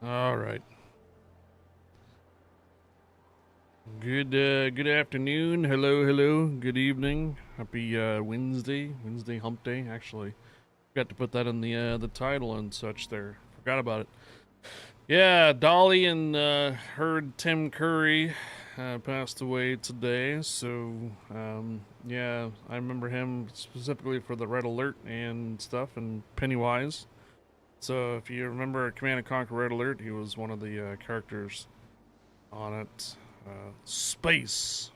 All right. Good afternoon. Hello. Good evening. Happy Wednesday hump day. Actually, forgot to put that in the title and such there. Forgot about it. Yeah, Dolly and Heard Tim Curry passed away today. So, yeah, I remember him specifically for the Red Alert and stuff and Pennywise. So, if you remember Command and Conquer Red Alert, he was one of the characters on it. Space,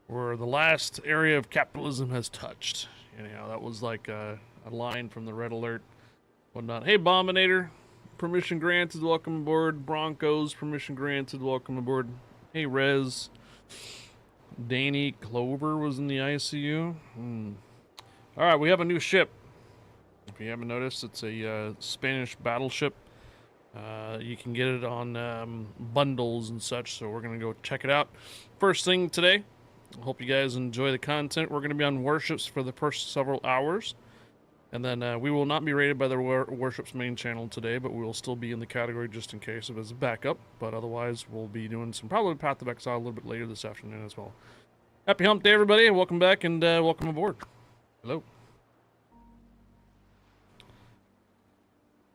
where the last area of capitalism has touched. Anyhow, that was like a line from the Red Alert, whatnot. Hey, Bombinator, permission granted, welcome aboard. Broncos, permission granted, welcome aboard. Hey, Rez. Danny Clover was in the ICU. All right, we have a new ship. If you haven't noticed, it's a Spanish battleship. You can get it on bundles and such, so we're going to go check it out. First thing today, I hope you guys enjoy the content. We're going to be on Warships for the first several hours, and then we will not be rated by the Warships main channel today, but we will still be in the category just in case if it's a backup, but otherwise we'll be doing some probably Path of Exile a little bit later this afternoon as well. Happy hump day, everybody. Welcome back and welcome aboard. Hello.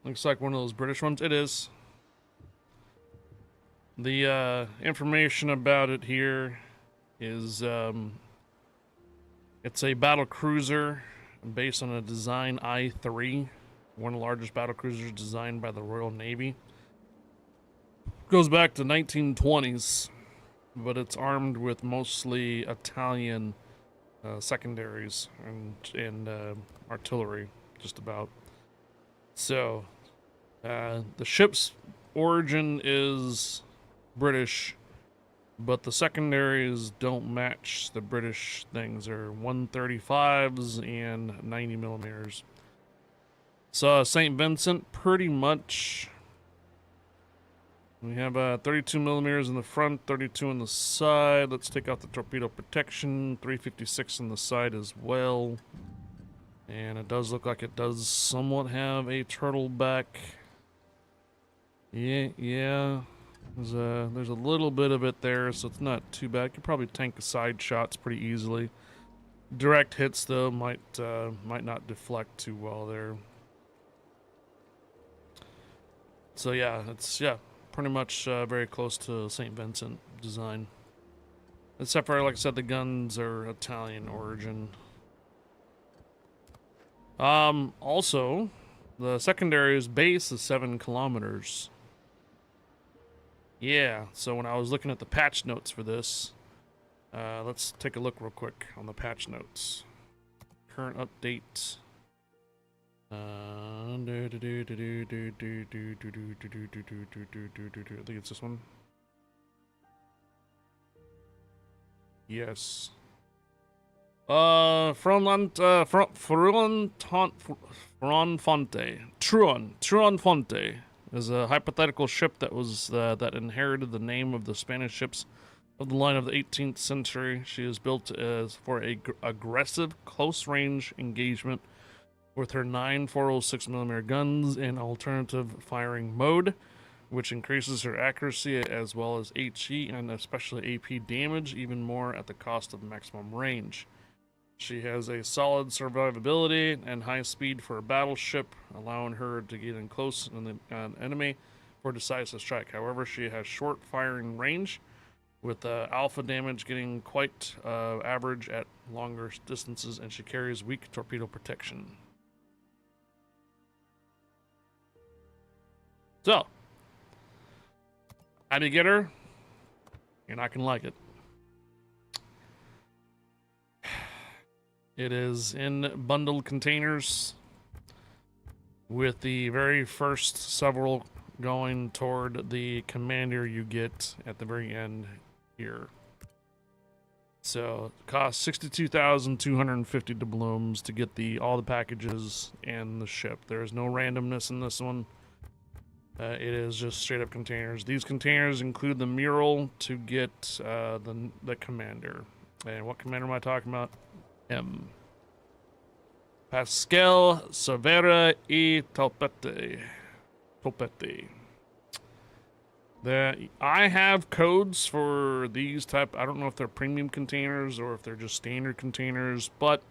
Looks like one of those British ones. It is. The information about it here is it's a battle cruiser based on a design I-3, one of the largest battle cruisers designed by the Royal Navy. Goes back to 1920s, but it's armed with mostly Italian secondaries and artillery, just about. So, the ship's origin is British, but the secondaries don't match the British things. They're 135s and 90 millimeters. So, St. Vincent, pretty much. We have 32 millimeters in the front, 32 on the side. Let's take out the torpedo protection. 356 on the side as well. And it does look like it does somewhat have a turtle back. Yeah. There's a little bit of it there, so it's not too bad. You can probably tank the side shots pretty easily. Direct hits though might not deflect too well there. So yeah, it's pretty much very close to St. Vincent design. Except for, like I said, the guns are Italian origin. Also, the secondary's base is 7 kilometers. Yeah, so when I was looking at the patch notes for this, let's take a look real quick on the patch notes. Current update. I think it's this one. Yes. Triunfante is a hypothetical ship that was that inherited the name of the Spanish ships of the line of the 18th century. She is built for a aggressive close-range engagement with her 9 406mm guns in alternative firing mode, which increases her accuracy as well as HE and especially AP damage even more at the cost of maximum range. She has a solid survivability and high speed for a battleship, allowing her to get in close on the enemy for decisive strike. However, she has short firing range, with alpha damage getting quite average at longer distances, and she carries weak torpedo protection. So, how do you get her? You're not going to like it. It is in bundled containers, with the very first several going toward the commander you get at the very end here. So it costs 62,250 doubloons to get all the packages and the ship. There is no randomness in this one. It is just straight up containers. These containers include the mural to get the commander. And what commander am I talking about? M. Pascal Cervera y Topete. I have codes for these type. I don't know if they're premium containers or if they're just standard containers, but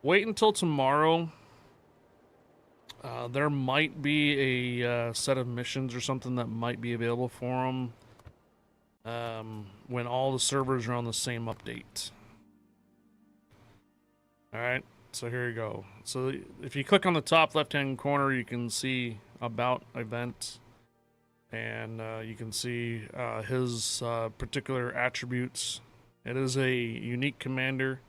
wait until tomorrow. There might be a set of missions or something that might be available for them when all the servers are on the same update. Alright, so here you go. So if you click on the top left-hand corner, you can see About Event. And you can see his particular attributes. It is a unique commander,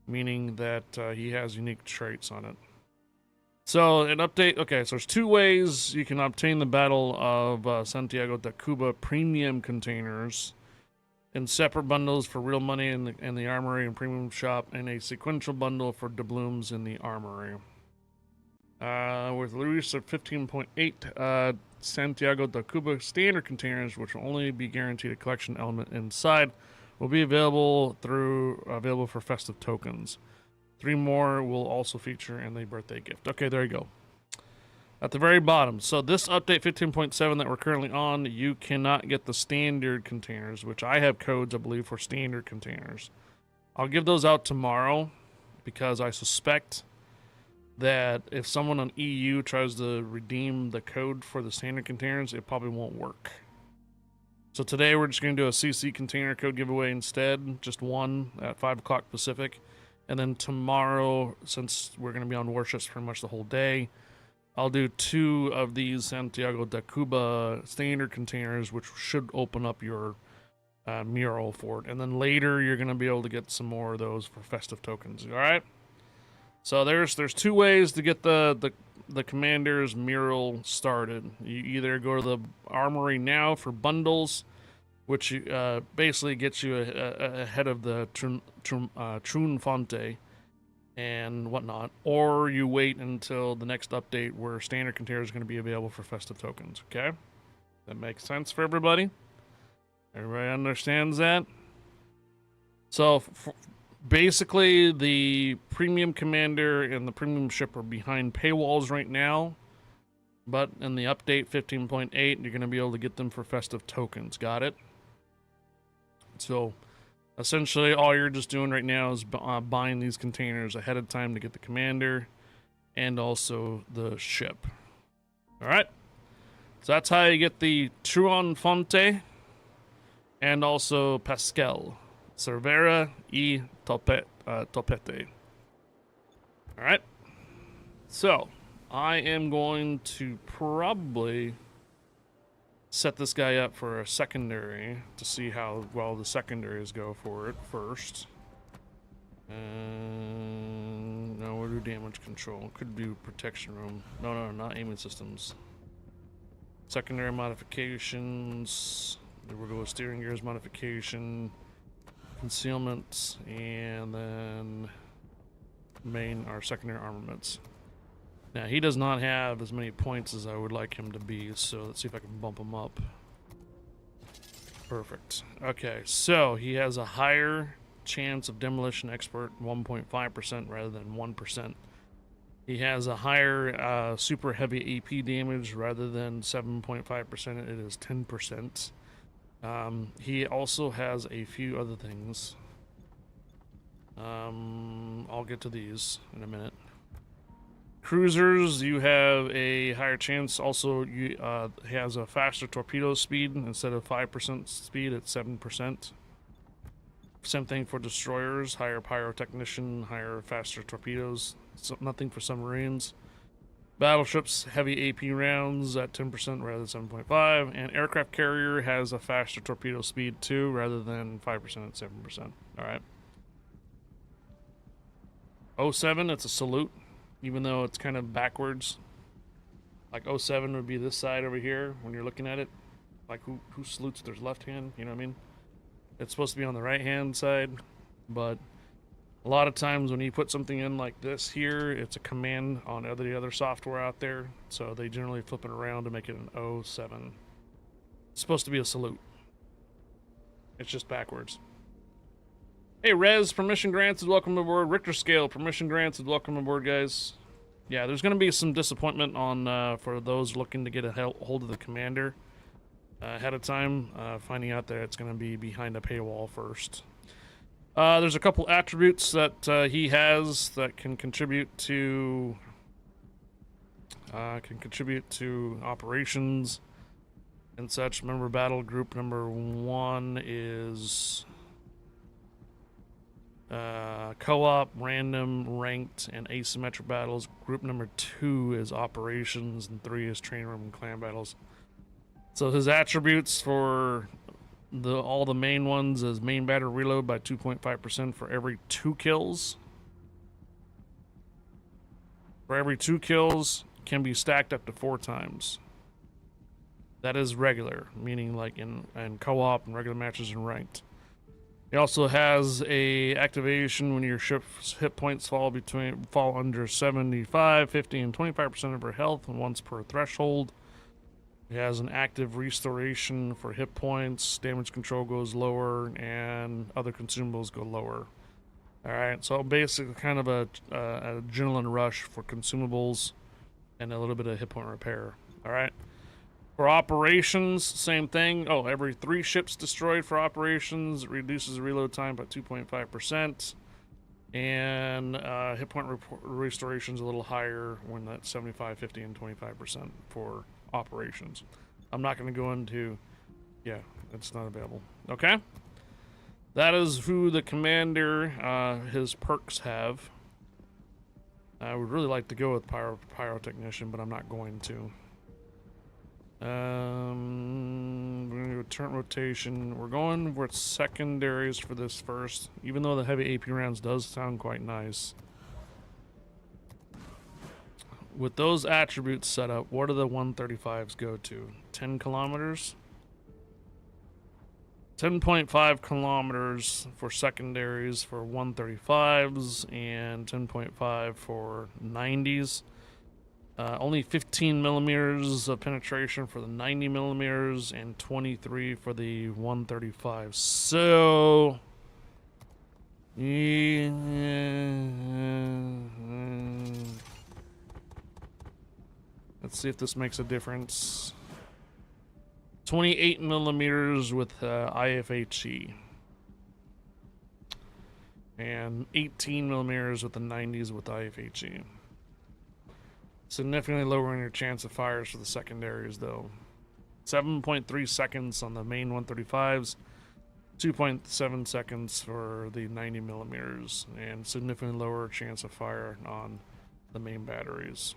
meaning that he has unique traits on it. So an update, okay, so there's two ways you can obtain the Battle of Santiago de Cuba premium containers in separate bundles for real money in the armory and premium shop, and a sequential bundle for doubloons in the armory. With the release of 15.8 Santiago de Cuba standard containers, which will only be guaranteed a collection element inside, will be available for festive tokens. 3 more will also feature in the birthday gift. Okay, there you go. At the very bottom. So this update 15.7 that we're currently on, you cannot get the standard containers, which I have codes, I believe, for standard containers. I'll give those out tomorrow because I suspect that if someone on EU tries to redeem the code for the standard containers, it probably won't work. So today we're just going to do a CC container code giveaway instead, just one at 5 o'clock Pacific. And then tomorrow, since we're going to be on Warships pretty much the whole day, I'll do 2 of these Santiago de Cuba standard containers, which should open up your mural for it. And then later you're going to be able to get some more of those for festive tokens. All right? So there's 2 ways to get the commander's mural started. You either go to the armory now for bundles, which basically gets you ahead of the Triunfante and whatnot, or you wait until the next update where standard containers are going to be available for festive tokens. Okay, that makes sense for everybody. Everybody understands that. So basically, the premium commander and the premium ship are behind paywalls right now, but in the update 15.8, you're going to be able to get them for festive tokens. Got it? So essentially, all you're just doing right now is buying these containers ahead of time to get the commander and also the ship. All right? So that's how you get the Triunfante and also Pascal. Cervera y Topete. Alright. So, I am going to probably set this guy up for a secondary to see how well the secondaries go for it first. No, we'll do damage control. Could do protection room. No, not aiming systems. Secondary modifications. Then we'll go with steering gears modification. Concealment, and then main or secondary armaments. Now he does not have as many points as I would like him to be, so let's see if I can bump him up. Perfect. Okay, so he has a higher chance of demolition expert, 1.5% rather than 1%. He has a higher super heavy AP damage rather than 7.5%. It is 10%. He also has a few other things. I'll get to these in a minute. Cruisers, you have a higher chance. Also, he has a faster torpedo speed. Instead of 5% speed, it's 7%. Same thing for destroyers. Higher pyrotechnician, higher faster torpedoes. So nothing for submarines. Battleships, heavy AP rounds at 10% rather than 7.5, and aircraft carrier has a faster torpedo speed too, rather than 5% at 7%. All right. 07, it's a salute, even though it's kind of backwards. Like 07 would be this side over here when you're looking at it. Like who salutes their left hand? You know what I mean? It's supposed to be on the right hand side, but a lot of times when you put something in like this here, it's a command on the other software out there, so they generally flip it around to make it an 07. It's supposed to be a salute. It's just backwards. Hey, Rez, permission granted, welcome aboard. Richter Scale, permission granted, welcome aboard, guys. Yeah, there's going to be some disappointment on for those looking to get a hold of the commander. ahead of time, finding out that it's going to be behind a paywall first. There's a couple attributes that he has that can contribute to operations and such. Member battle group number 1 is co-op, random, ranked, and asymmetric battles. Group number 2 is operations, and 3 is train room and clan battles. So his attributes for all the main ones is main battery reload by 2.5% for every 2 kills. For every 2 kills, can be stacked up to 4 times. That is regular, meaning like in co-op and regular matches and ranked. He also has a activation when your ship's hit points fall under 75, 50, and 25% of her health once per threshold. He has an active restoration for hit points, damage control goes lower, and other consumables go lower. Alright, so basically kind of a adrenaline rush for consumables and a little bit of hit point repair. Alright. For operations, same thing. Oh, every 3 ships destroyed for operations, it reduces reload time by 2.5%. And hit point restoration is a little higher when that's 75, 50, and 25% for operations. I'm not going to go into... Yeah, it's not available. Okay? That is who the commander, his perks have. I would really like to go with pyrotechnician, but I'm not going to. We're going to do turn rotation. We're going with secondaries for this first, even though the heavy AP rounds does sound quite nice. With those attributes set up, what do the 135s go to? 10 kilometers? 10.5 kilometers for secondaries for 135s and 10.5 for 90s. Only 15 millimeters of penetration for the 90 millimeters and 23 for the 135. So... yeah, let's see if this makes a difference. 28 millimeters with IFHE. And 18 millimeters with the 90s with IFHE. Significantly lowering your chance of fires for the secondaries, though. 7.3 seconds on the main 135s, 2.7 seconds for the 90 millimeters, and significantly lower chance of fire on the main batteries.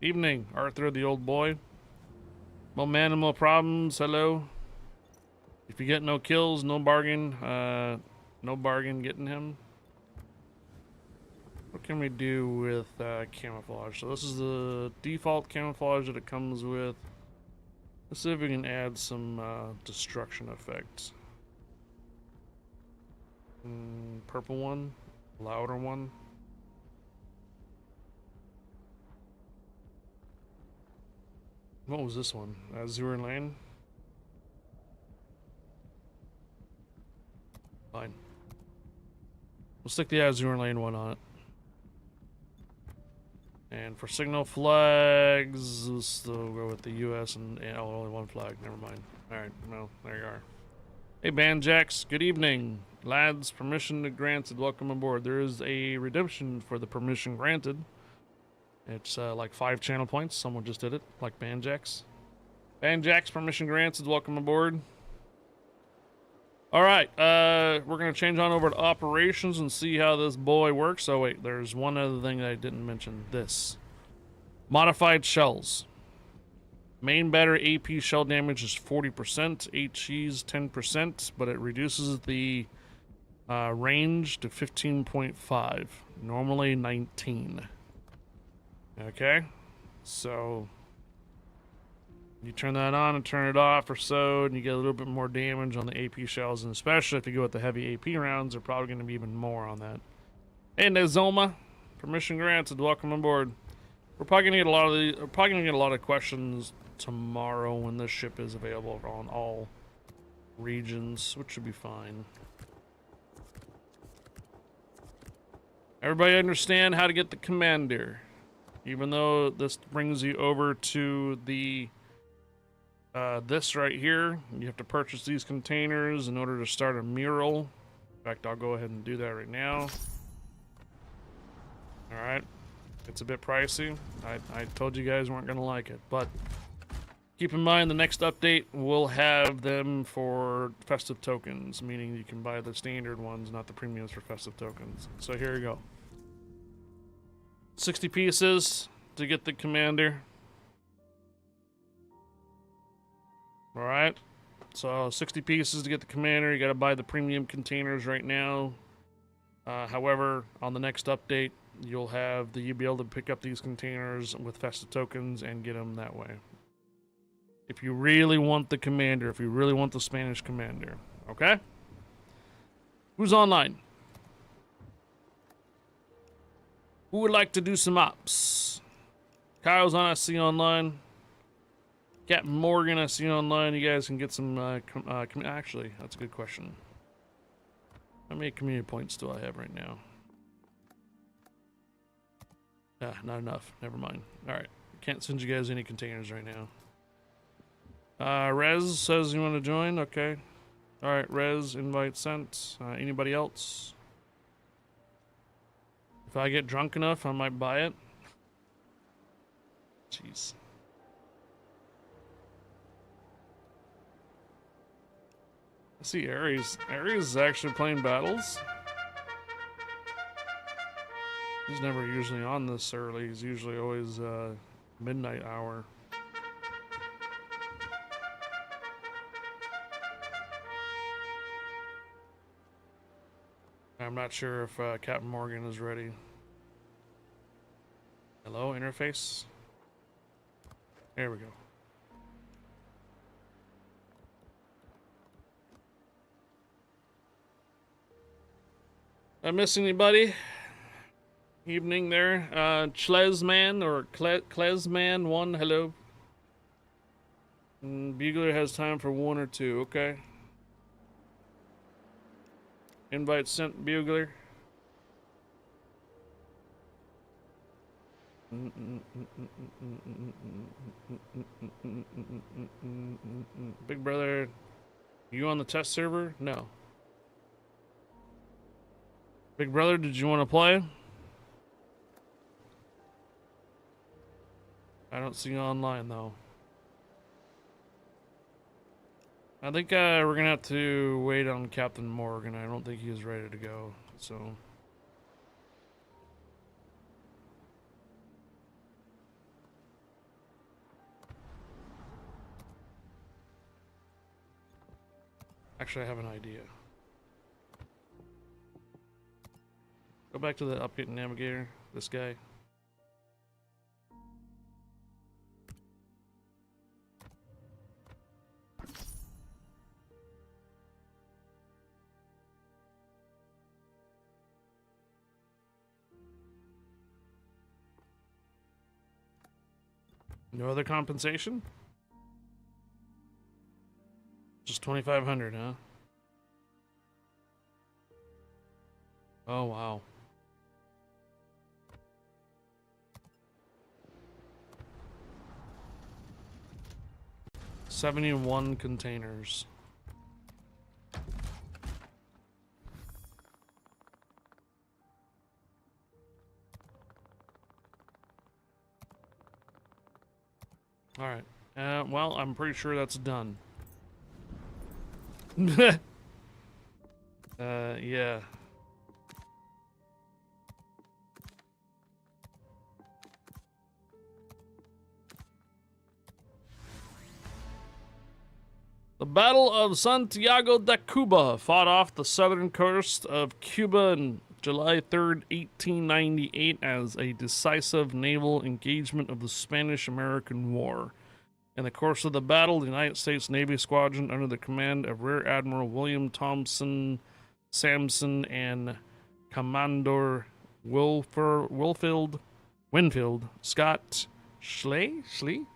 Evening, Arthur, the old boy. Momentum problems, hello. If you get no kills, no bargain getting him. What can we do with camouflage? So this is the default camouflage that it comes with. Let's see if we can add some destruction effects. Purple one, louder one. What was this one? Azure Lane? Fine. We'll stick the Azure Lane one on it. And for signal flags, we'll still go with the US and oh, only one flag. Never mind. Alright, well, there you are. Hey, Banjax, good evening. Lads, permission granted. Welcome aboard. There is a redemption for the permission granted. It's like 5 channel points. Someone just did it, like Banjax. Banjax, permission granted. Welcome aboard. Alright, we're going to change on over to operations and see how this boy works. Oh wait, there's one other thing that I didn't mention. This. Modified shells. Main battery AP shell damage is 40%, HE's 10%, but it reduces the range to 15.5. Normally 19. Okay, so you turn that on and turn it off or so, and you get a little bit more damage on the AP shells, and especially if you go with the heavy AP rounds, they're probably going to be even more on that. Hey, Nezoma, permission granted. Welcome aboard. We're probably going to get a lot of questions tomorrow when this ship is available on all regions, which should be fine. Everybody understand how to get the commander? Even though this brings you over to the this right here, you have to purchase these containers in order to start a mural. In fact, I'll go ahead and do that right now. Alright. It's a bit pricey. I told you guys weren't going to like it, but keep in mind the next update will have them for festive tokens, meaning you can buy the standard ones, not the premiums for festive tokens. So here you go. 60 pieces to get the commander. Alright. So 60 pieces to get the commander. You gotta buy the premium containers right now. However, on the next update, you'll be able to pick up these containers with festive tokens and get them that way. If you really want the commander, if you really want the Spanish commander. Okay? Who's online? Who would like to do some ops? Kyle's on, I see online. Captain Morgan, I see online. You guys can get some, actually, that's a good question. How many community points do I have right now? Ah, not enough. Never mind. Alright. Can't send you guys any containers right now. Rez says you want to join? Okay. Alright, Rez, invite sent. Anybody else? If I get drunk enough, I might buy it. Jeez. I see Ares. Ares is actually playing battles. He's never usually on this early. He's usually always midnight hour. I'm not sure if Captain Morgan is ready. Hello, interface? There we go. I miss anybody? Evening there. Chlesman or Klesman 1, hello. Bugler has time for 1 or 2, okay. Invite sent, Bugler. Big brother, you on the test server? No. Big brother, did you want to play? I don't see you online though. I think we're gonna have to wait on Captain Morgan. I don't think he is ready to go, so. Actually, I have an idea. Go back to the update navigator, this guy. No other compensation? Just 2,500, huh? Oh, wow. $71 containers. Alright. Well, I'm pretty sure that's done. Yeah. The Battle of Santiago de Cuba fought off the southern coast of Cuba on July 3rd, 1898 as a decisive naval engagement of the Spanish-American War. In the course of the battle, the United States Navy Squadron under the command of Rear Admiral William Thompson Sampson and Commodore Winfield Scott Schley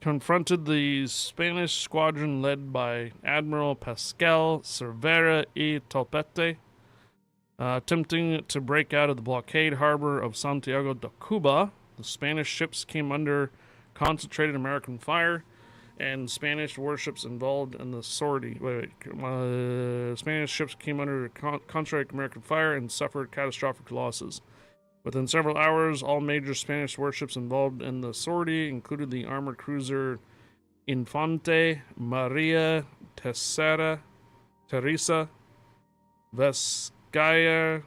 confronted the Spanish squadron led by Admiral Pascal Cervera y Tolpete, attempting to break out of the blockade harbor of Santiago de Cuba. The Spanish ships came under concentrated American fire, and Spanish warships involved in the sortie. Spanish ships came under concentrated American fire and suffered catastrophic losses. Within several hours, all major Spanish warships involved in the sortie included the armored cruiser Infante, Maria, Teresa, Vizcaya,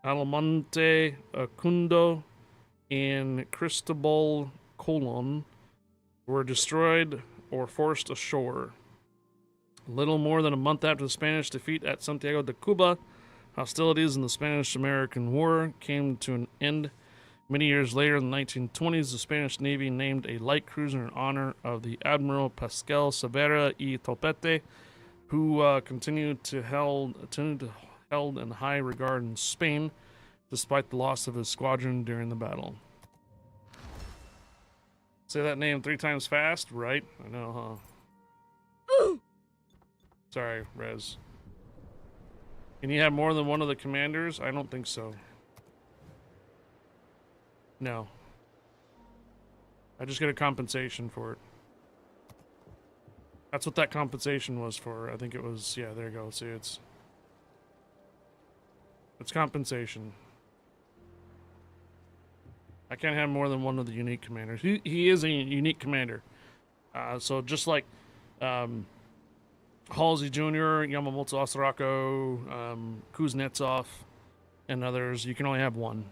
Almonte, Acundo, and Cristobal Colon were destroyed or forced ashore. Little more than a month after the Spanish defeat at Santiago de Cuba, hostilities in the Spanish-American War came to an end. Many years later, in the 1920s, the Spanish Navy named a light cruiser in honor of the Admiral Pascal Cervera y Topete, who continued to held in high regard in Spain, despite the loss of his squadron during the battle. Say that name 3 times fast, right? I know, huh? Sorry, Rez. Can you have more than one of the commanders? I don't think so. No. I just get a compensation for it. That's what that compensation was for. I think it was, yeah, there you go. See, it's compensation. I can't have more than one of the unique commanders. He is a unique commander. So just like Halsey Jr., Yamamoto Asarako, Kuznetsov, and others, you can only have one.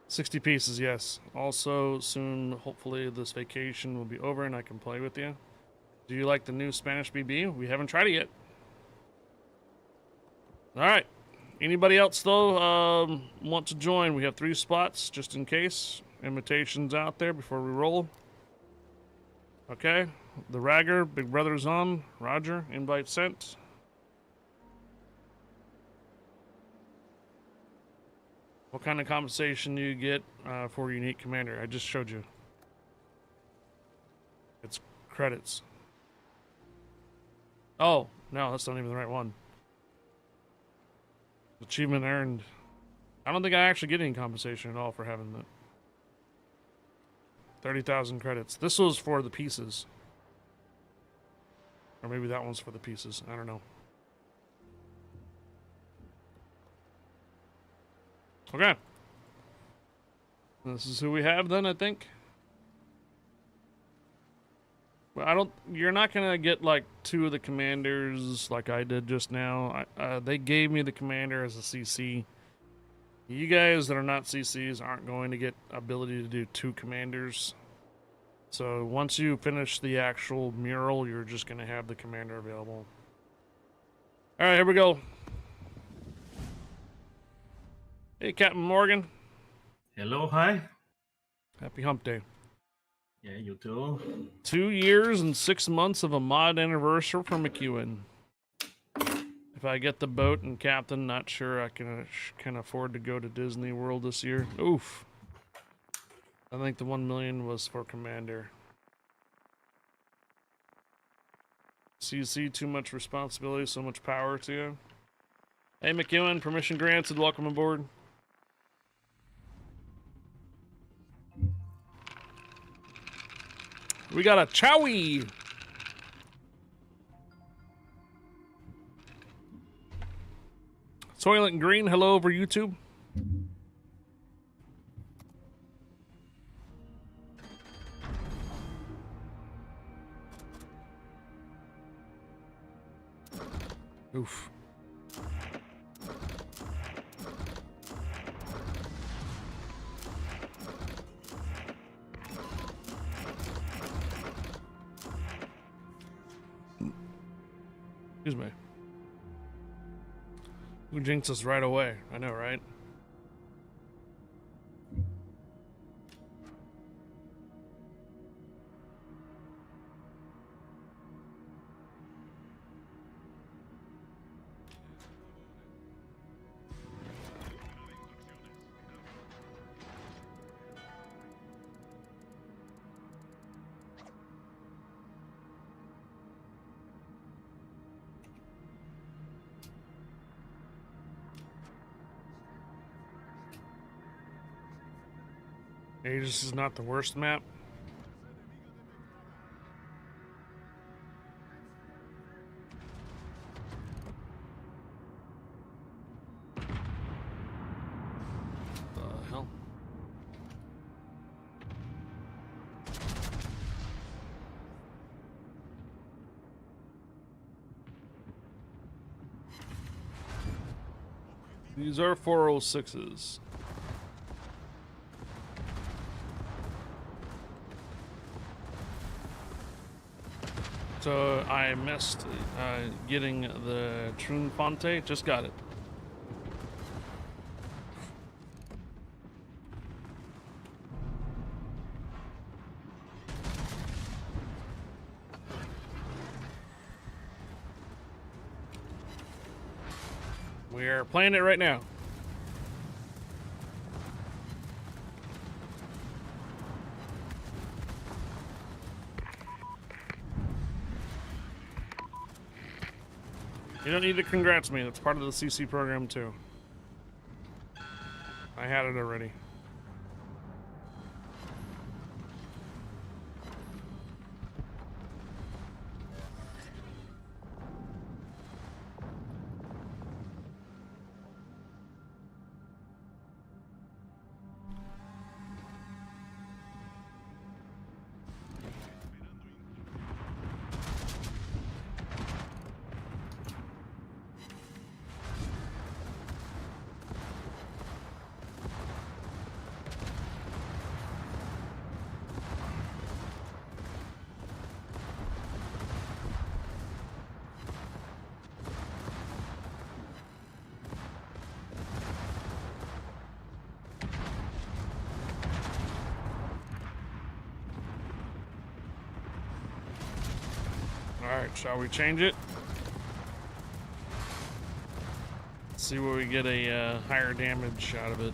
60 pieces, yes. Also, soon, hopefully, this vacation will be over and I can play with you. Do you like the new Spanish BB? We haven't tried it yet. Alright. Anybody else, though, want to join? We have 3 spots, just in case. Invitations out there before we roll. Okay. The Ragger, Big Brother's on. Roger. Invite sent. What kind of compensation do you get for unique commander? I just showed you. It's credits. Oh, no, that's not even the right one. Achievement earned. I don't think I actually get any compensation at all for having that. 30,000 credits. This was for the pieces. Or maybe that one's for the pieces. I don't know. Okay. This is who we have then, I think. Well, you're not gonna get like 2 of the commanders like I did just now. They gave me the commander as a CC. You guys that are not CCs aren't going to get ability to do 2 commanders. So once you finish the actual mural, you're just gonna have the commander available. Alright, here we go. Hey, Captain Morgan. Hello, hi. Happy hump day. Yeah, you too. 2 years and 6 months of a mod anniversary for McEwen. If I get the boat and captain, not sure I can afford to go to Disney World this year. Oof. I think the 1 million was for commander. CC, too much responsibility, so much power to you. Hey, McEwen, permission granted. Welcome aboard. We got a Chowie. Soylent Green, hello over YouTube. Oof. Excuse me. Who jinxed us right away? I know, right? Aegis is not the worst map. The hell? These are 406s. So I missed getting the Triunfante. Just got it. We are playing it right now. You don't need to congrats me. That's part of the CC program too. I had it already. Alright, shall we change it? Let's see where we get a higher damage out of it.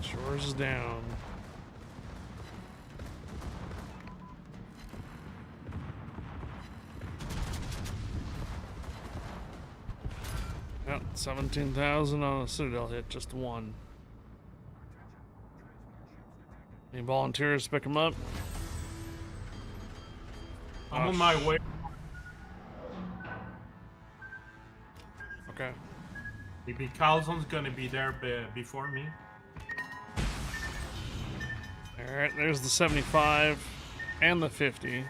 Shores is down. Yep, 17,000 on a Citadel hit, just one. Any volunteers to pick him up? I'm on my way. Okay. Maybe Carlson's gonna be there before me. Alright, there's the 75 and the 50.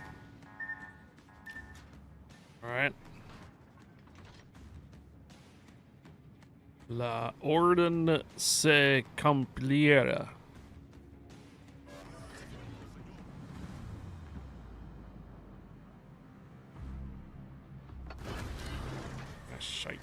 Alright. La orden se cumpliera. Ah, shite.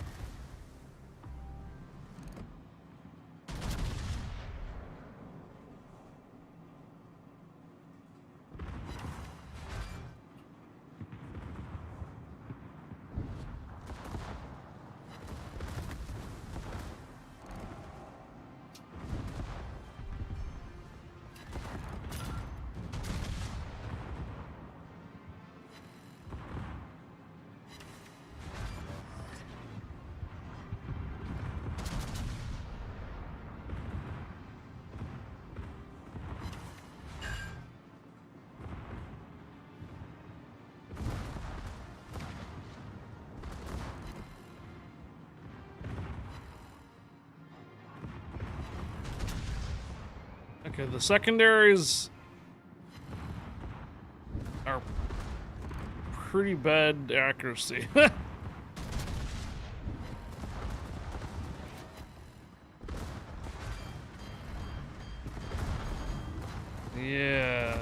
Okay, the secondaries are pretty bad accuracy. Yeah.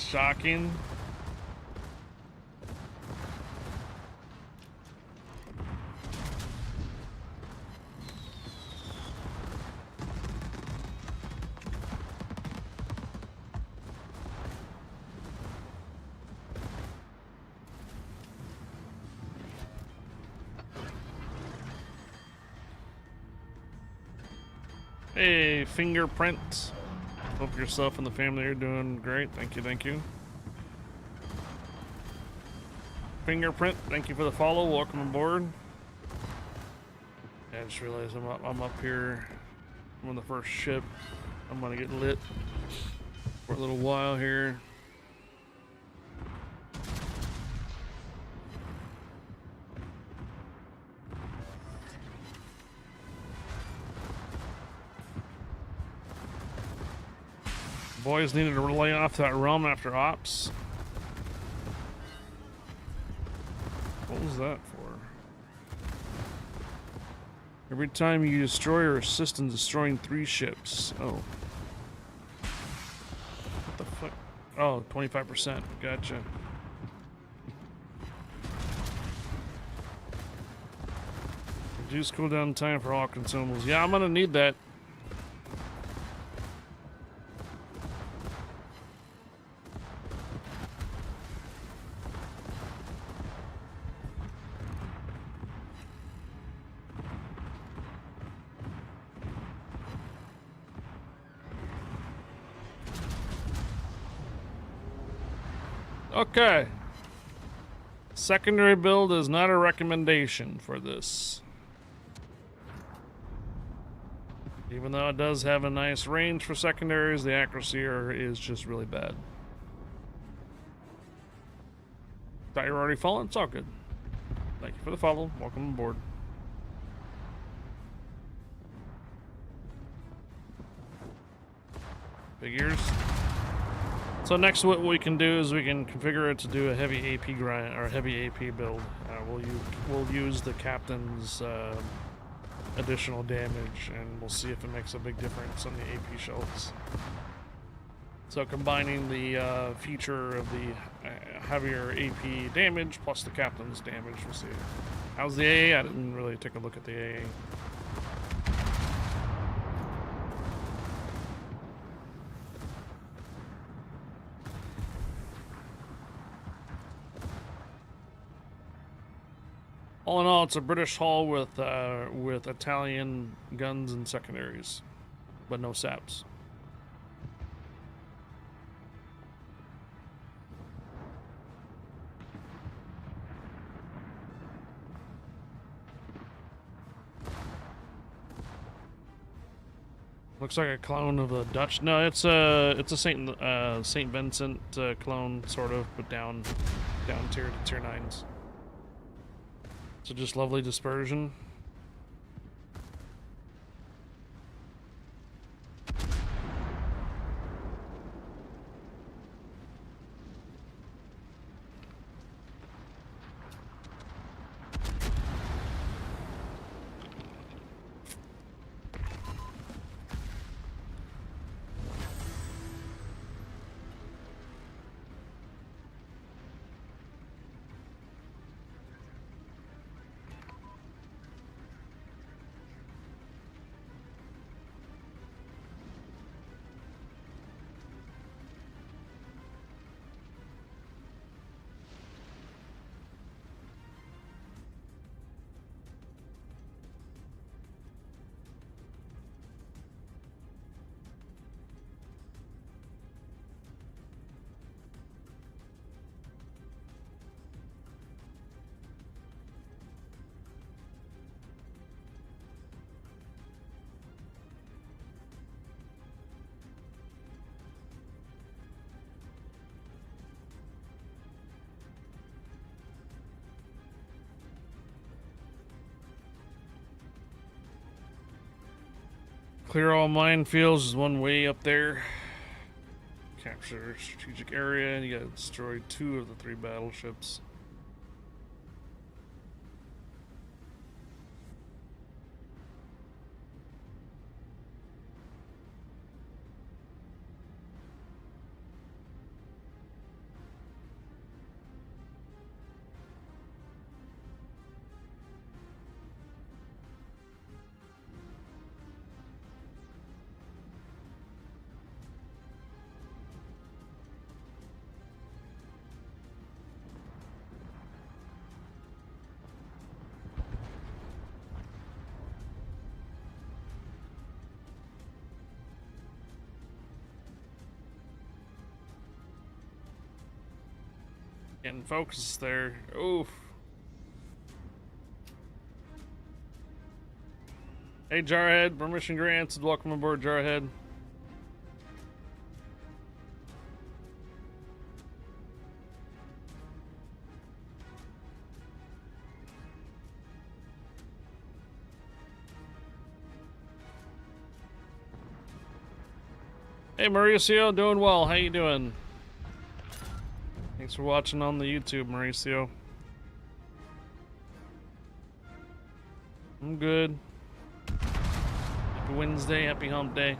Shocking. Hey, fingerprint. Hope yourself and the family are doing great. Thank you, thank you. Fingerprint, thank you for the follow. Welcome aboard. Yeah, I just realized I'm up here. I'm on the first ship. I'm gonna get lit for a little while here. Boys needed to lay off that rum after ops. What was that for? Every time you destroy or assist in destroying 3 ships. Oh. What the fuck? Oh, 25%. Gotcha. Reduce cooldown time for all consumables. Yeah, I'm gonna need that. Okay. Secondary build is not a recommendation for this. Even though it does have a nice range for secondaries, the accuracy is just really bad. Thought you were already falling? It's all good. Thank you for the follow. Welcome aboard. Figures. So next, what we can do is we can configure it to do a heavy AP grind or heavy AP build. We'll use the captain's additional damage, and we'll see if it makes a big difference on the AP shells. So combining the feature of the heavier AP damage plus the captain's damage, we'll see. How's the AA? I didn't really take a look at the AA. All in all, it's a British hull with Italian guns and secondaries, but no saps. Looks like a clone of a Dutch. No, it's a Saint Vincent clone, sort of, but down tier to tier 9s. So just lovely dispersion. Clear all minefields is one way up there. Capture strategic area, and you gotta destroy 2 of the 3 battleships. Getting focused there. Oof. Hey, Jarhead. Permission granted. Welcome aboard, Jarhead. Hey, Mauricio. Doing well. How you doing? Thanks for watching on the YouTube, Mauricio. I'm good. Happy Wednesday. Happy hump day.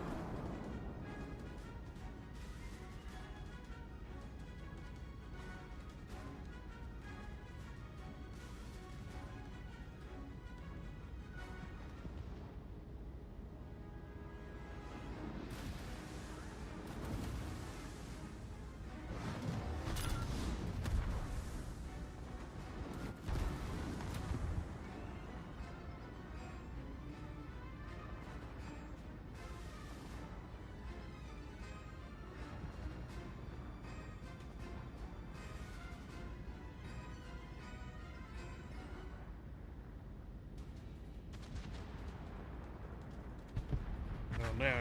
Oh no.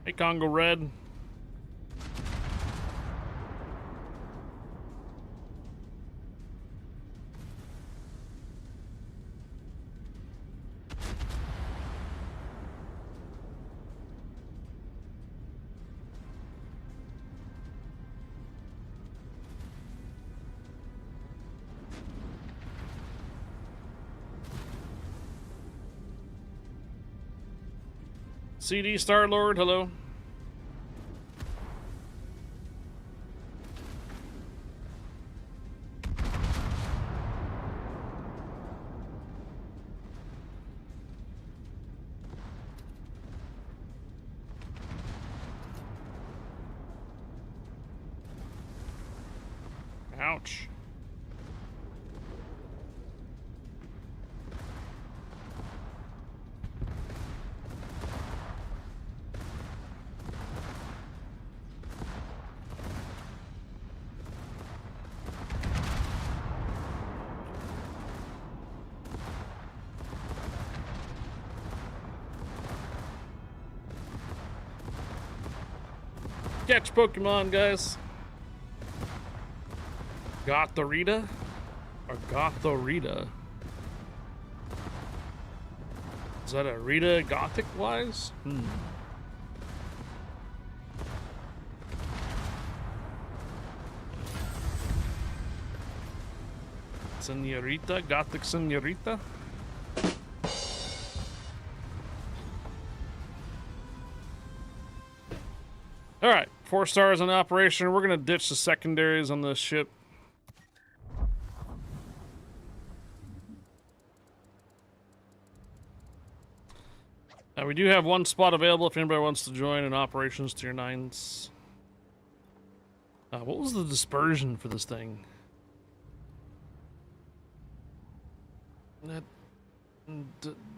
Hey, Congo Red. CD Star Lord, hello. Ouch. Catch Pokemon, guys. Gotharita? Or Gotharita? Is that a Rita Gothic-wise? Senorita? Gothic Senorita? Alright, 4 stars in operation. We're gonna ditch the secondaries on this ship. We do have 1 spot available if anybody wants to join in operations tier 9s. What was the dispersion for this thing? That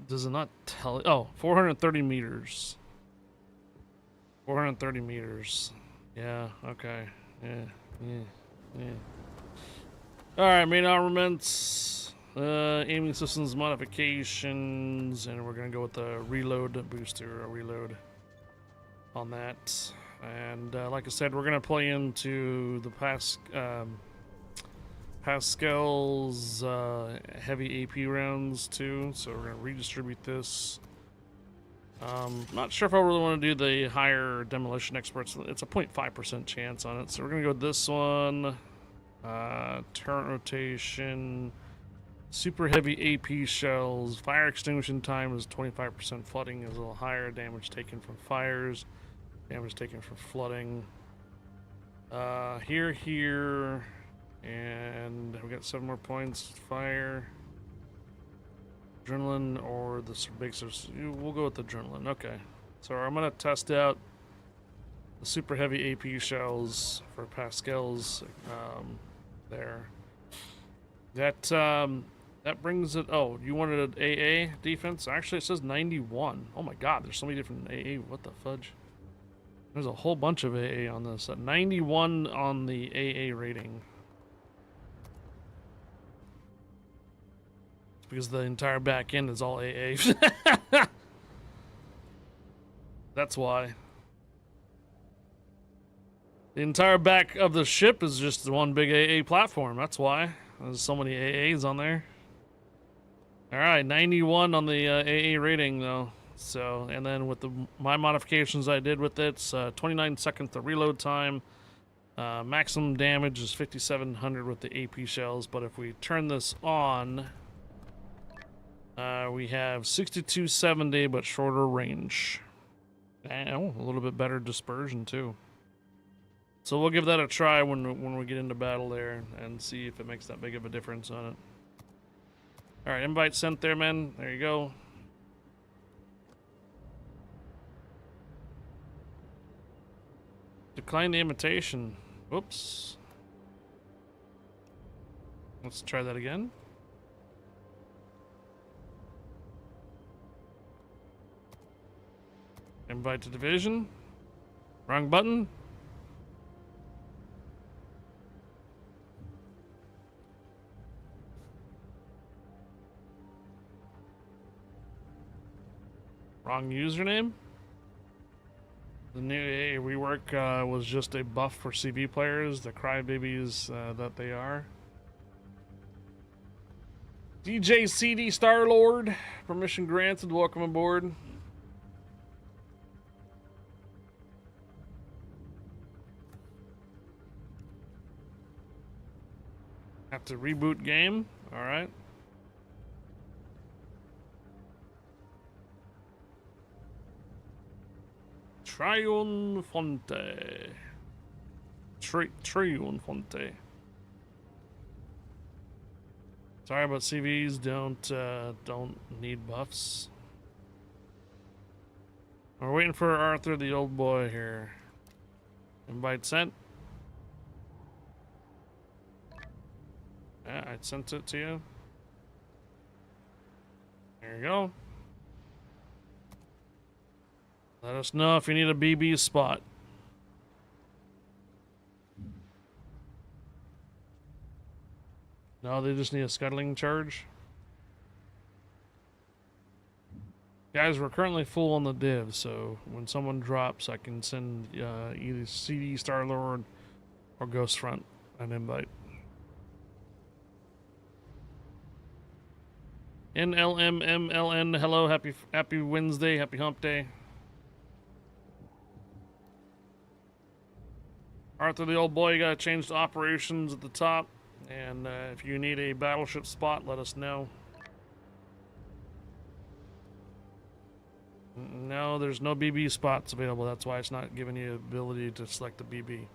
does it not tell? Oh, 430 meters. 430 meters. Yeah, okay. Yeah. Alright, main armaments. Aiming systems modifications. And we're going to go with the reload booster, a reload on that. And like I said, we're going to play into the Pascal's heavy AP rounds too. So we're going to redistribute this. Not sure if I really want to do the higher demolition experts. It's a 0.5% chance on it. So we're going to go with this one. Turret rotation. Super heavy AP shells. Fire extinguishing time is 25%. Flooding is a little higher. Damage taken from fires. Damage taken from flooding. Here. And we got 7 more points. Fire. Adrenaline or the big source. We'll go with the adrenaline. Okay. So I'm going to test out the super heavy AP shells for Pascal's there. That brings it. Oh, you wanted an AA defense? Actually, it says 91. Oh my god, there's so many different AA. What the fudge? There's a whole bunch of AA on this. 91 on the AA rating. It's because the entire back end is all AA. That's why. The entire back of the ship is just one big AA platform. That's why. There's so many AAs on there. Alright, 91 on the AA rating though. So, and then with my modifications I did with it, it's 29 seconds to reload time. Maximum damage is 5,700 with the AP shells, but if we turn this on, we have 6270 but shorter range. And a little bit better dispersion too. So we'll give that a try when we get into battle there and see if it makes that big of a difference on it. Alright, invite sent there, man. There you go. Decline the invitation. Whoops. Let's try that again. Invite to division. Wrong button. Wrong username. The new AA rework was just a buff for CV players, the crybabies that they are. DJ CD Star-Lord, permission granted, welcome aboard. Have to reboot game, alright. Triunfante. Triunfante. Sorry about CVs, don't need buffs. We're waiting for Arthur the old boy here. Invite sent. Yeah, I sent it to you. There you go. Let us know if you need a BB spot. No, they just need a scuttling charge. Guys, we're currently full on the div, so when someone drops, I can send either CD Star-Lord or Ghost Front an invite. NLMMLN, hello, happy Wednesday, happy hump day. Arthur the old boy, you gotta change the operations at the top, and if you need a battleship spot, let us know. No, there's no BB spots available, that's why it's not giving you the ability to select the BB.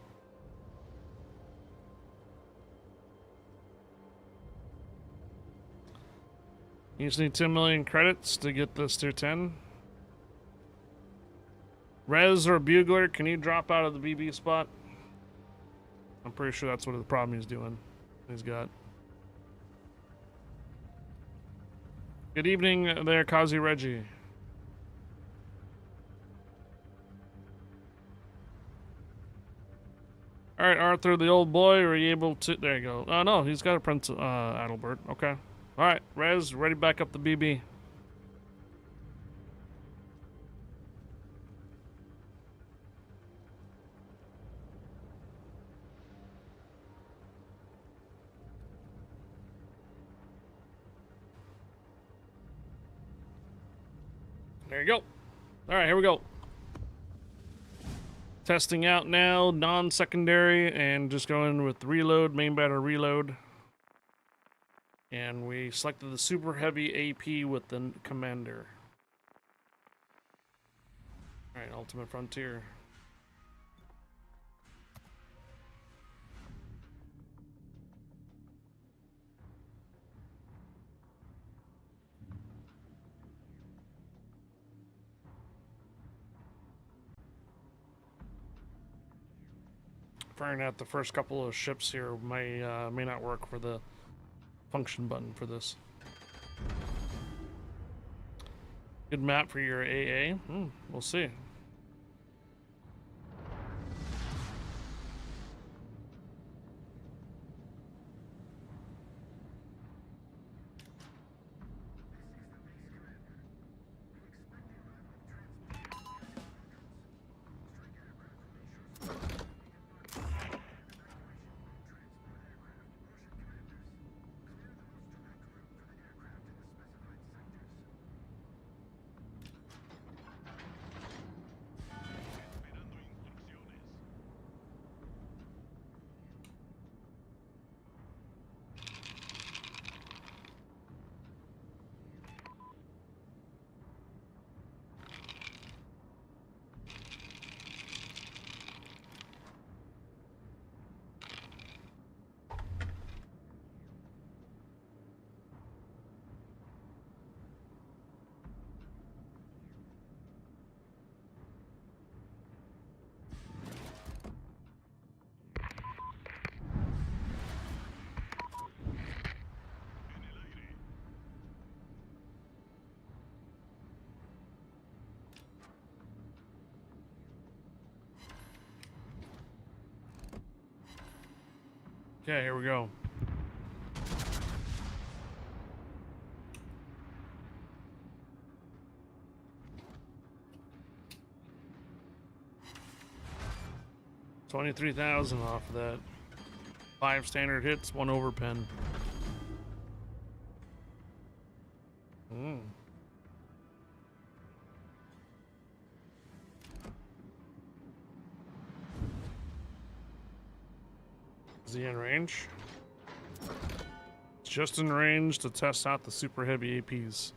You just need 10 million credits to get this to 10. Rez or Bugler, can you drop out of the BB spot? I'm pretty sure that's what the problem he's doing. He's got. Good evening there, Kazi Reggie. Alright, Arthur, the old boy, are you able to... There you go. Oh, no, he's got a Prince Adalbert. Okay. Alright, Rez, ready back up the BB. There you go. Alright, here we go. Testing out now, non-secondary, and just going with reload, main battle reload. And we selected the super heavy AP with the commander. Alright, Ultimate Frontier. Firing out the first couple of ships here may not work for the function button for this. Good map for your AA. We'll see. Okay, here we go. $23,000 off of that. 5 standard hits, 1 overpen. Is he in range? It's just in range to test out the super heavy APs.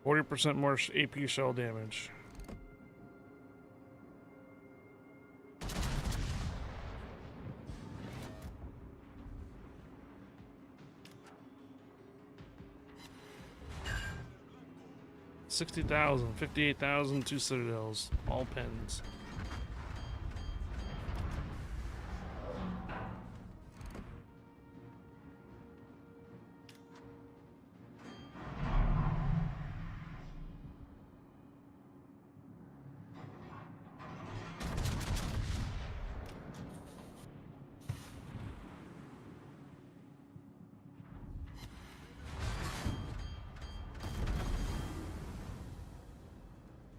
40% more AP shell damage. $60,000, $58,000, 2 citadels, all pens.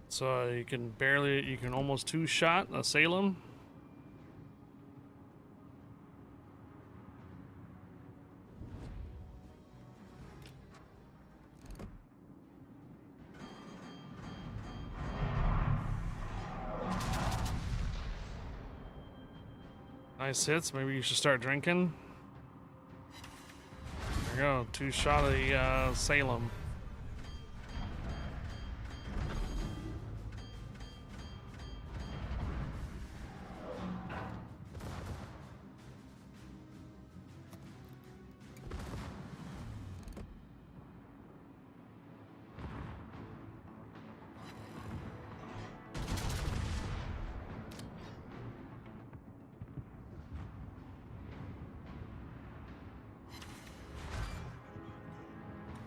So you can almost 2-shot a Salem. Nice hits. Maybe you should start drinking. There you go. 2-shot a Salem.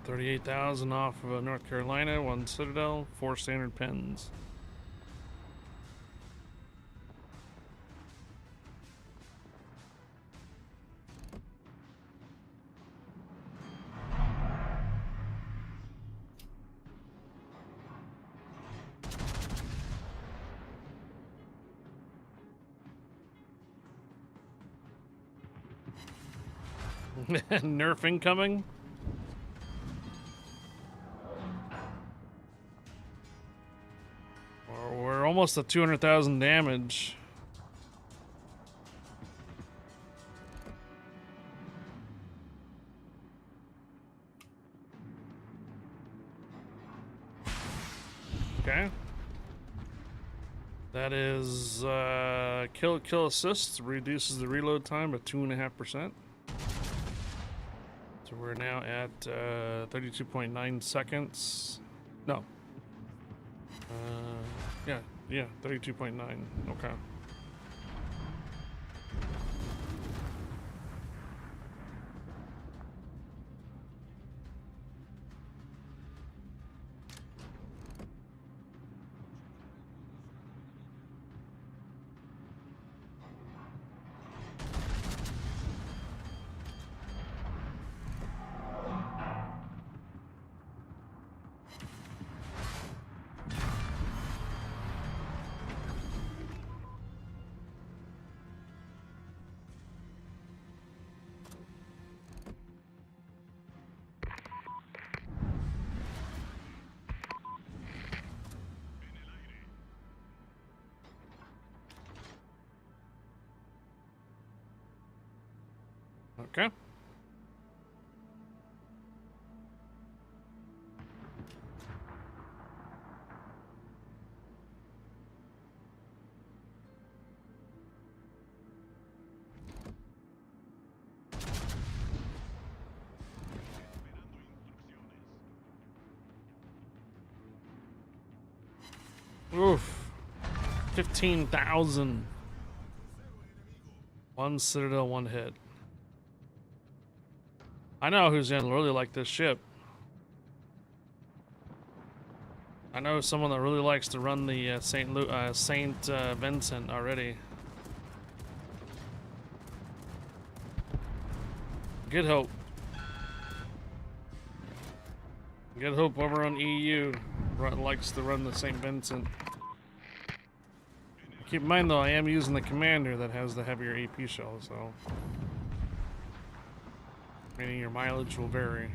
$38,000 off of North Carolina, 1 Citadel, 4 standard pens. Nerf incoming. We're almost at 200,000 damage. Okay. That is kill assist, reduces the reload time by 2.5%. So we're now at 32.9 seconds. No. Yeah, 32.9. Okay. Okay. Oof. 15,000. 1 Citadel, 1 hit. I know who's gonna really like this ship. I know someone that really likes to run the Saint Vincent already. Good hope. Good hope over on EU likes to run the St. Vincent. Keep in mind though, I am using the commander that has the heavier AP shell, so meaning your mileage will vary.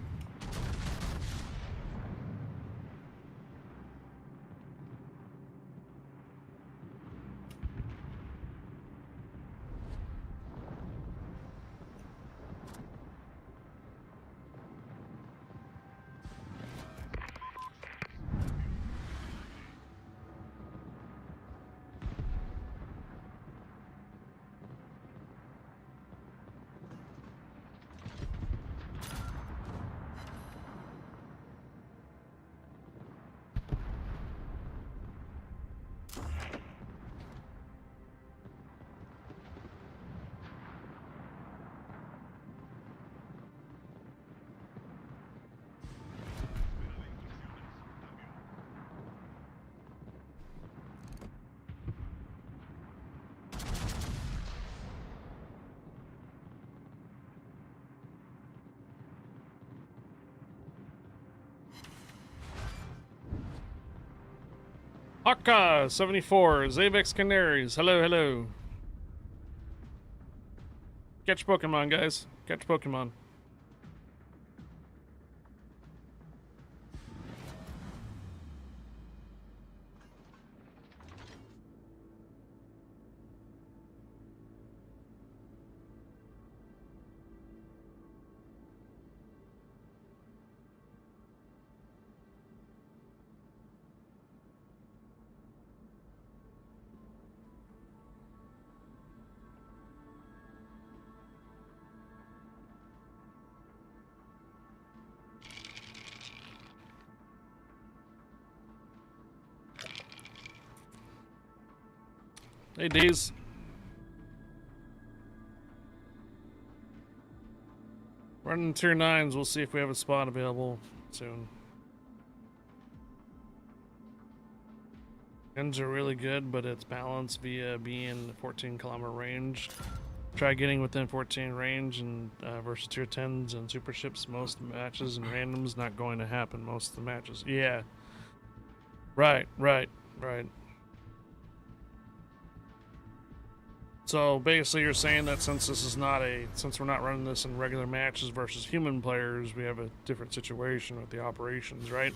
Akka 74 Zavex Canaries. Hello, hello. Catch Pokemon, guys. Catch Pokemon. Hey, Deez. Running tier 9s, we'll see if we have a spot available soon. Guns are really good, but it's balanced via being 14-kilometer range. Try getting within 14 range and versus tier 10s and super ships. Most matches and randoms not going to happen. Most of the matches, yeah. Right. So basically, you're saying that since we're not running this in regular matches versus human players, we have a different situation with the operations, right?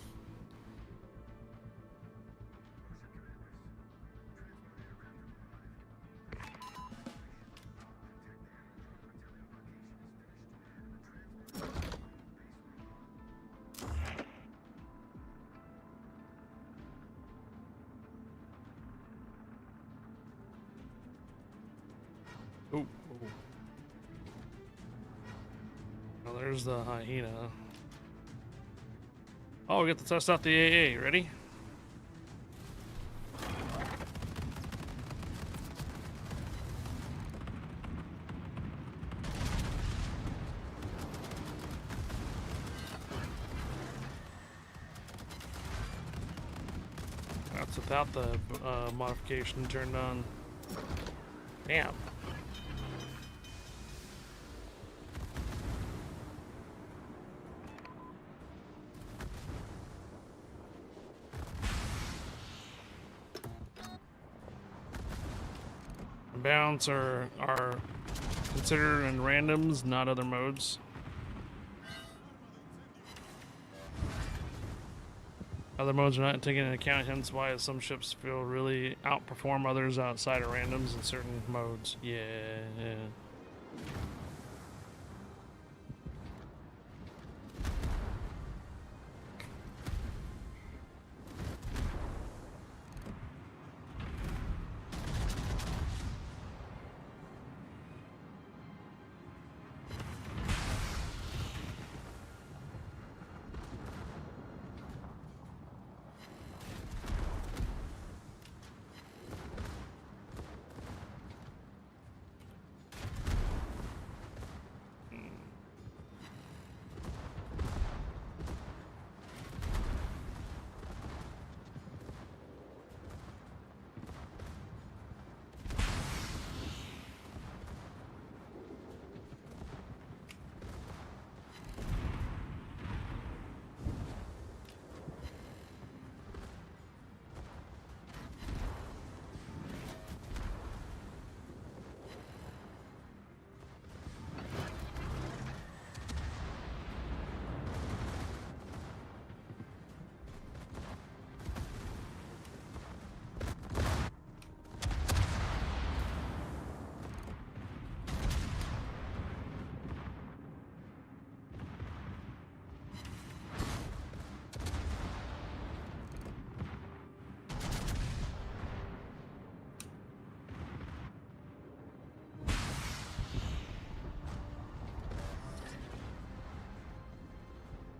Oh. Well, there's the hyena. Oh, we get to test out the AA. Ready? That's without the modification turned on. Damn. Bounce are considered in randoms, not other modes. Other modes are not taken into account, hence why some ships feel really outperform others outside of randoms in certain modes. Yeah.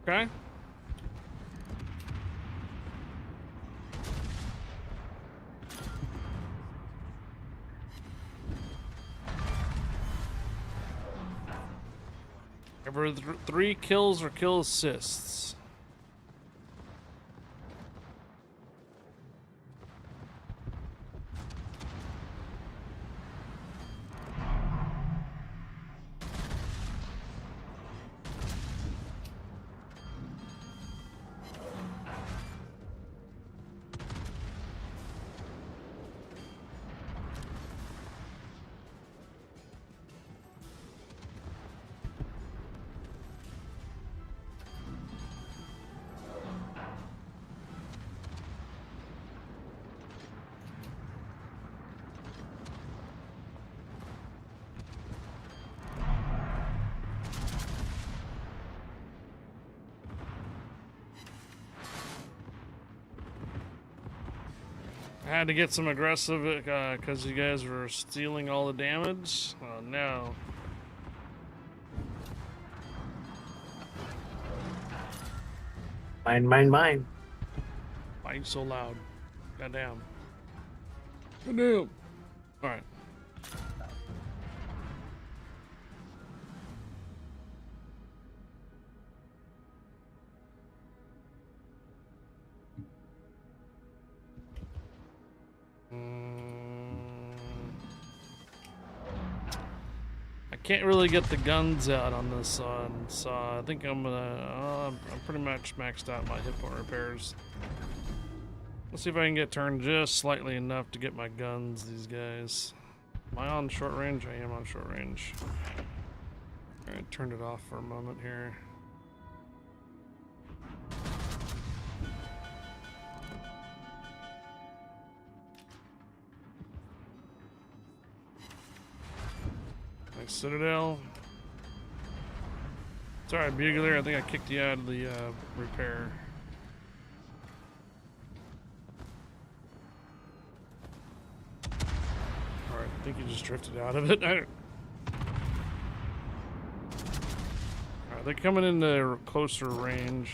Okay. Ever 3 kills or kill assists. I had to get some aggressive because you guys were stealing all the damage. Oh no. Mine. Why are you so loud? Goddamn. Goddamn. Alright. I can't really get the guns out on this one, so I think I'm gonna. I'm pretty much maxed out my hit point repairs. Let's see if I can get turned just slightly enough to get my guns. These guys. Am I on short range? I am on short range. Alright, turned it off for a moment here. Nice Citadel. It's alright, Bugler. I think I kicked you out of the repair. Alright, I think you just drifted out of it. Alright, they're coming into closer range.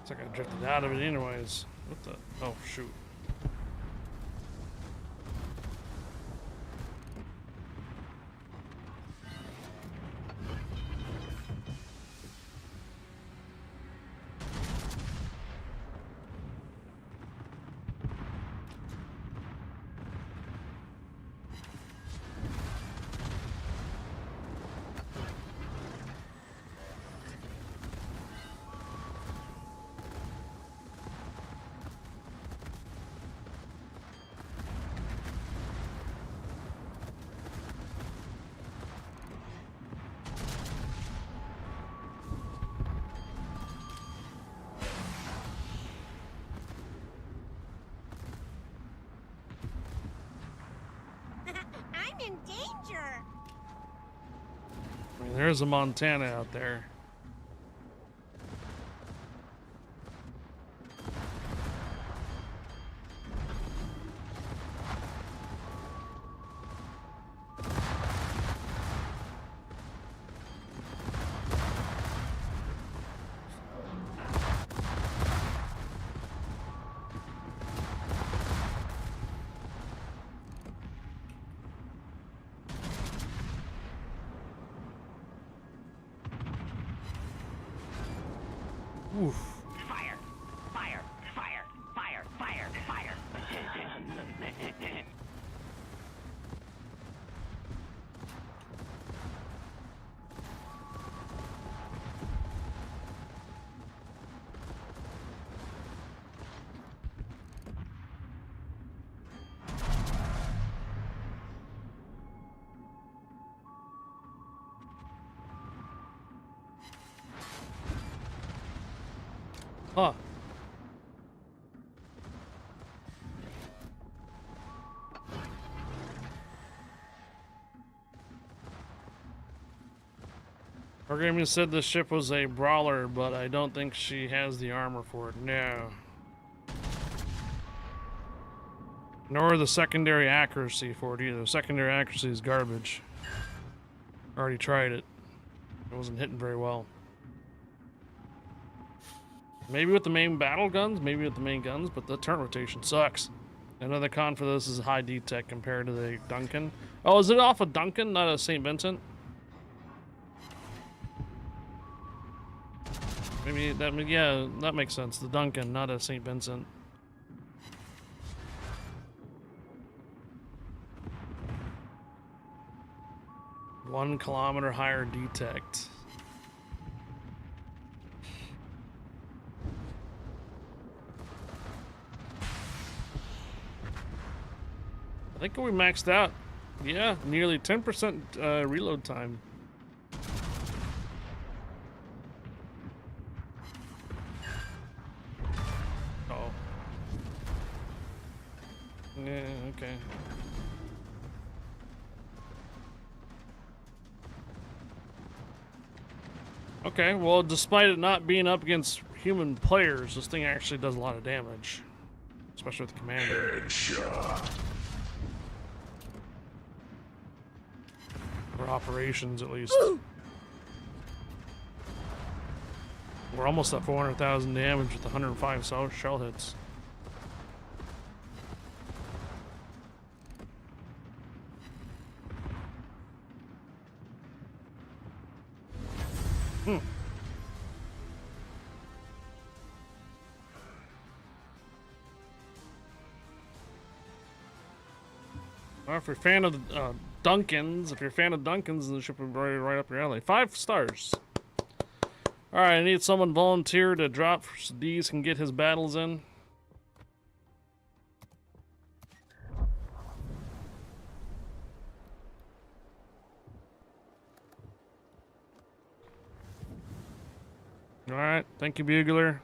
Looks like I drifted out of it anyways. What the? Oh, shoot. I'm in danger. I mean, there's a Montana out there. Oof. Fire! Fire! Fire! Fire! Fire! Fire! Huh. Programming said the ship was a brawler, but I don't think she has the armor for it. No. Nor the secondary accuracy for it either. The secondary accuracy is garbage. Already tried it. It wasn't hitting very well. Maybe with the main battle guns, maybe with the main guns, but the turn rotation sucks. Another con for this is high D-Tech compared to the Duncan. Oh, is it off of Duncan, not a St. Vincent? Maybe that, yeah, that makes sense. The Duncan, not a St. Vincent. One kilometer higher detect. I think we maxed out. Yeah, nearly 10% reload time. Oh. Yeah, okay. Okay, well, despite it not being up against human players, this thing actually does a lot of damage. Especially with the commander. Headshot. For operations, at least. We're almost at 400,000 damage with 105 shell hits. Well, if you're a fan of Duncans, then the ship will be right up your alley. 5 stars. Alright, I need someone volunteer to drop so D's can get his battles in. Alright, thank you, Bugler.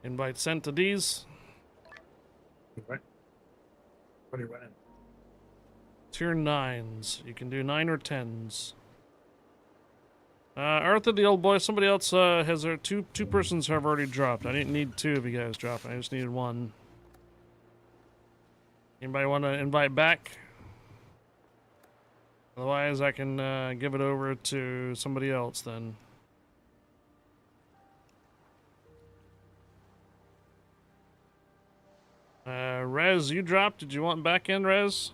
Invite sent to D's. What are you running? Tier 9s. You can do 9 or 10s. Arthur, the old boy, somebody else has their two persons have already dropped. I didn't need 2 of you guys dropping. I just needed 1. Anybody want to invite back? Otherwise, I can give it over to somebody else then. Rez, you dropped. Did you want back in, Rez?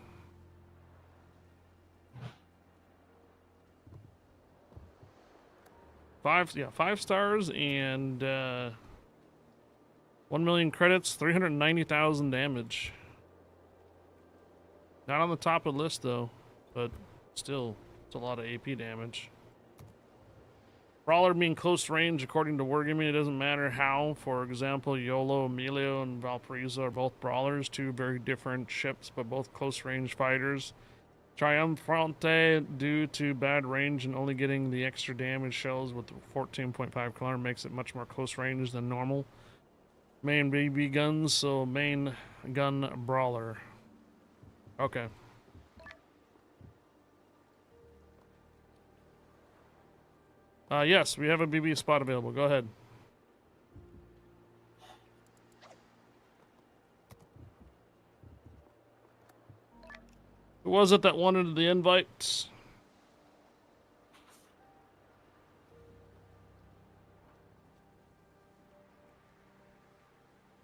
Five stars and 1 million credits, 390,000 damage. Not on the top of the list though, but still, it's a lot of AP damage. Brawler being close range, according to Wargaming, it doesn't matter how. For example, YOLO, Emilio, and Valparaiso are both brawlers, 2 very different ships, but both close range fighters. Triunfante, due to bad range and only getting the extra damage shells with 14.5 kilometer, makes it much more close range than normal. Main BB guns, so main gun brawler. Okay. Yes, we have a BB spot available. Go ahead. Who was it that wanted the invite?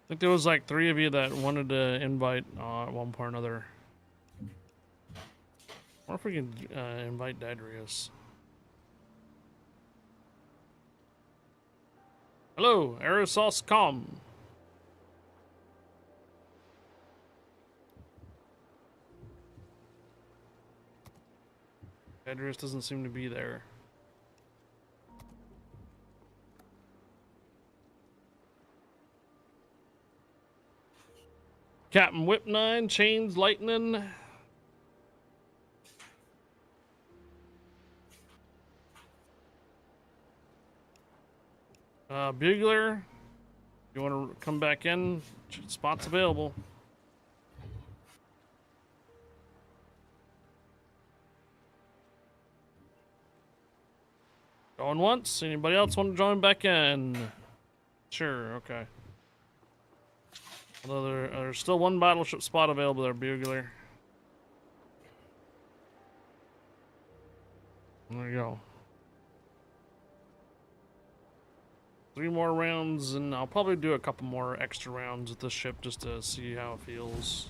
I think there was like 3 of you that wanted to invite at one point or another. Or if we can invite Dadrius. Hello, Aerosos Com. Dadrius doesn't seem to be there. Captain Whip9, Chains Lightning. Bugler, you want to come back in? Spots available. Going once. Anybody else want to join back in? Sure, okay. Although there's still one battleship spot available there, Bugler. There you go. 3 more rounds, and I'll probably do a couple more extra rounds with this ship just to see how it feels.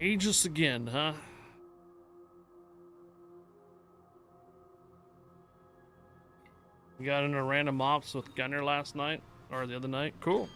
Aegis again, huh? You got in a random ops with Gunner last night, or the other night? Cool.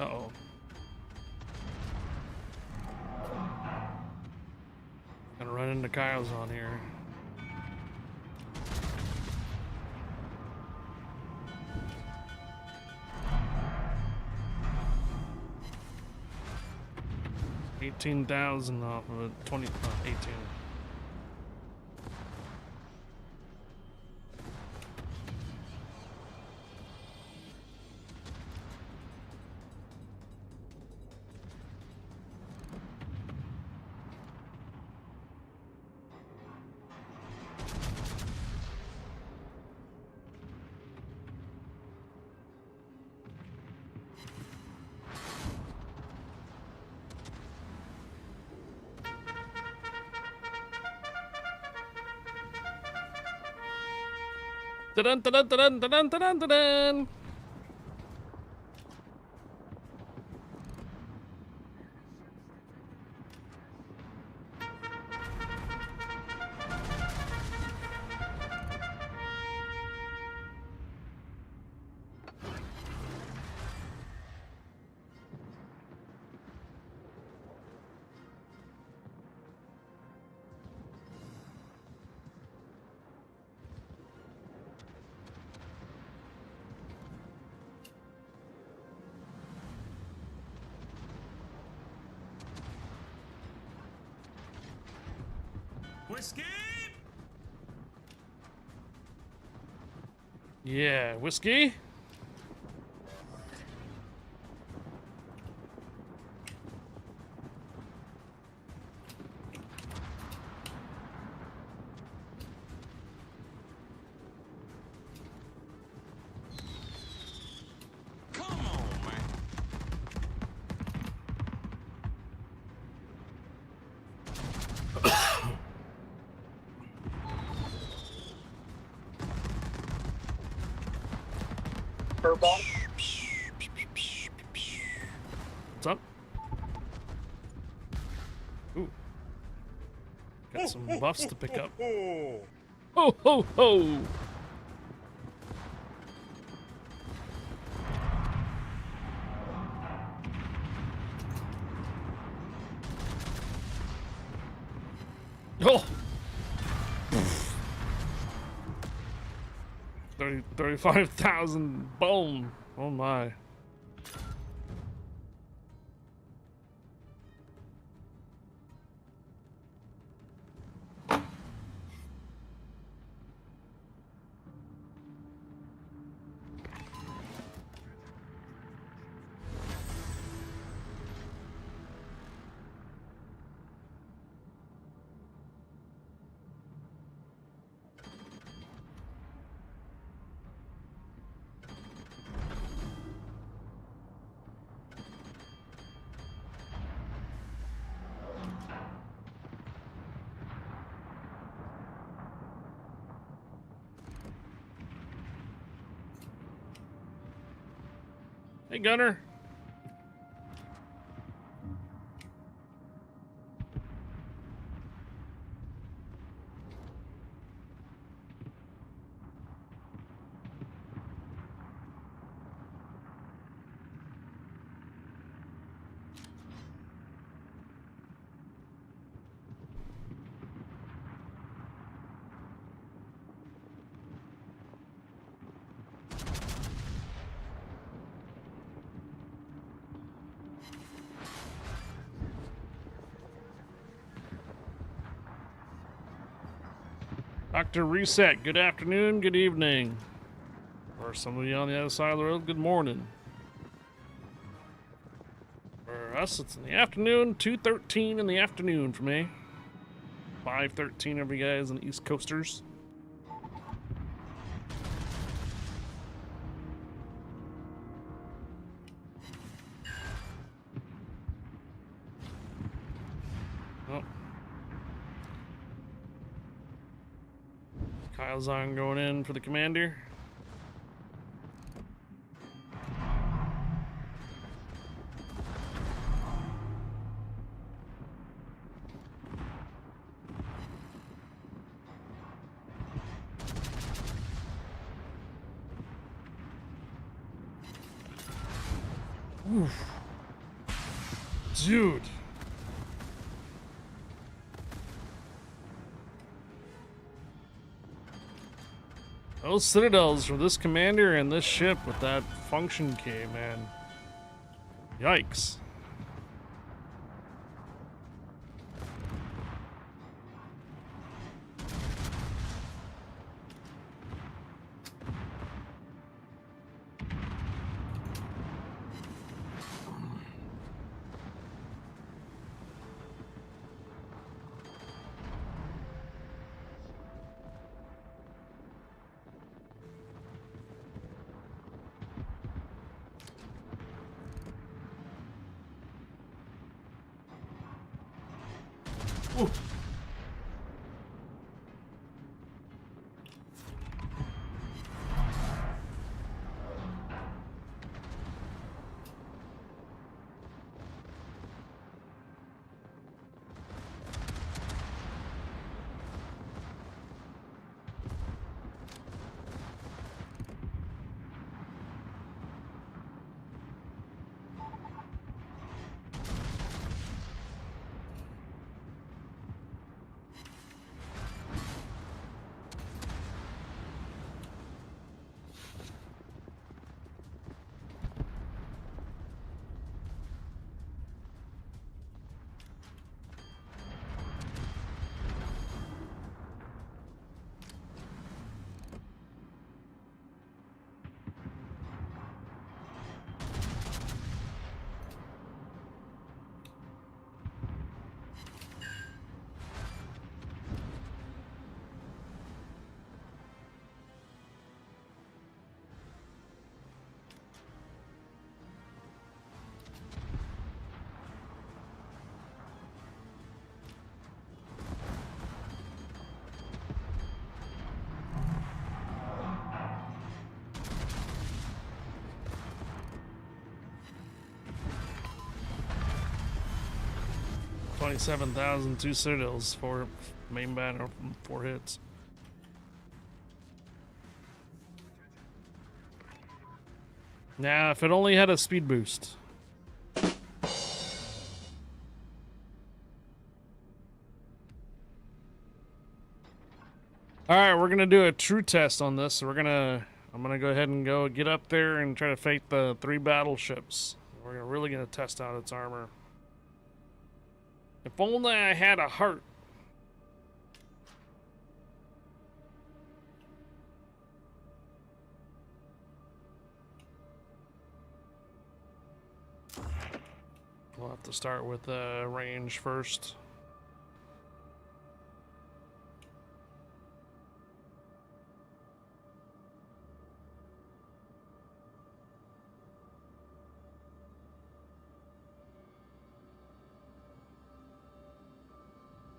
Uh-oh. Gonna run into Kyle's on here. $18,000 off of it. 18. Dun dun dun dun dun dun dun dun. Whiskey! Yeah, whiskey. Come on, man. Furball. What's up? Ooh. Got some buffs to pick up. Ho ho ho! Oh! 35,000 boom! Oh my. Hey, Gunner. Dr. Reset, good afternoon, good evening. Or somebody on the other side of the road, good morning. For us, it's in the afternoon, 2:13 in the afternoon for me. 5:13 of you guys on the East Coasters. Oh. Kyle's on going in for the commander. Oof. Dude. Those citadels for this commander and this ship with that function key, man. Yikes. Ooh. 27,000, 2 citadels, 4 main battle, 4 hits. Now, if it only had a speed boost. Alright, we're gonna do a true test on this. So I'm gonna go ahead and go get up there and try to fight the 3 battleships. We're really gonna test out its armor. If only I had a heart. We'll have to start with range first.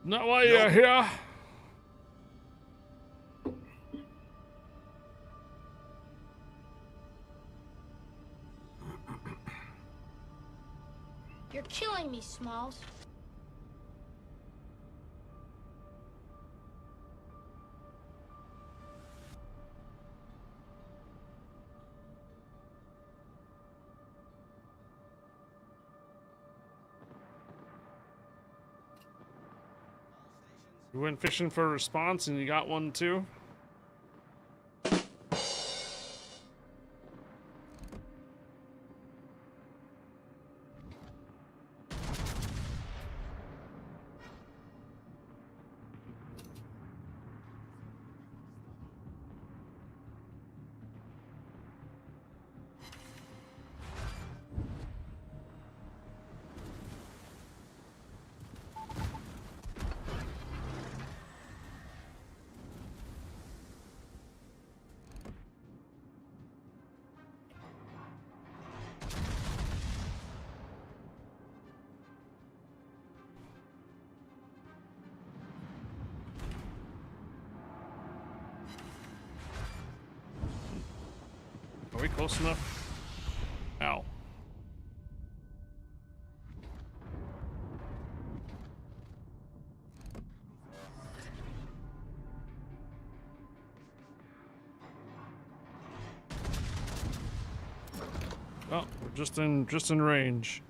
Not why you're here. You're killing me, Smalls. You went fishing for a response and you got one too? Are we close enough? Ow. Oh, we're just in range.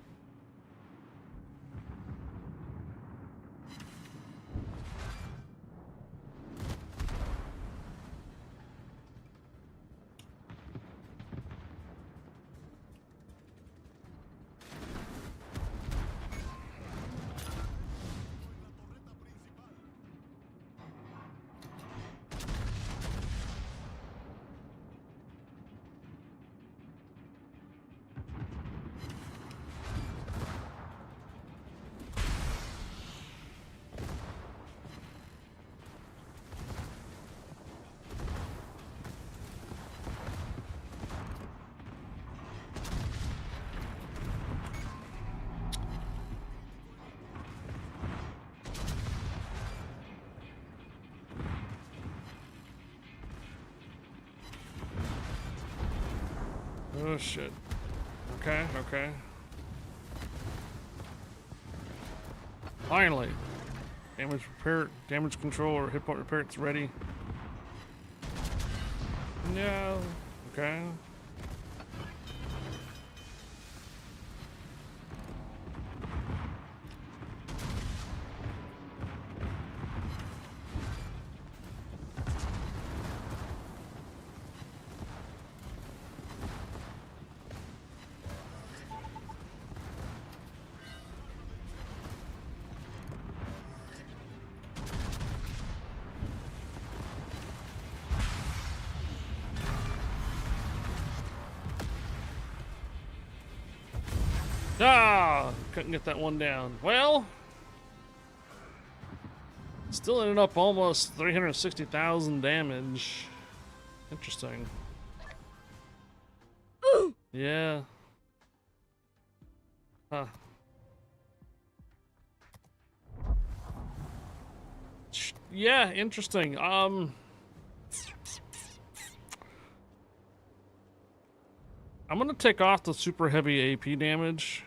Oh shit. Okay, okay. Finally. Damage repair, damage control or hit point repair, it's ready. No. Okay. Ah, couldn't get that one down. Well, still ended up almost 360,000 damage. Interesting. Yeah. Huh. Yeah, interesting. I'm gonna take off the super heavy AP damage.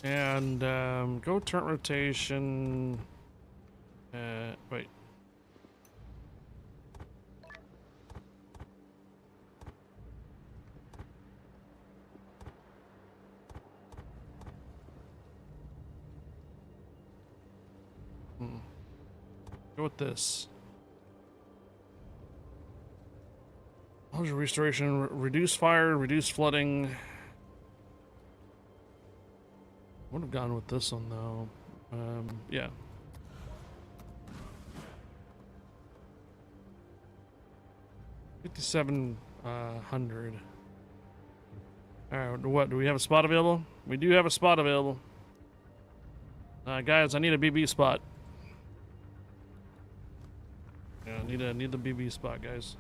And go turret rotation. Wait. Go with this. Knowledge restoration, reduce fire, reduce flooding. Would have gone with this one though. Yeah. $5,700. All right. What do we have a spot available? We do have a spot available. Guys, I need a BB spot. Yeah, need the BB spot, guys.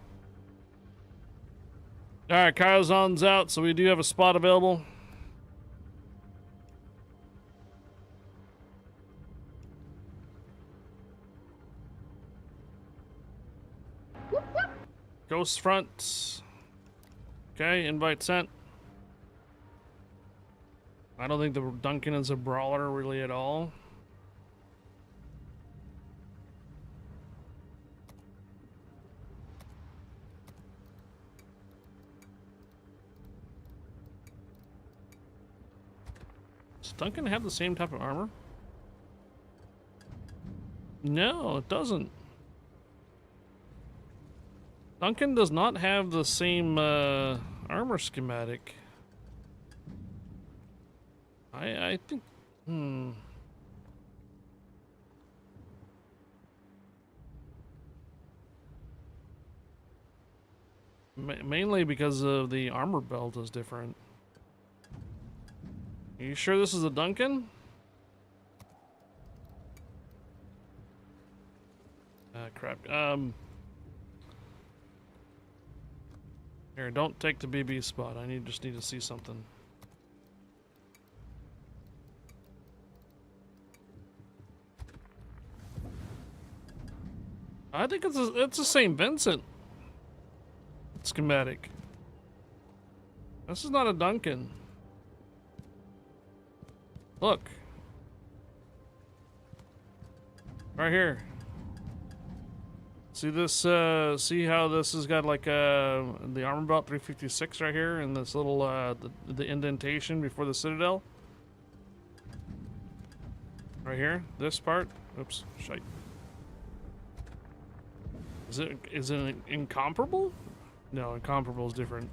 All right, Kyozon's out, so we do have a spot available. Ghost front. Okay, invite sent. I don't think the Duncan is a brawler really at all. Does Duncan have the same type of armor? No, it doesn't. Duncan does not have the same armor schematic. I think, mainly because of the armor belt is different. Are you sure this is a Duncan? Crap. Here, don't take the BB spot. Just need to see something. I think it's the same Vincent schematic. This is not a Duncan. Look. Right here. See this, see how this has got like, the armor belt 356 right here and this little, the indentation before the citadel? Right here, this part. Oops, shite. Is it incomparable? No, incomparable is different.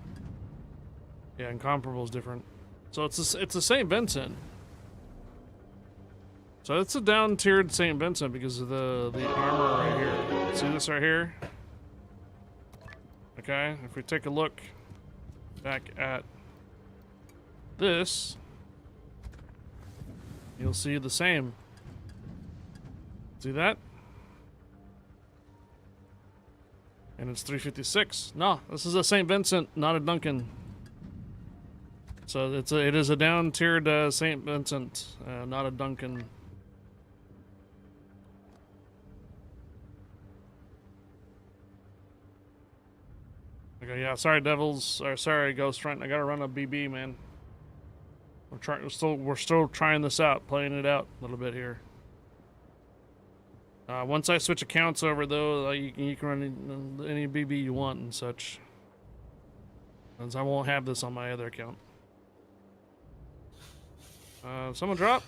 Yeah, incomparable is different. So it's the same Vincent. So it's a down-tiered St. Vincent because of the armor right here. See this right here? Okay, if we take a look back at this, you'll see the same. See that? And it's 356. No, this is a St. Vincent, not a Duncan. So it is a down-tiered St. Vincent, not a Duncan. Okay, yeah, sorry Devils, or sorry Ghost Front. I gotta run a BB, man. We're still trying this out, playing it out a little bit here. Once I switch accounts over, though, you can run any BB you want and such. Since I won't have this on my other account. Someone drop?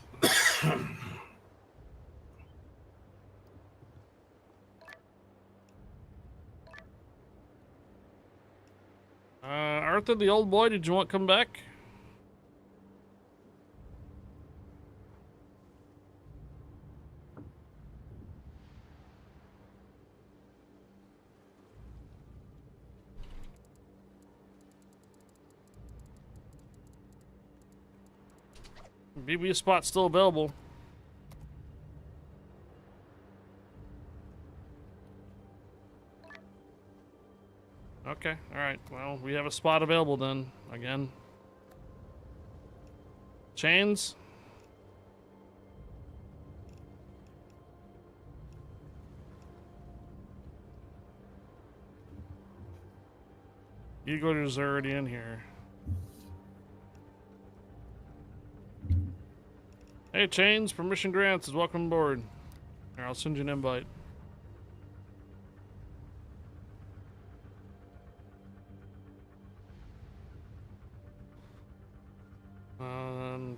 Arthur, the old boy, did you want to come back? BB spot still available. Okay, alright. Well, we have a spot available then, again. Chains? Eagler's already in here. Hey, Chains, permission grants is welcome aboard. Here, I'll send you an invite.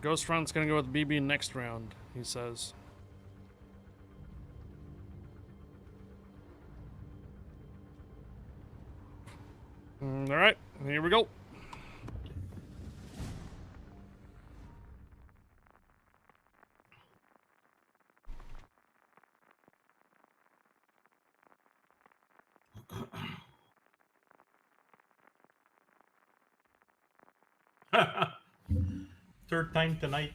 Ghost Front's gonna go with BB next round, he says. Alright, here we go. Third time tonight.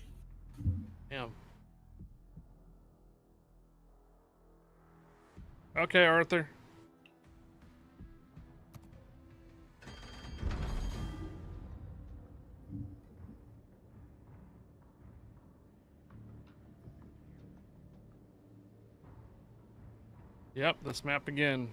Damn. Okay, Arthur. Yep, this map again.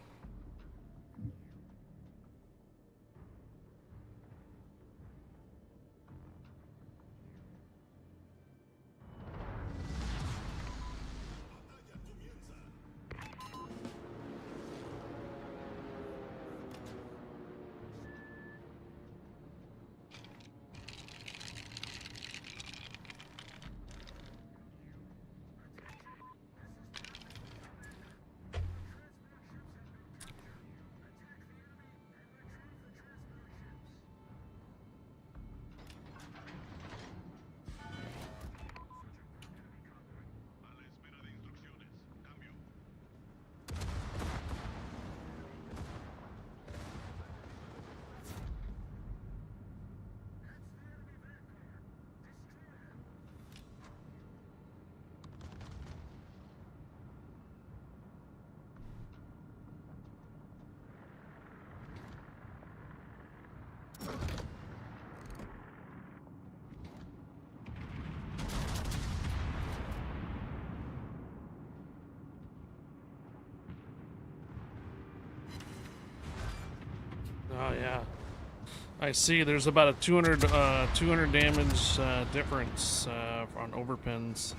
I see there's about a 200 damage difference on overpins.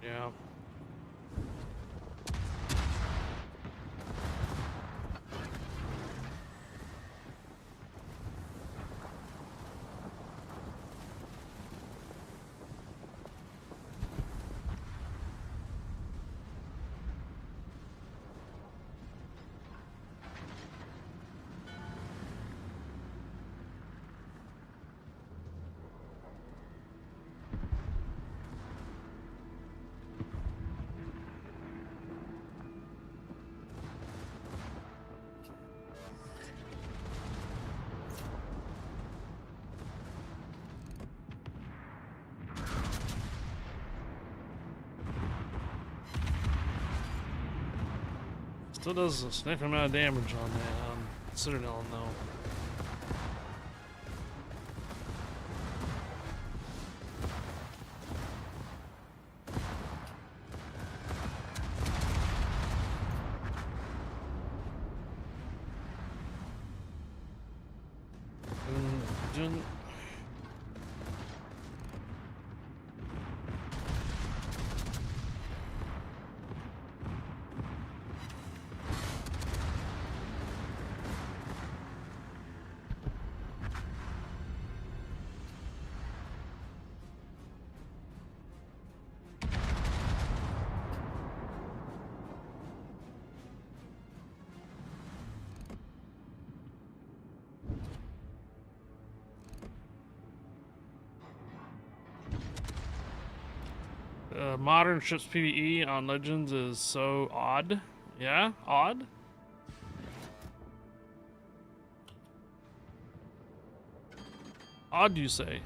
Yeah. Still does a significant amount of damage on that Citadel, though. Dun. Modern ships PvE on Legends is so odd. Yeah, odd. Odd, you say?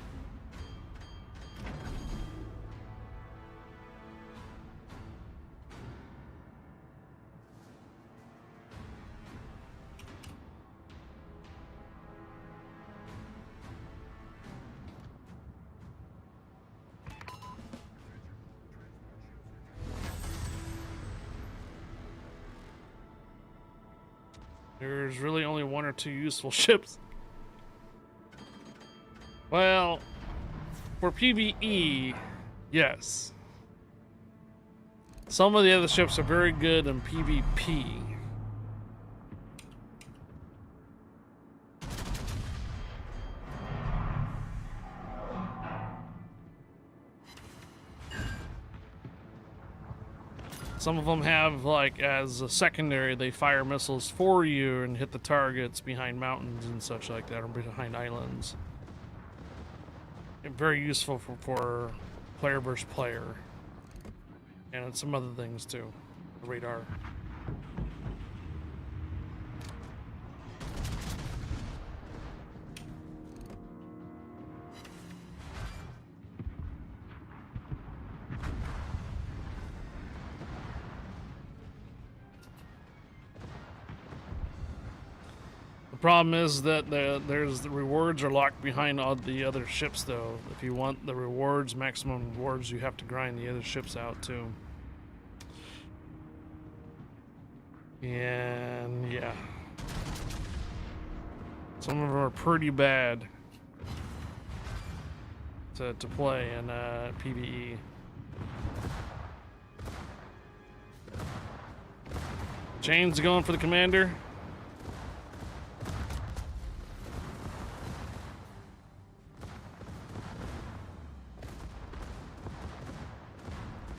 There's really only one or two useful ships. Well, for PvE, yes. Some of the other ships are very good in PvP. Some of them have, like, as a secondary, they fire missiles for you and hit the targets behind mountains and such like that, or behind islands. And very useful for player versus player. And some other things too. The radar. The problem is that the rewards are locked behind all the other ships, though. If you want the rewards, maximum rewards, you have to grind the other ships out too. And yeah, some of them are pretty bad to play in PvE. Chains going for the commander.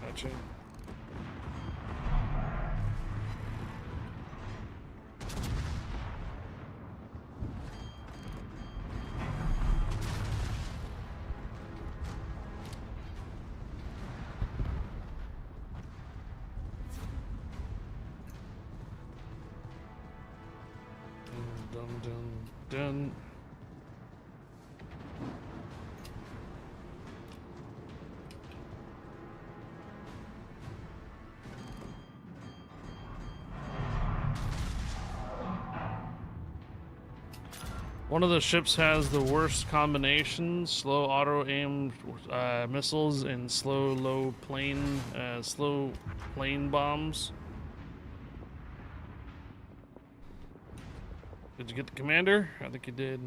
Gotcha. Dun dun dun. One of the ships has the worst combination: slow auto aim missiles and slow plane bombs. Did you get the commander? I think you did.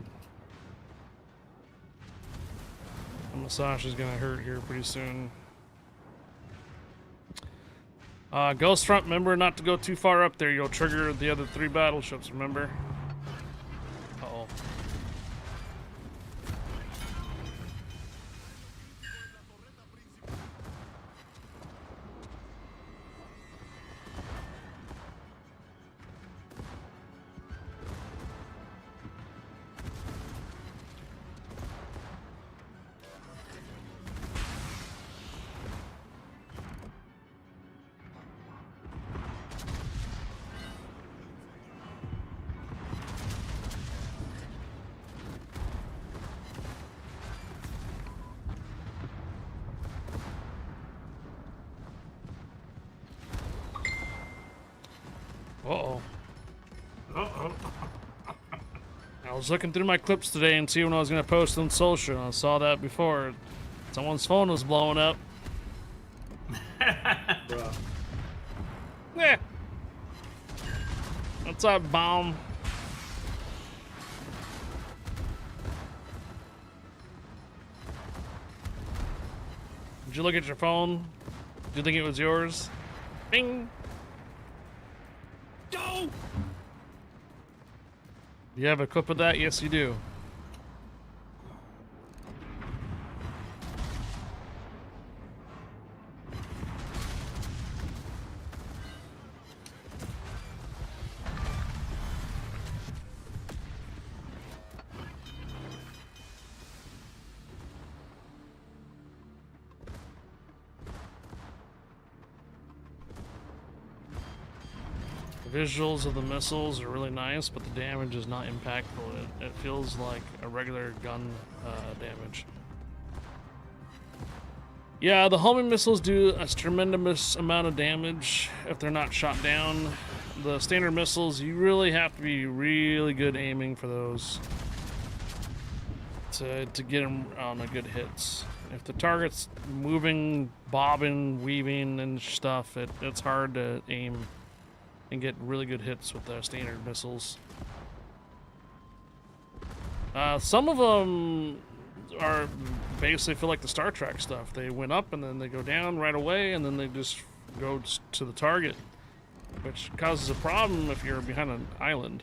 The massage is gonna hurt here pretty soon. Ghost Front, remember not to go too far up there. You'll trigger the other 3 battleships, remember? Uh-oh. Uh-oh. Uh-oh. I was looking through my clips today and see when I was going to post on social, and I saw that before. Someone's phone was blowing up. Bruh. Yeah. What's up, bomb? Did you look at your phone? Did you think it was yours? Bing! Go! Do you have a clip of that? Yes, you do. The visuals of the missiles are really nice, but the damage is not impactful. It feels like a regular gun damage. Yeah, the homing missiles do a tremendous amount of damage if they're not shot down. The standard missiles, you really have to be really good aiming for those to get them on the good hits. If the target's moving, bobbing, weaving, and stuff, it's hard to aim and get really good hits with the standard missiles. Some of them are basically feel like the Star Trek stuff. They went up and then they go down right away, and then they just go to the target, which causes a problem if you're behind an island.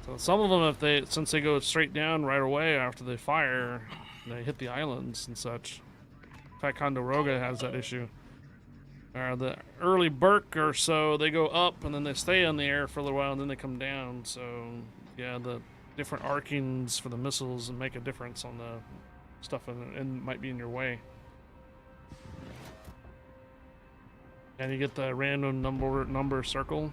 So some of them, since they go straight down right away after they fire, they hit the islands and such. In fact, Condoroga has that issue. The early Burke or so, they go up and then they stay in the air for a little while and then they come down. So, yeah, the different arkings for the missiles make a difference on the stuff and might be in your way. And you get the random number circle.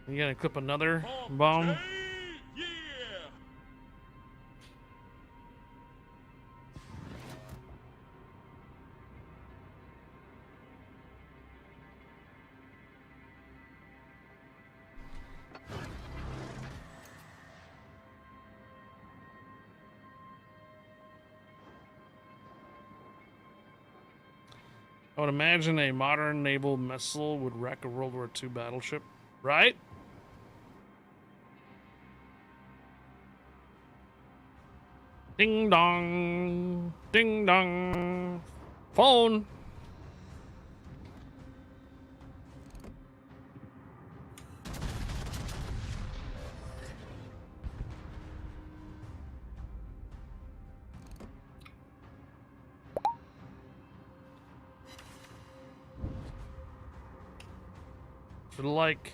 You gotta clip another bomb. Yeah! I would imagine a modern naval missile would wreck a World War II battleship, right? Ding dong, ding dong, phone. Sort of like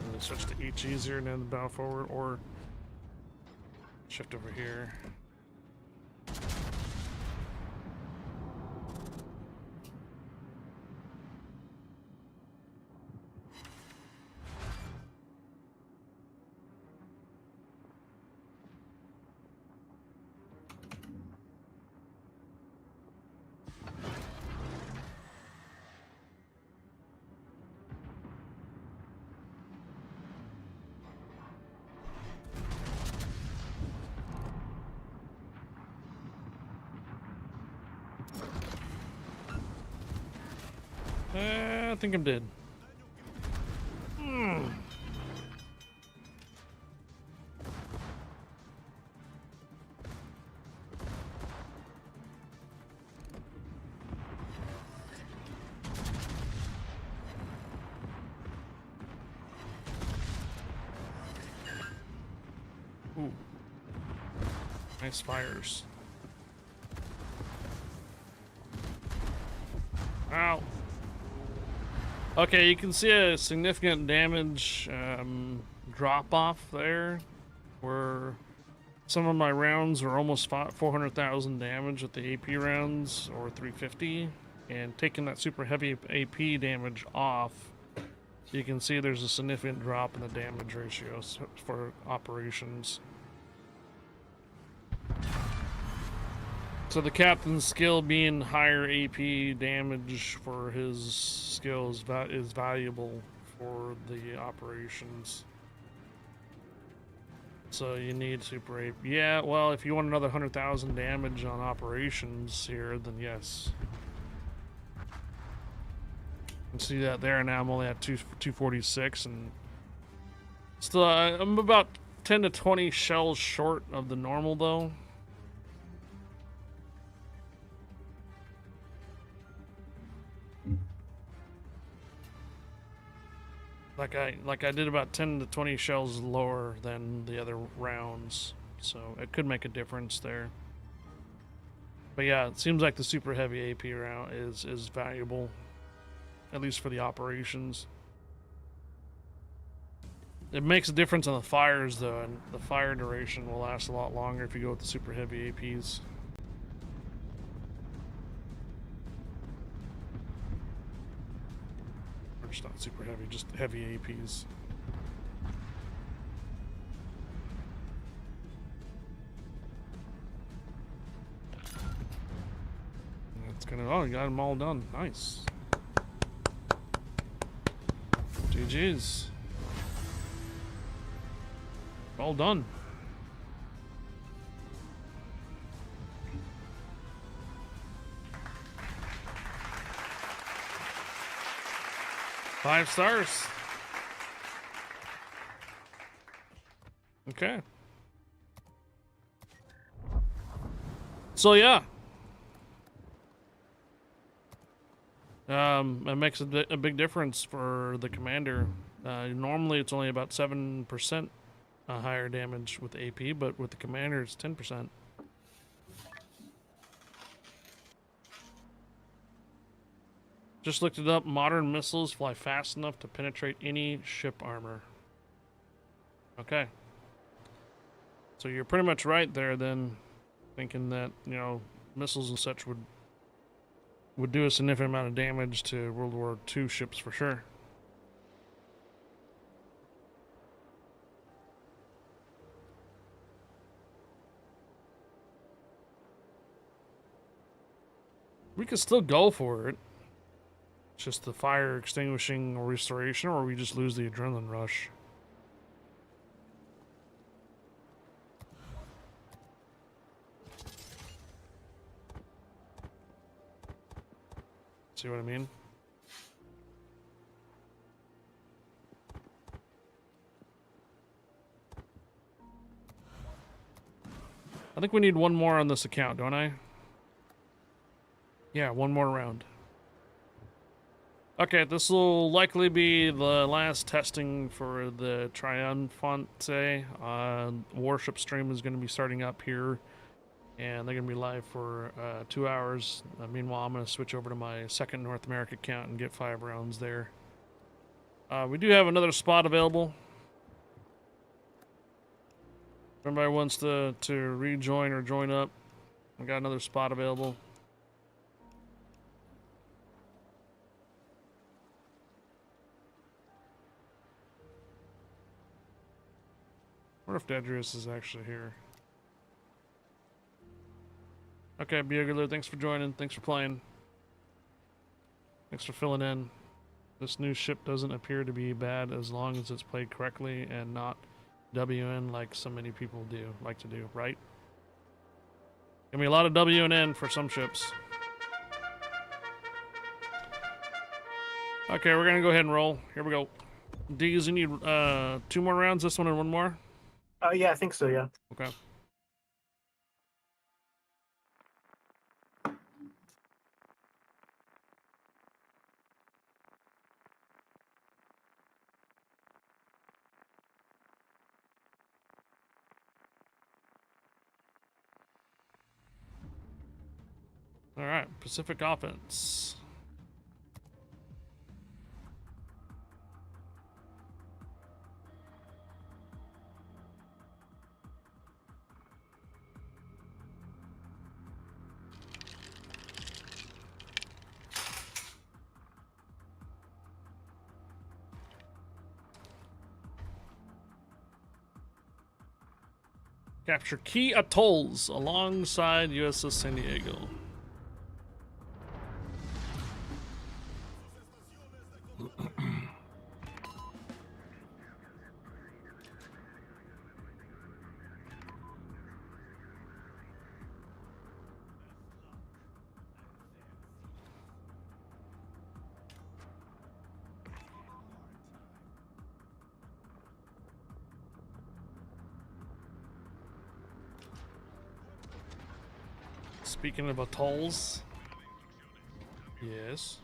Really switch to H easier and then bow forward, or shift over here. I think I'm dead. Ooh. Nice fires. Ow. Okay, you can see a significant damage drop off there, where some of my rounds are almost 400,000 damage with the AP rounds, or 350, and taking that super heavy AP damage off, you can see there's a significant drop in the damage ratios for operations. So the captain's skill being higher AP damage for his skills is valuable for the operations. So you need super AP. Yeah, well, if you want another 100,000 damage on operations here, then yes. You can see that there. Now I'm only at 246, and still I'm about 10 to 20 shells short of the normal though. Like I did about 10 to 20 shells lower than the other rounds, so it could make a difference there. But yeah, it seems like the super heavy AP round is valuable, at least for the operations. It makes a difference on the fires though, and the fire duration will last a lot longer if you go with the super heavy APs. Just not super heavy, just heavy APs. That's gonna. Oh, you got them all done. Nice. GG's. All done. Five stars. Okay. So yeah. It makes a big difference for the commander. Normally it's only about 7% higher damage with AP, but with the commander it's 10%. Just looked it up. Modern missiles fly fast enough to penetrate any ship armor. Okay. So you're pretty much right there then, thinking that, you know, missiles and such would do a significant amount of damage to World War II ships for sure. We could still go for it. It's just the fire extinguishing or restoration, or we just lose the adrenaline rush. See what I mean? I think we need one more on this account, don't I? Yeah, one more round. Okay, this will likely be the last testing for the Triunfante. Warship stream is going to be starting up here, and they're going to be live for 2 hours. Meanwhile, I'm going to switch over to my second North America account and get 5 rounds there. We do have another spot available. If anybody wants to rejoin or join up, we got another spot available. I wonder if Dedrius is actually here. Okay, Bugler, thanks for joining. Thanks for playing. Thanks for filling in. This new ship doesn't appear to be bad as long as it's played correctly and not WN like so many people like to do, right? Give me a lot of W and N for some ships. Okay, we're gonna go ahead and roll. Here we go. D's, you need 2 more rounds, this one and 1 more? Yeah, I think so, yeah. Okay. All right, Pacific offense. Capture key atolls alongside USS San Diego. Speaking of atolls, yes.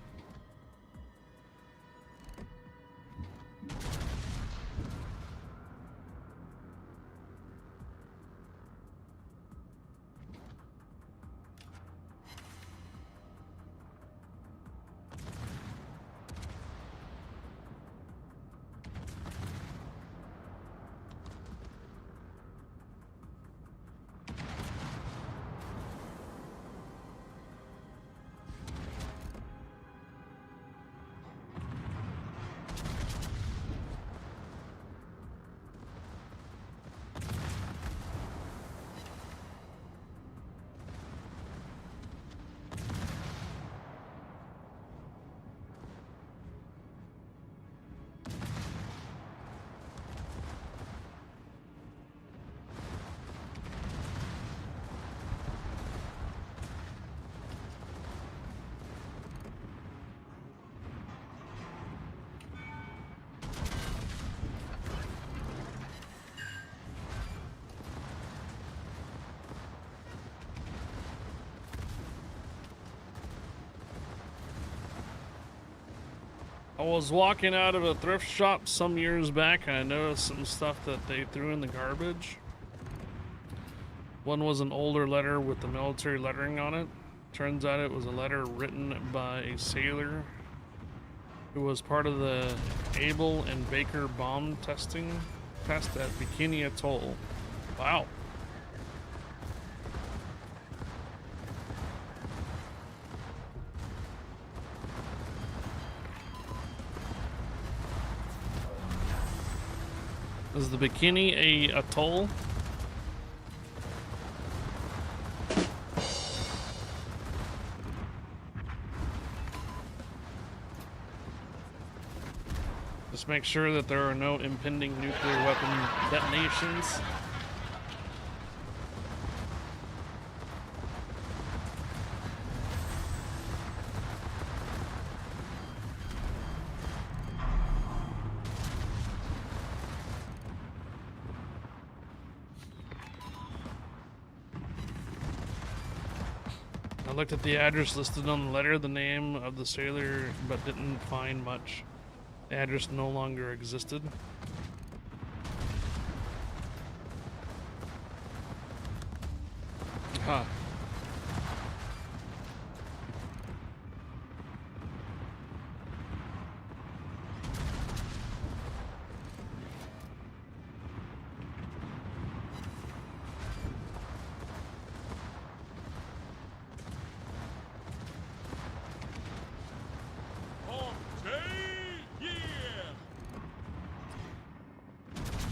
I was walking out of a thrift shop some years back and I noticed some stuff that they threw in the garbage. One was an older letter with the military lettering on it. Turns out it was a letter written by a sailor who was part of the Able and Baker bomb testing test at Bikini Atoll. Wow. Is the Bikini a atoll? Just make sure that there are no impending nuclear weapon detonations. I looked at the address listed on the letter, the name of the sailor, but didn't find much. The address no longer existed. Huh.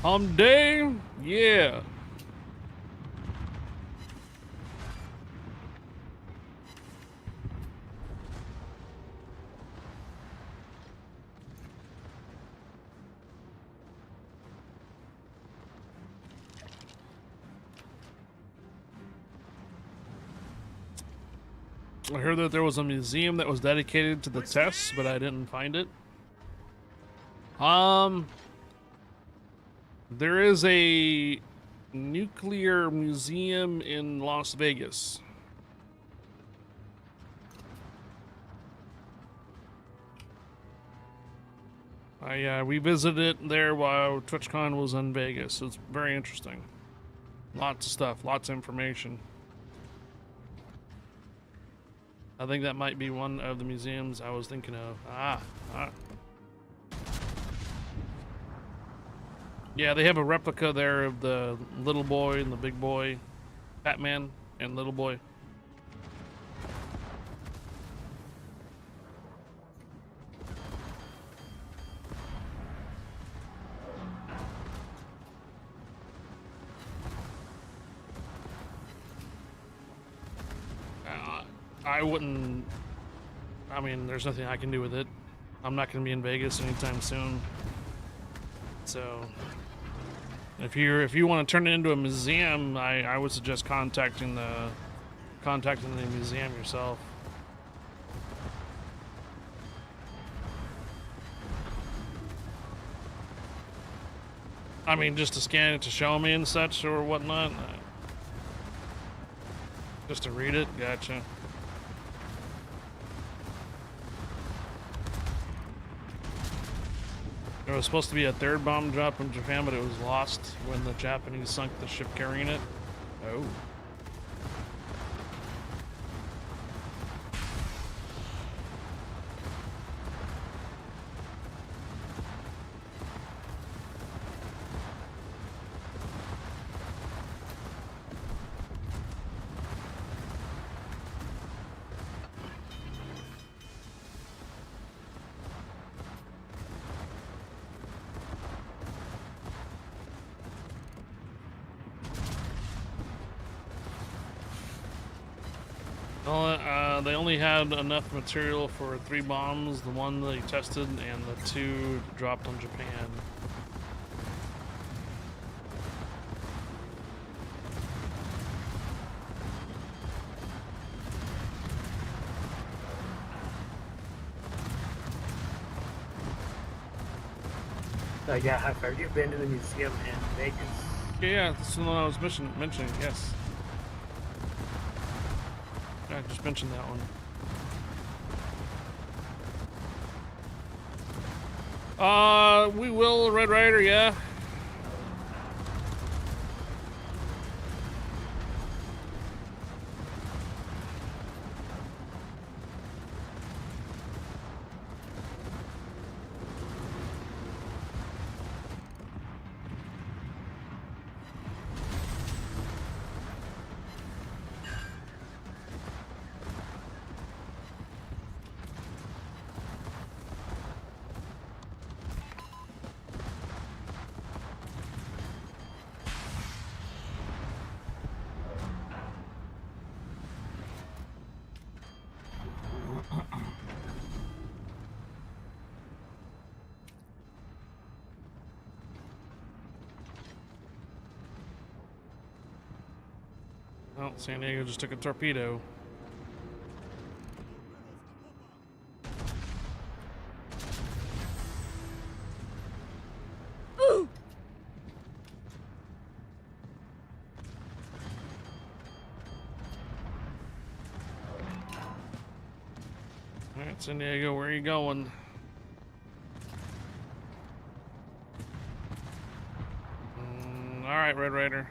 Hump day? Yeah. I heard that there was a museum that was dedicated to the tests, but I didn't find it. There is a nuclear museum in Las Vegas. We visited it there while TwitchCon was in Vegas. It's very interesting. Lots of stuff, lots of information. I think that might be one of the museums I was thinking of. Yeah, they have a replica there of the little boy and the big boy, Batman and little boy. I wouldn't. I mean, there's nothing I can do with it. I'm not going to be in Vegas anytime soon. So, if you want to turn it into a museum, I would suggest contacting the museum yourself. I mean, just to scan it to show me and such or whatnot. Just to read it, gotcha. There was supposed to be a third bomb drop in Japan, but it was lost when the Japanese sunk the ship carrying it. Oh. They only had enough material for 3 bombs, the one they tested and the 2 dropped on Japan. Yeah, have you been to the museum in Vegas? Yeah, that's the one I was mentioning, yes. I just mentioned that one. We will, Red Rider, yeah. Well, San Diego just took a torpedo. Alright, San Diego, where are you going? Alright, Red Raider.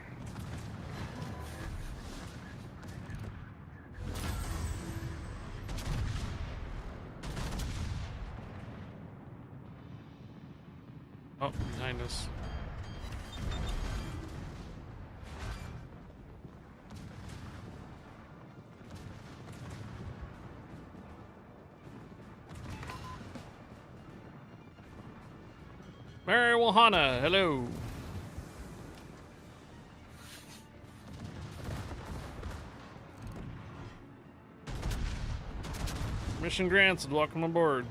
Oh, behind us. Mary Wahana, hello. Mission granted. Welcome aboard.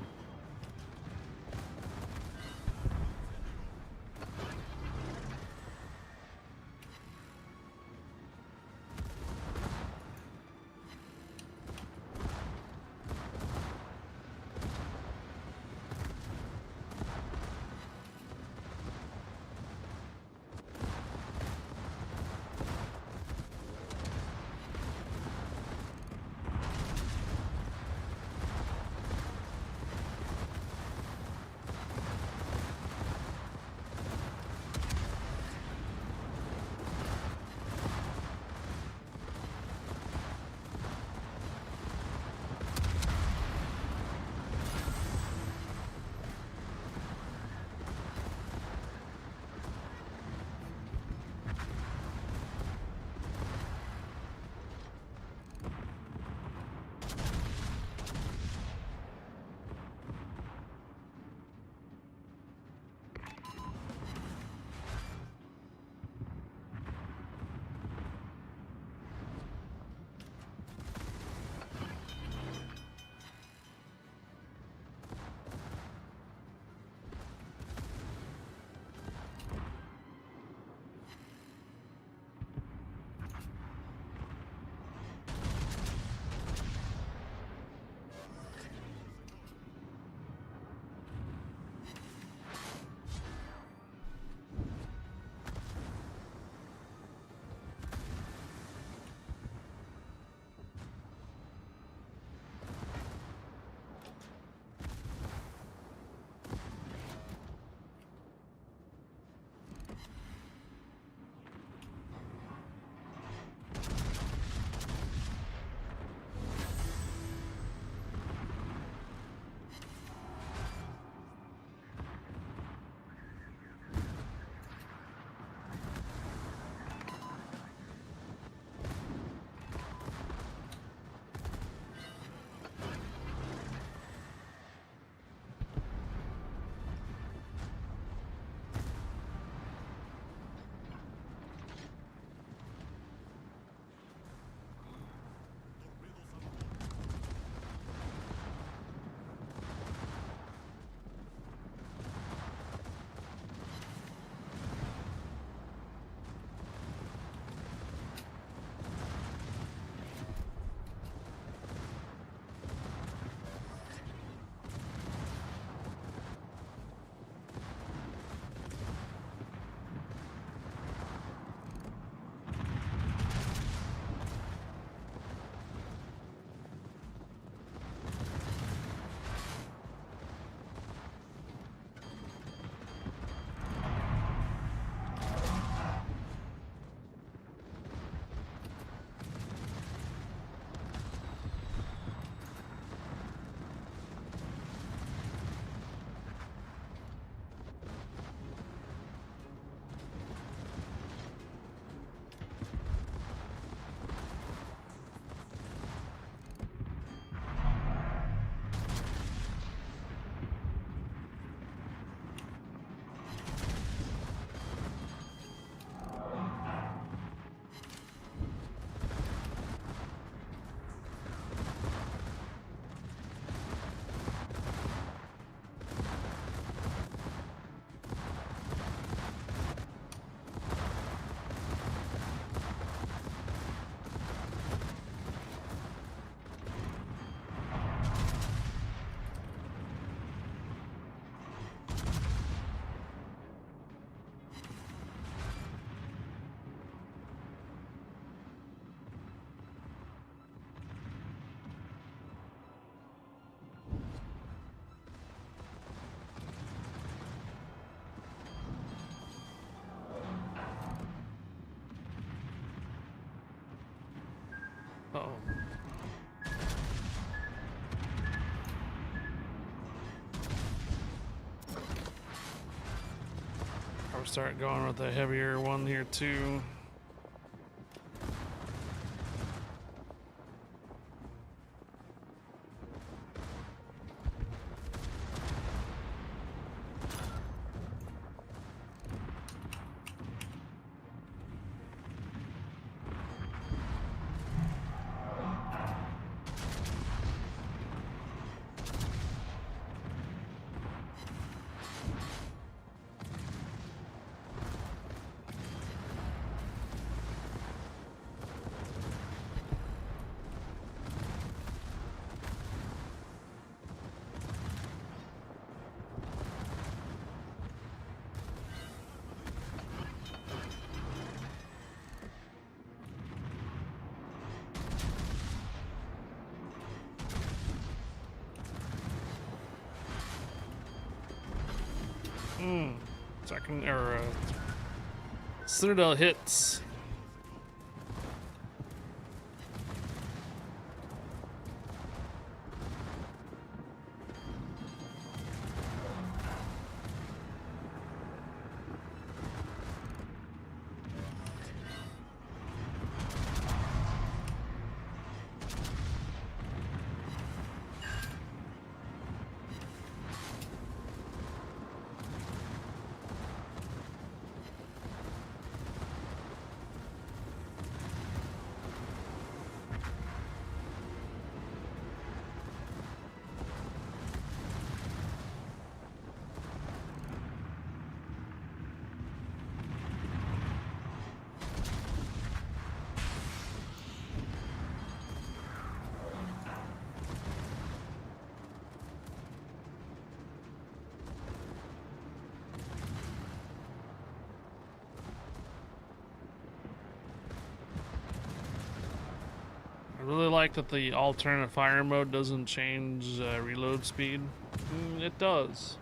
Uh-oh. I'll start going with the heavier one here too. Second, or, Citadel hits. I really like that the alternate fire mode doesn't change reload speed. It does.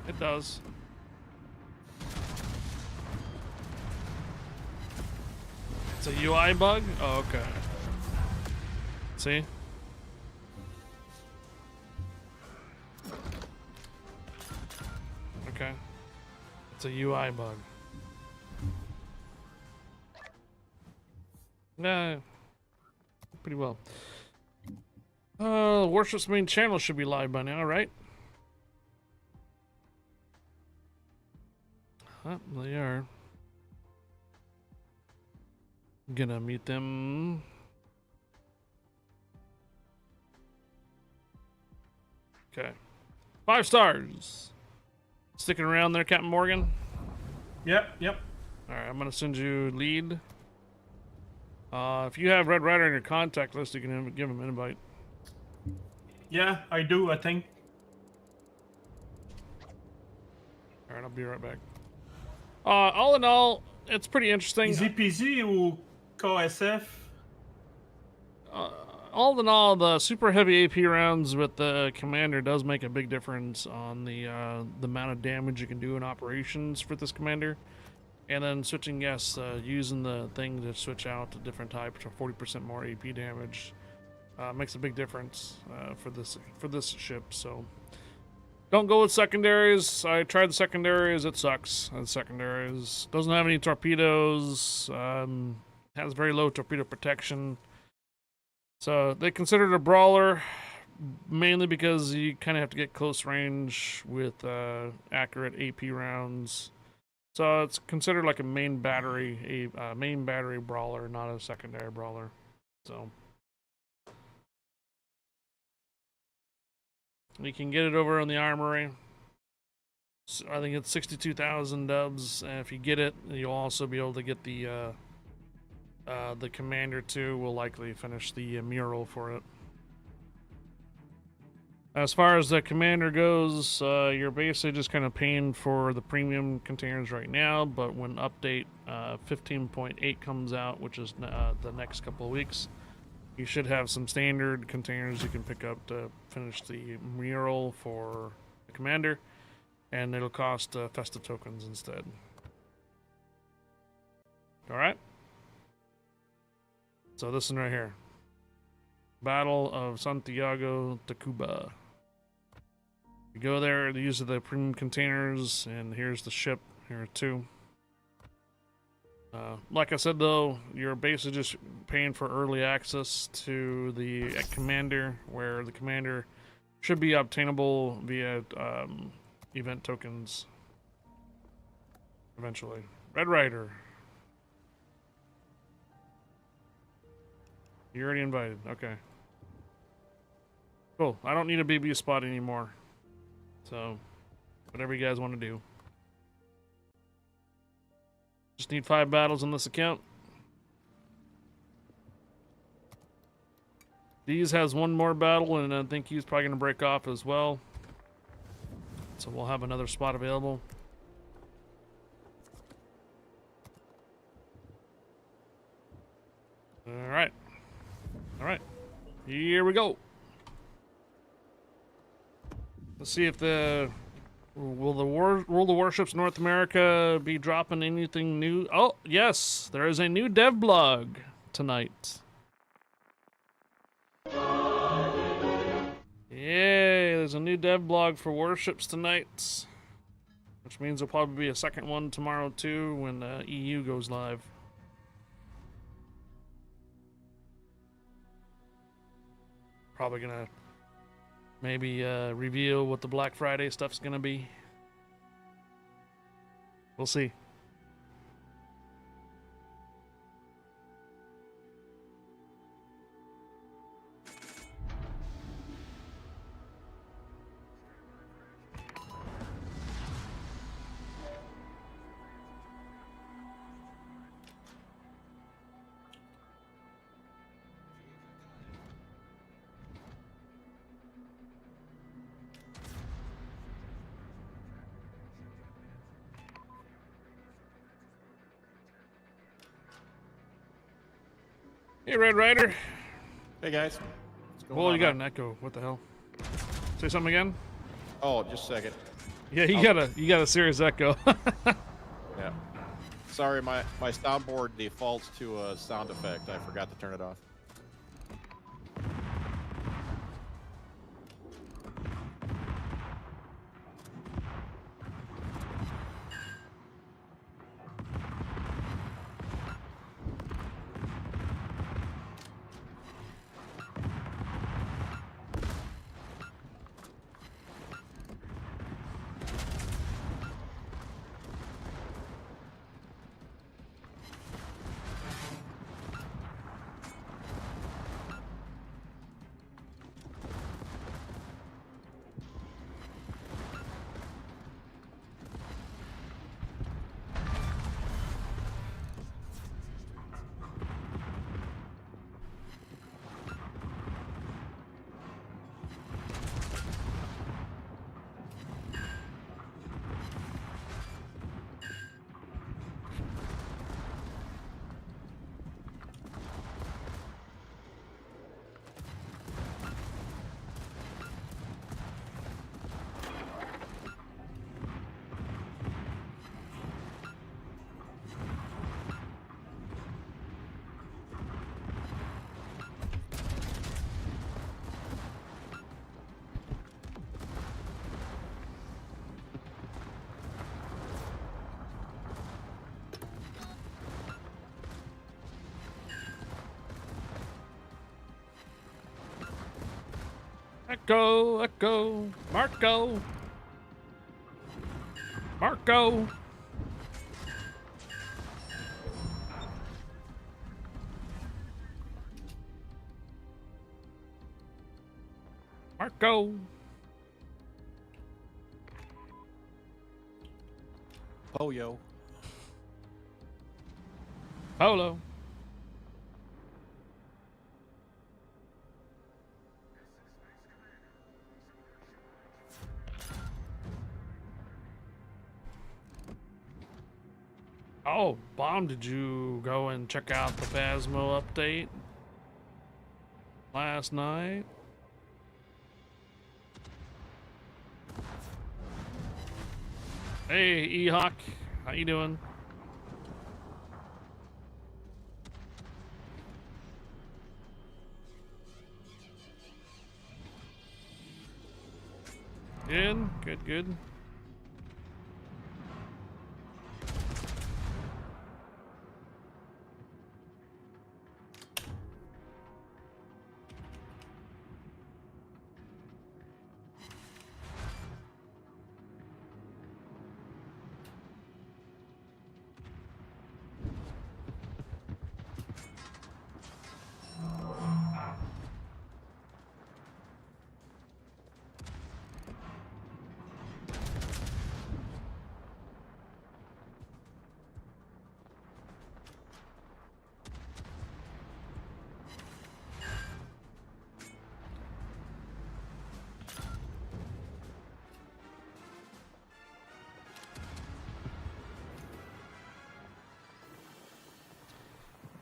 It does. It's a UI bug? Oh, okay. See? Okay. It's a UI bug. Nah, pretty well. Warships main channel should be live by now, right? They are. Gonna meet them. Okay. 5 stars. Sticking around there, Captain Morgan? Yep, yep. Alright, I'm gonna send you lead. If you have Red Rider in your contact list, you can give him an invite. Yeah, I do, I think. Alright, I'll be right back. All in all, it's pretty interesting. Easy peasy ou KSF? All in all, the super heavy AP rounds with the commander does make a big difference on the amount of damage you can do in operations for this commander. And then switching, yes, using the thing to switch out to different types for 40% more AP damage makes a big difference for this ship. So don't go with secondaries. I tried the secondaries; it sucks. The secondaries doesn't have any torpedoes. Has very low torpedo protection. So they consider it a brawler mainly because you kind of have to get close range with accurate AP rounds. So it's considered like a main battery brawler, not a secondary brawler. So you can get it over in the armory. So I think it's 62,000 dubs, and if you get it, you'll also be able to get the commander too. Will likely finish the mural for it. As far as the commander goes, you're basically just kind of paying for the premium containers right now, but when update 15.8 comes out, which is the next couple of weeks, you should have some standard containers you can pick up to finish the mural for the commander, and it'll cost festive tokens instead. Alright? So this one right here. Battle of Santiago de Cuba. You go there, the use of the premium containers, and here's the ship. Here are 2. Like I said though, you're basically just paying for early access to the commander, where the commander should be obtainable via event tokens eventually. Red Rider. You're already invited. Okay. Cool. I don't need a BB spot anymore. So, whatever you guys want to do. Just need 5 battles on this account. These has 1 more battle, and I think he's probably going to break off as well. So we'll have another spot available. Alright. Alright. Here we go. Let's see if the will the Warships North America be dropping anything new? Oh yes, there is a new dev blog tonight. Yay! There's a new dev blog for Warships tonight, which means there'll probably be a second one tomorrow too when EU goes live. Probably gonna maybe reveal what the Black Friday stuff's gonna be. We'll see. Hey, Red Rider. Hey guys. Well, you got an echo. What the hell? Say something again? Oh, just a second. Yeah, you got a serious echo. Yeah. Sorry, my soundboard defaults to a sound effect. I forgot to turn it off. Echo, echo, Marco. Marco. Marco. Oh, yo. Polo. Oh, Bomb, did you go and check out the Phasmo update last night? Hey, E-Hawk, how you doing? Good, good, good.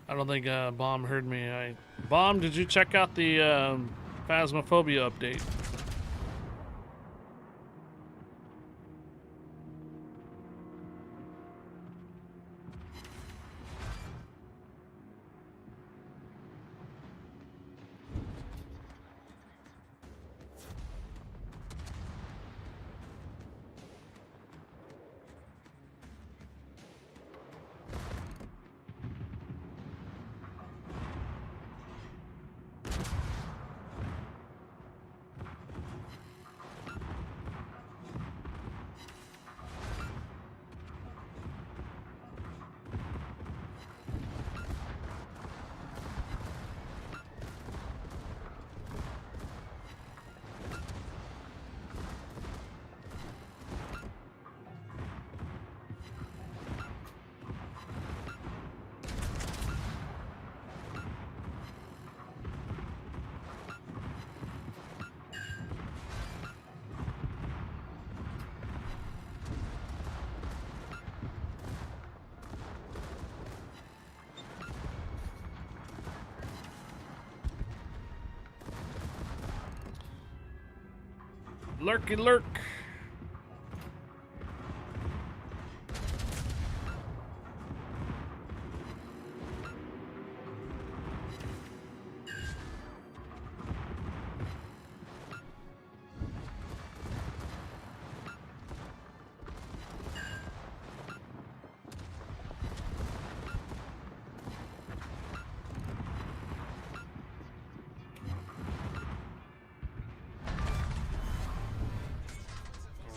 I don't think Bomb heard me. Bomb, did you check out the Phasmophobia update? Lurky lurk.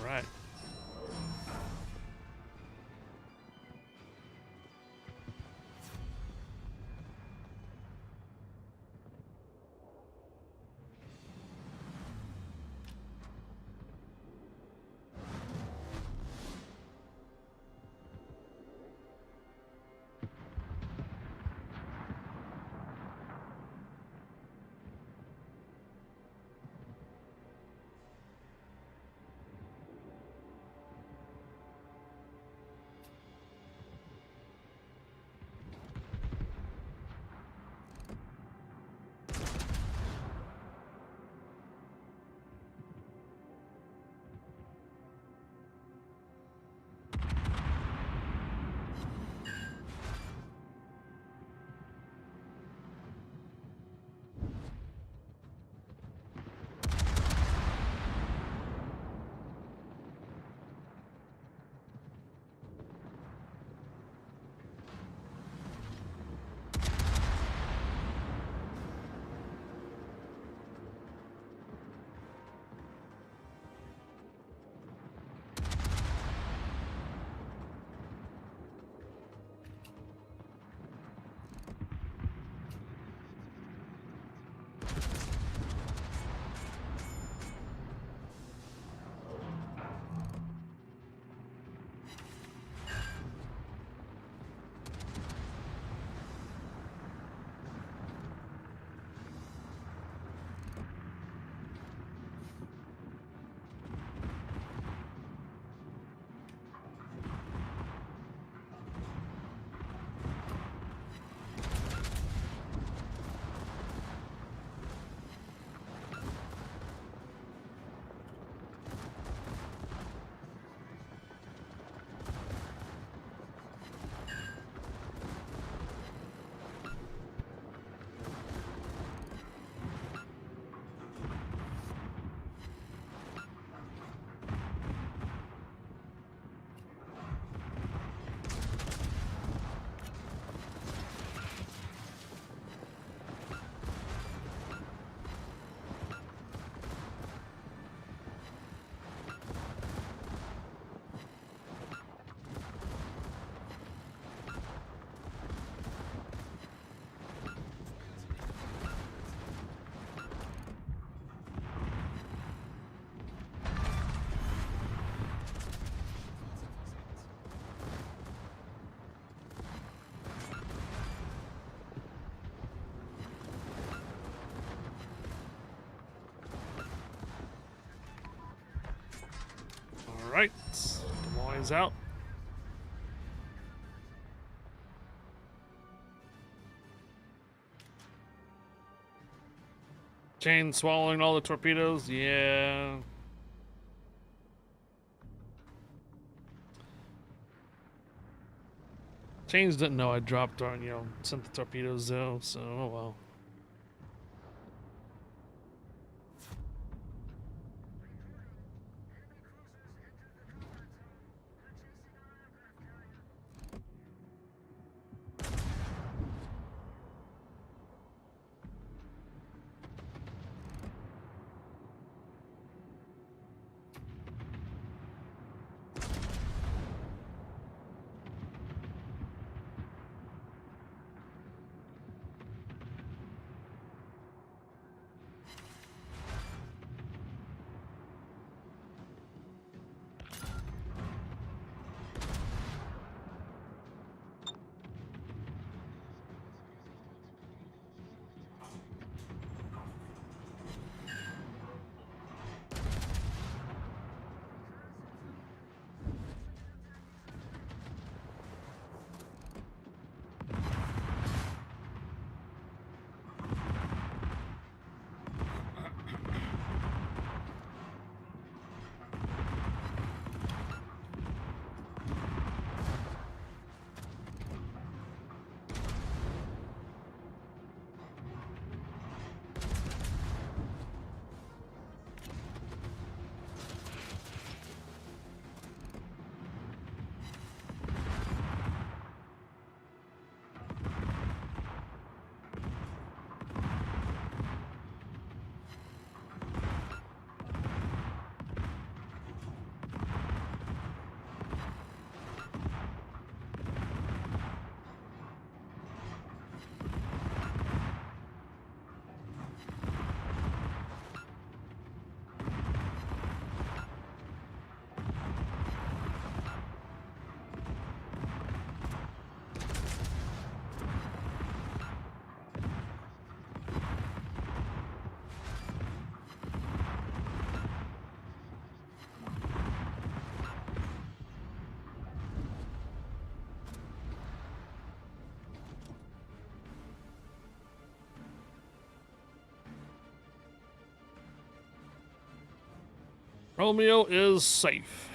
All right. All right. Molly's out. Chain swallowing all the torpedoes. Yeah. Chains didn't know I dropped on, sent the torpedoes though, so oh well. Romeo is safe.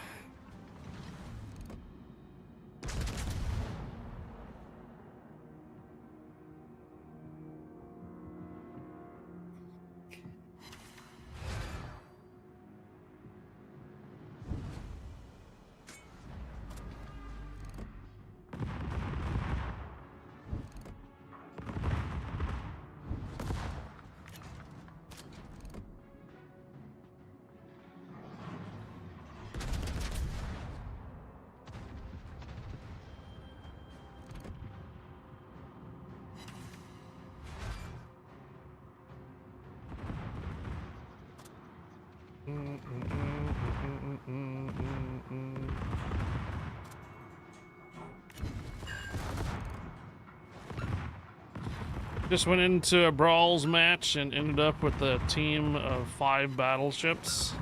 Just went into a brawls match and ended up with a team of 5 battleships,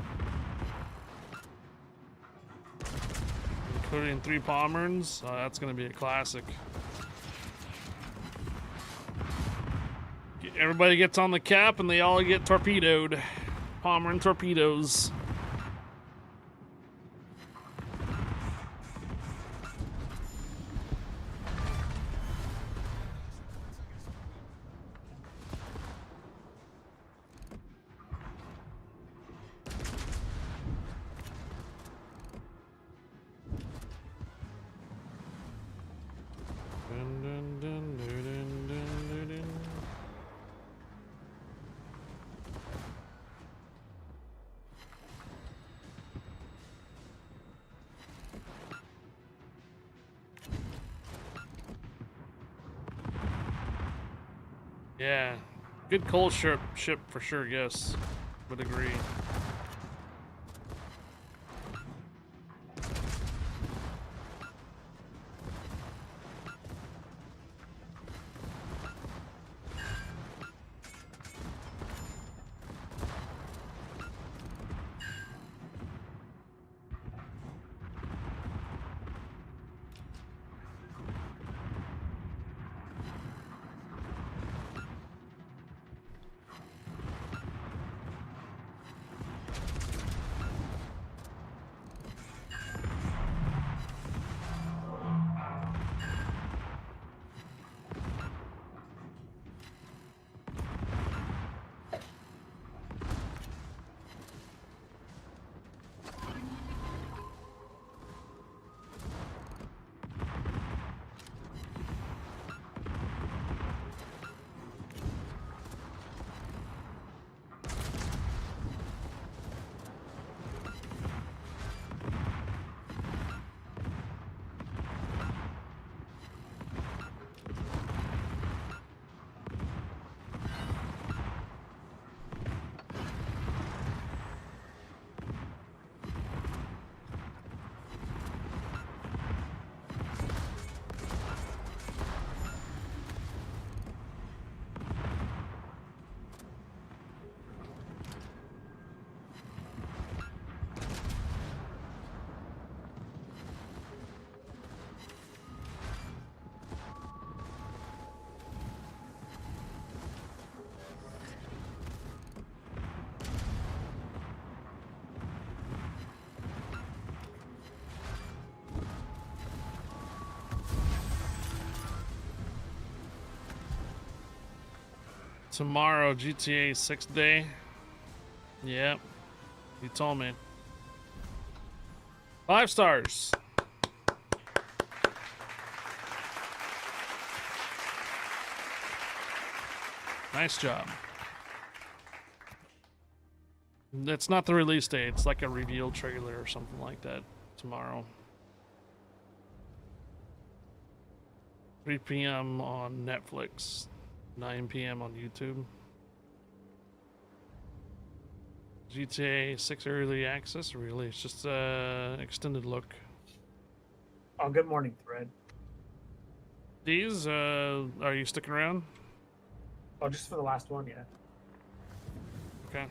including 3 Pomerans. That's gonna be a classic. Everybody gets on the cap and they all get torpedoed. Pomeran torpedoes. Dun, dun, dun, dun, dun, dun, dun. Yeah, good coal ship for sure. Yes, would agree. Tomorrow, GTA 6 day. Yep, you told me. 5 stars. Nice job. It's not the release date. It's like a reveal trailer or something like that tomorrow. 3 p.m. on Netflix. 9 p.m. on YouTube. GTA 6 early access, really? It's just extended look. Oh, good morning, Thread. These, are you sticking around? Oh, just for the last one, yeah. Okay.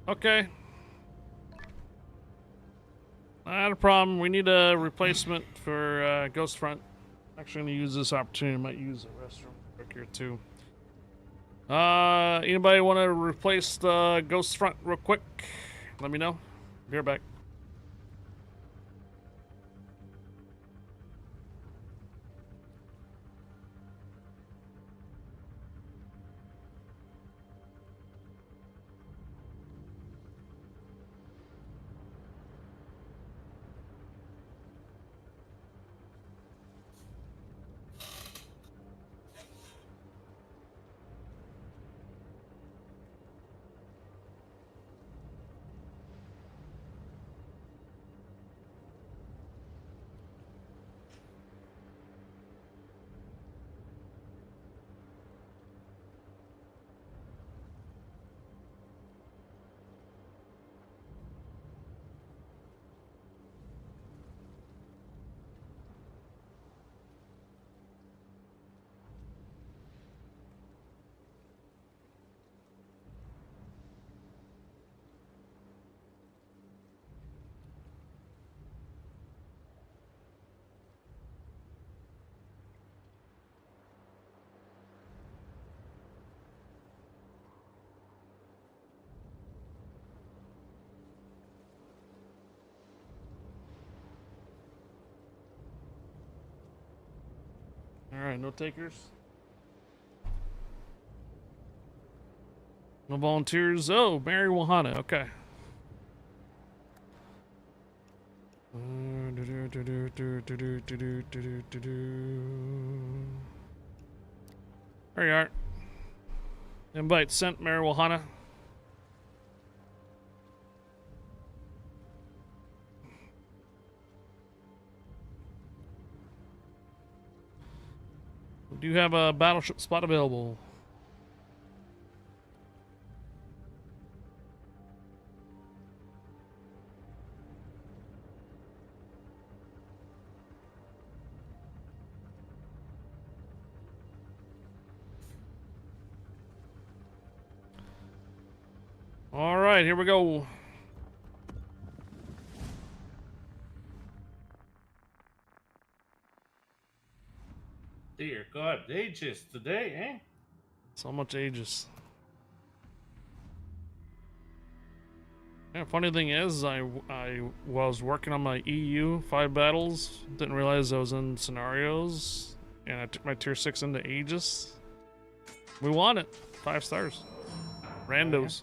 Okay. Not a problem. We need a replacement for Ghost Front. Actually, I'm gonna use this opportunity. Might use the restroom quick here too. Anybody want to replace the Ghost Front real quick? Let me know. Be right back. Alright, no takers. No volunteers. Oh, Mary Wahana. Okay. There you are. Invite sent, Mary Wahana. We do have a battleship spot available. All right, here we go. Dear God, ages today, eh? So much ages. Yeah, funny thing is, I was working on my EU 5 battles. Didn't realize I was in scenarios, and I took my tier 6 into Aegis. We won it. 5 stars. Randos.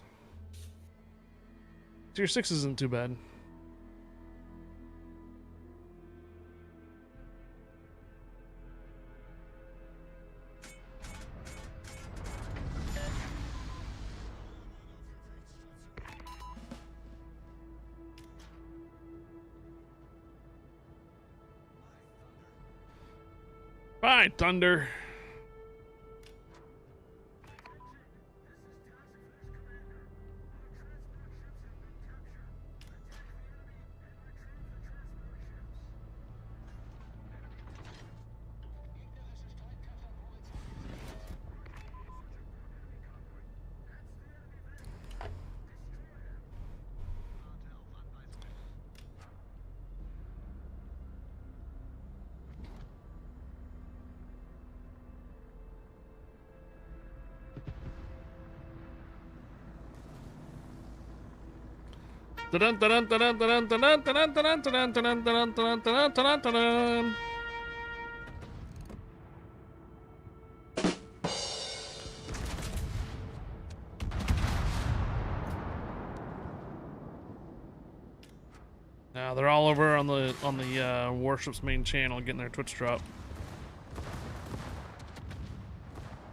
Tier 6 isn't too bad. Bye, Thunder. Dun dun dun dun dun dun dun dun dun dun dun dun dun dun dun dun dun dun. Now they're all over on the Warships main channel getting their Twitch drop.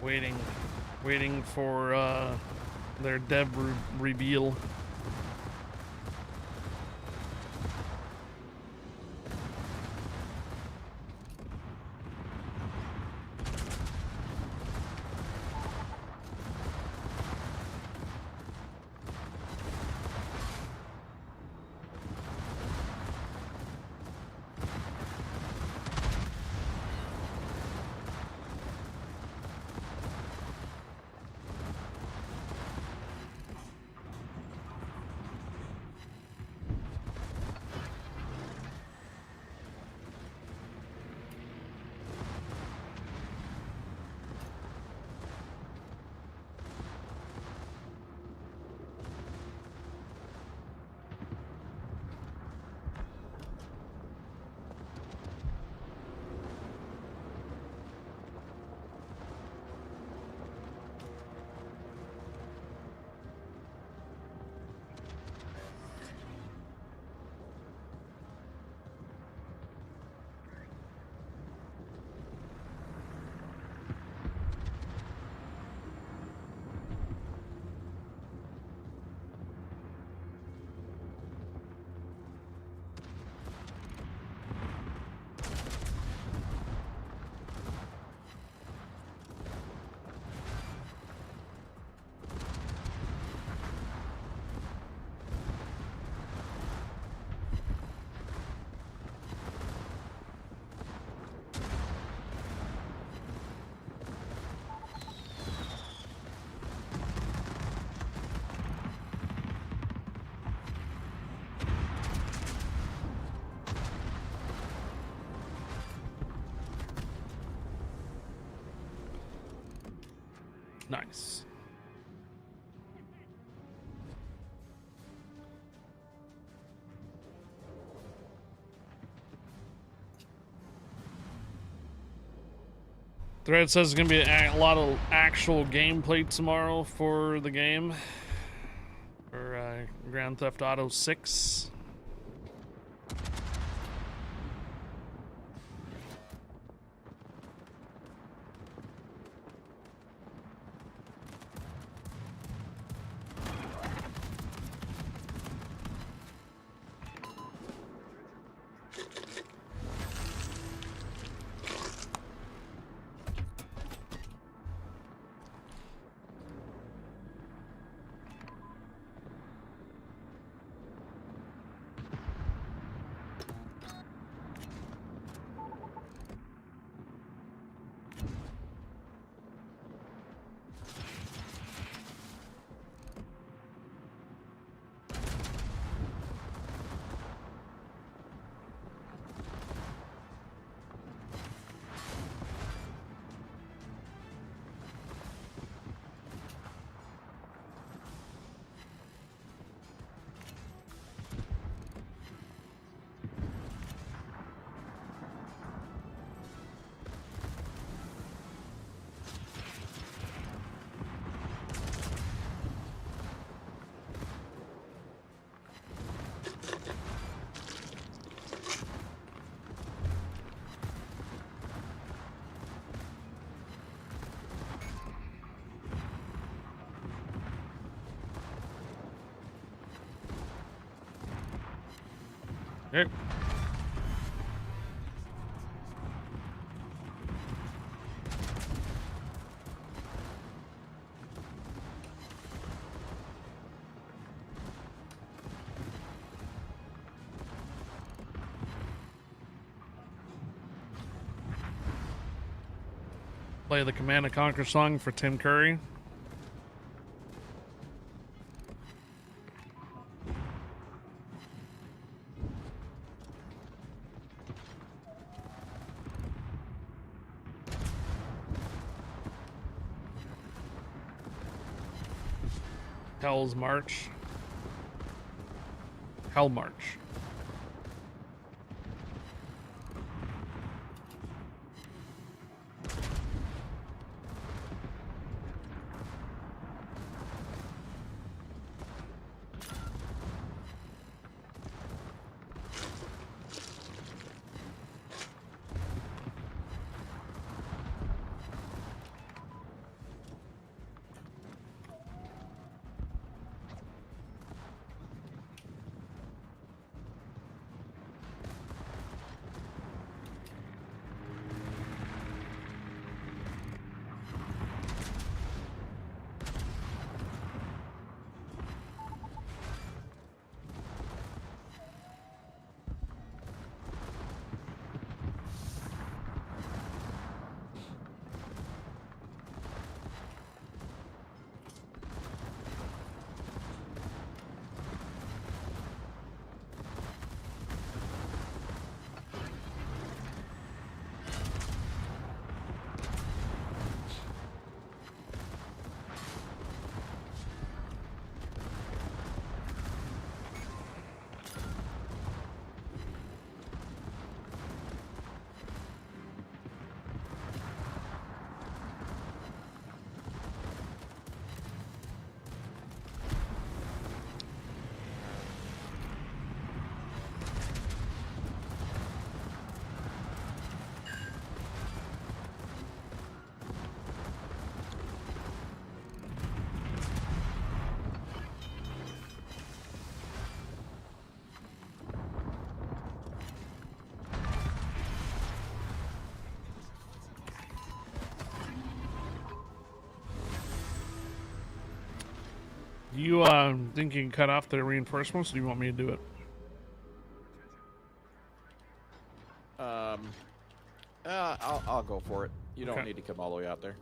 Waiting for their dev reveal. Nice. Thread says there's gonna be a lot of actual gameplay tomorrow for the game. For Grand Theft Auto 6. Yep. Play the Command and Conquer song for Tim Curry. Hell's March. Hell March. You think you can cut off the reinforcements, or do you want me to do it? I'll go for it. You don't Okay. need to come all the way out there.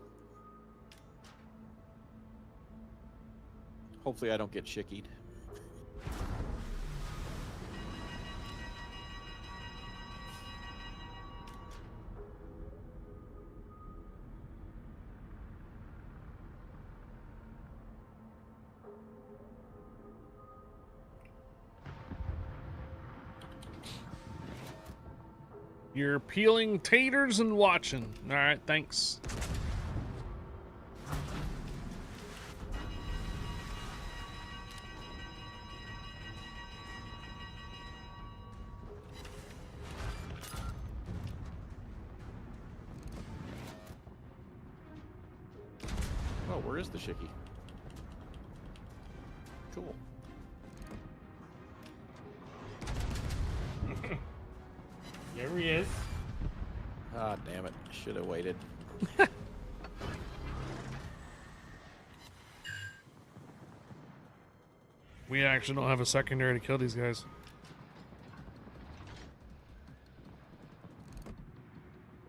Hopefully I don't get chickied. You're peeling taters and watching. All right, thanks. Oh, where is the Shiki? Cool. Here he is. Ah, damn it. Should have waited. We actually don't have a secondary to kill these guys.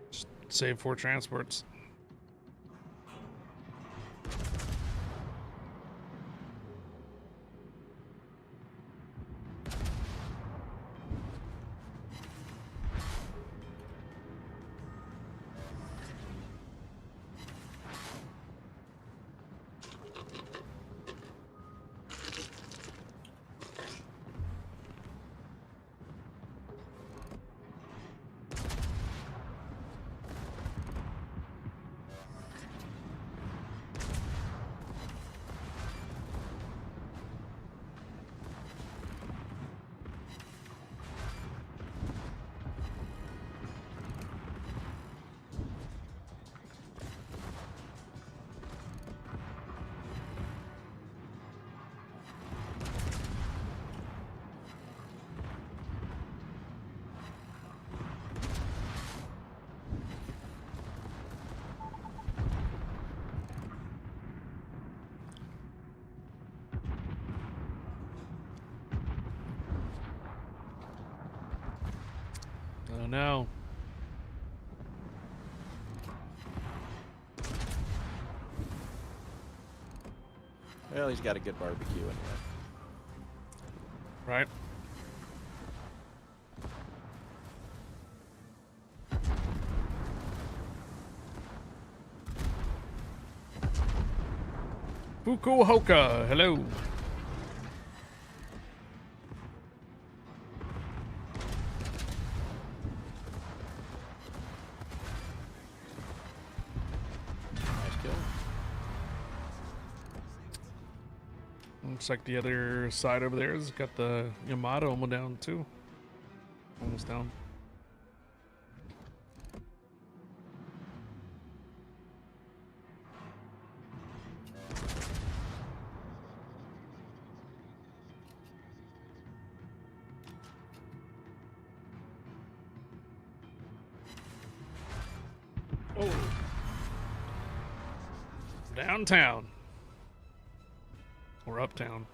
Just save 4 transports. Oh no. Well, he's got a good barbecue anyway. Right. Fukuoka, hello. Nice kill. Looks like the other side over there has got the Yamato almost down too. Almost down. Oh, Downtown. Or uptown.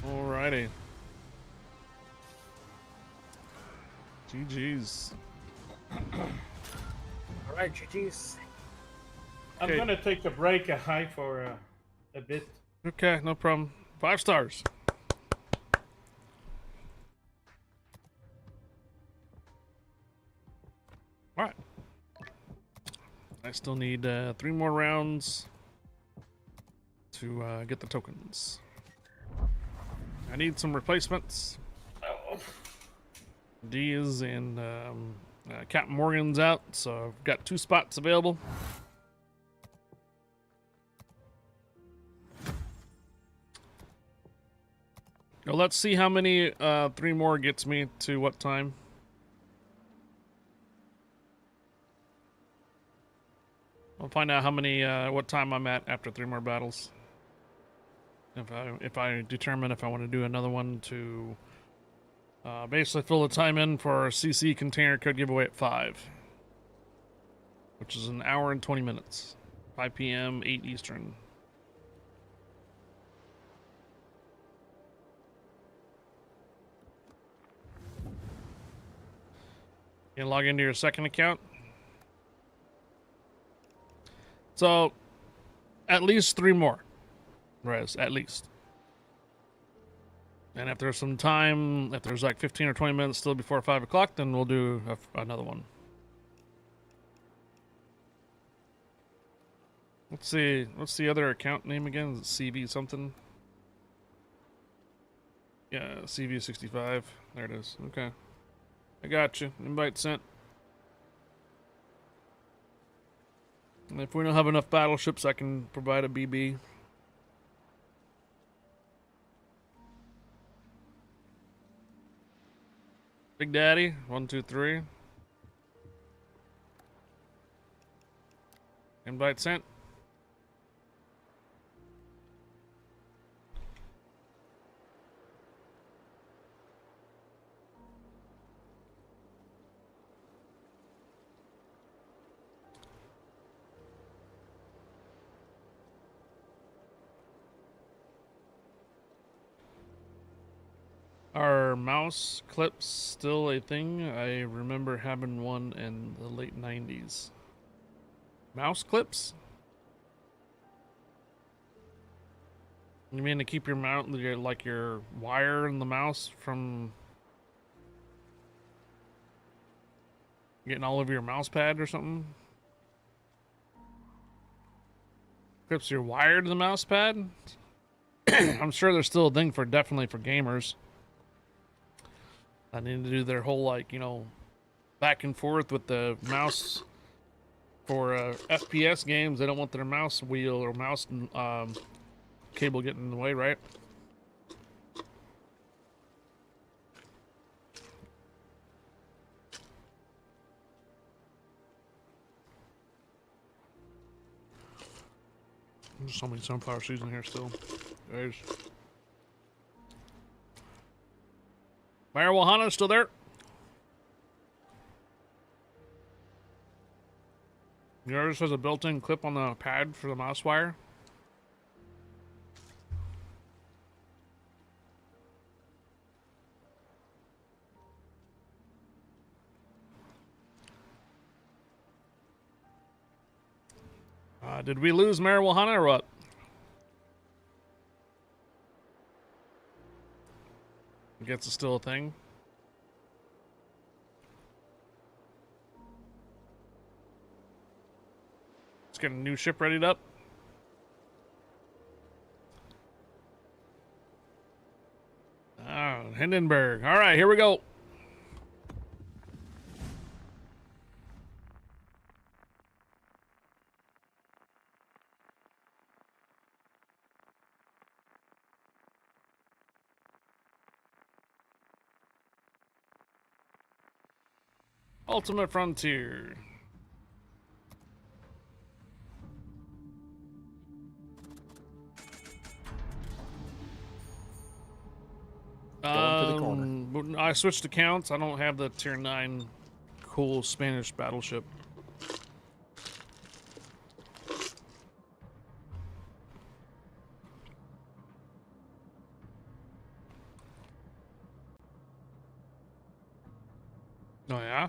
Alrighty. GG's. All right, GG's. I'm Okay. gonna take a break, a high for a bit. Okay, no problem. 5 stars. Alright. I still need 3 more rounds to get the tokens. I need some replacements. Oh. D's and Captain Morgan's out, so I've got 2 spots available. Well, let's see how many 3 more gets me to what time. I'll find out how many what time I'm at after 3 more battles. If I determine if I want to do another one to basically fill the time in for CC container code giveaway at 5, which is an hour and 20 minutes. 5 p.m., 8 Eastern. You can log into your second account. So, at least 3 more. Rez, at least. And if there's some time, if there's like 15 or 20 minutes still before 5 o'clock, then we'll do another one. Let's see, what's the other account name again? Is it CV something? Yeah, CV65. There it is. Okay. I got you. Invite sent. And if we don't have enough battleships, I can provide a BB. Big Daddy, 1, 2, 3. Invite sent. Are mouse clips still a thing? I remember having one in the late 90s. Mouse clips? You mean to keep your mount, like your wire in the mouse from getting all over your mouse pad or something? Clips your wire to the mouse pad? I'm sure there's still a thing for definitely for gamers. I need to do their whole, like, you know, back and forth with the mouse for FPS games. They don't want their mouse wheel or mouse cable getting in the way, right? There's so many sunflower seeds in here still. There's Mayor Wahana still there? Yours has a built-in clip on the pad for the mouse wire. Did we lose Mayor Wahana or what? I guess it's still a thing. Let's get a new ship readied up. Hindenburg. All right, here we go. Ultimate Frontier. Going to the corner. I switched accounts. I don't have the tier 9 cool Spanish battleship. Oh yeah?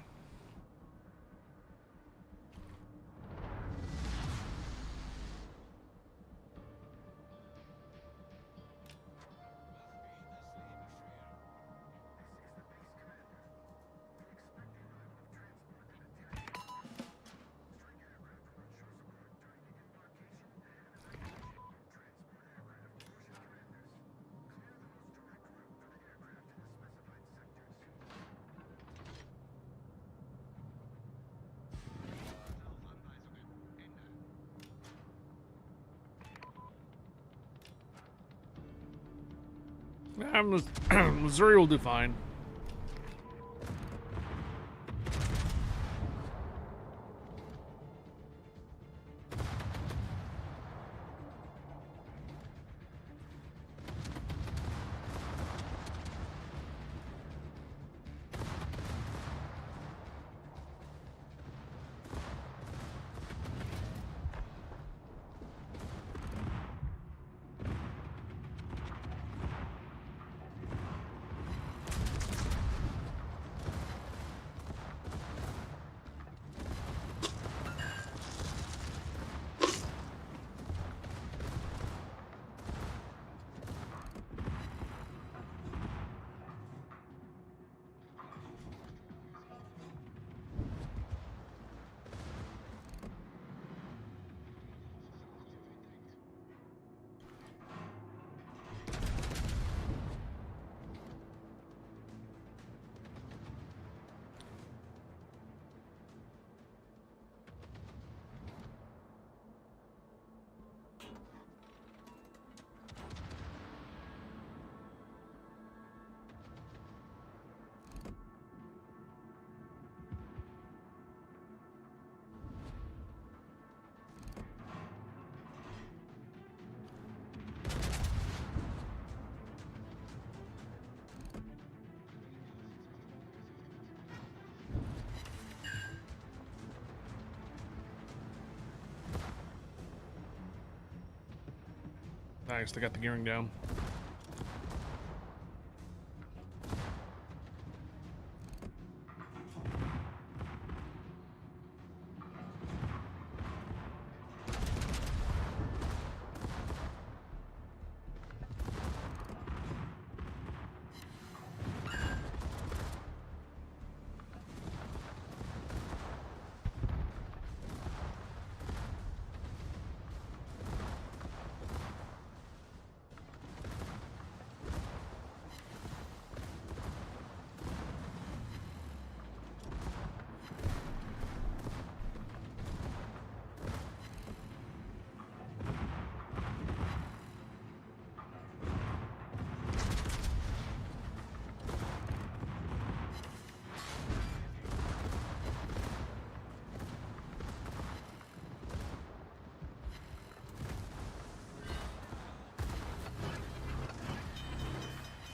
Missouri will do fine. Nice, they got the gearing down.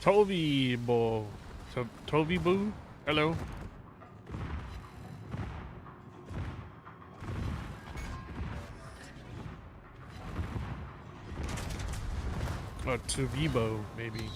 Tovi Bo. Tovi Boo? Hello. Tovibo, maybe.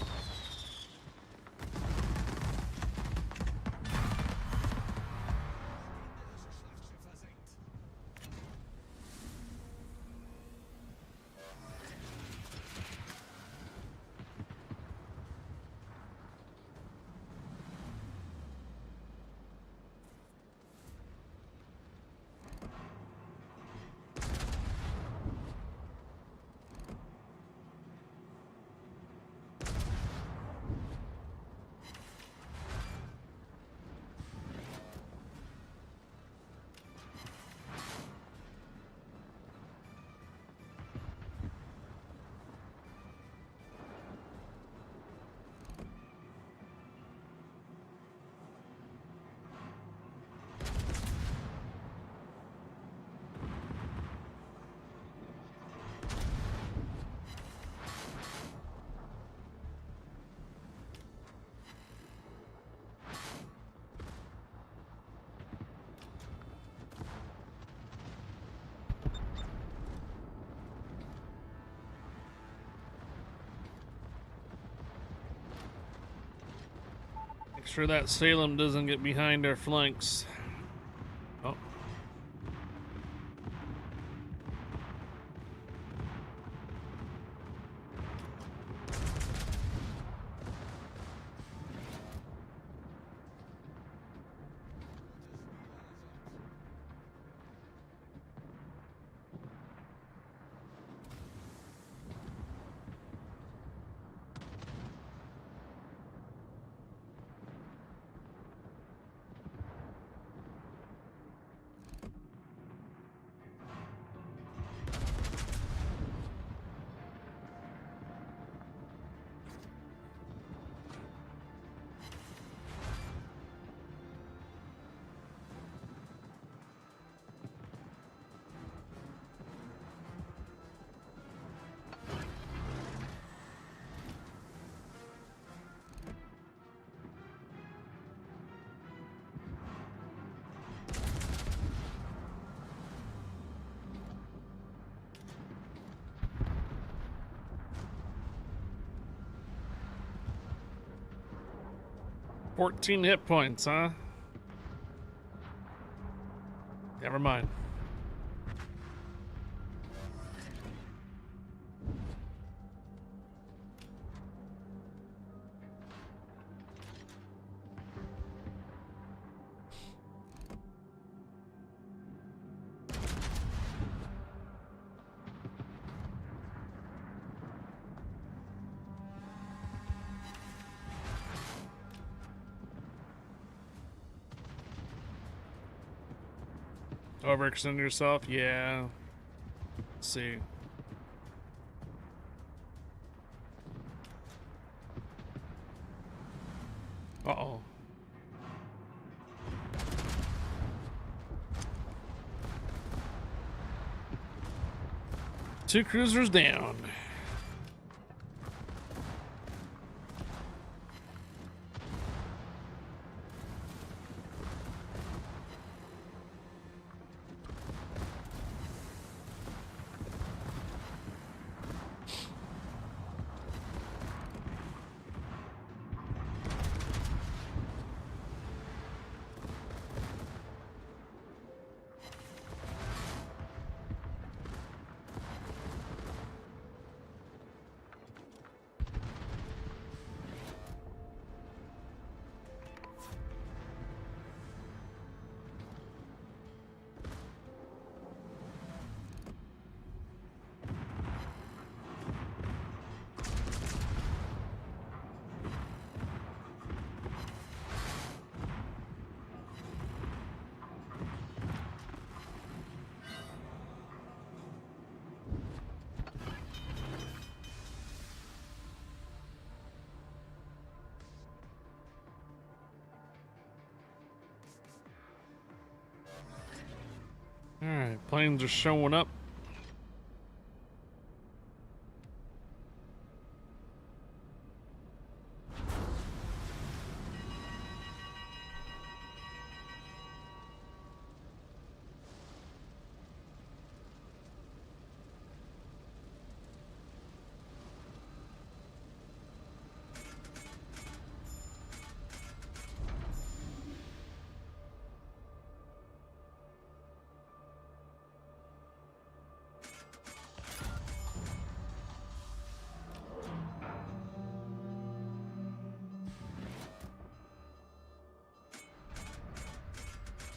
Make sure that Salem doesn't get behind our flanks. Oh. 14 hit points, huh? Never mind. Overextend yourself? Yeah. Let's see. Uh-oh. Two cruisers down. Alright, planes are showing up.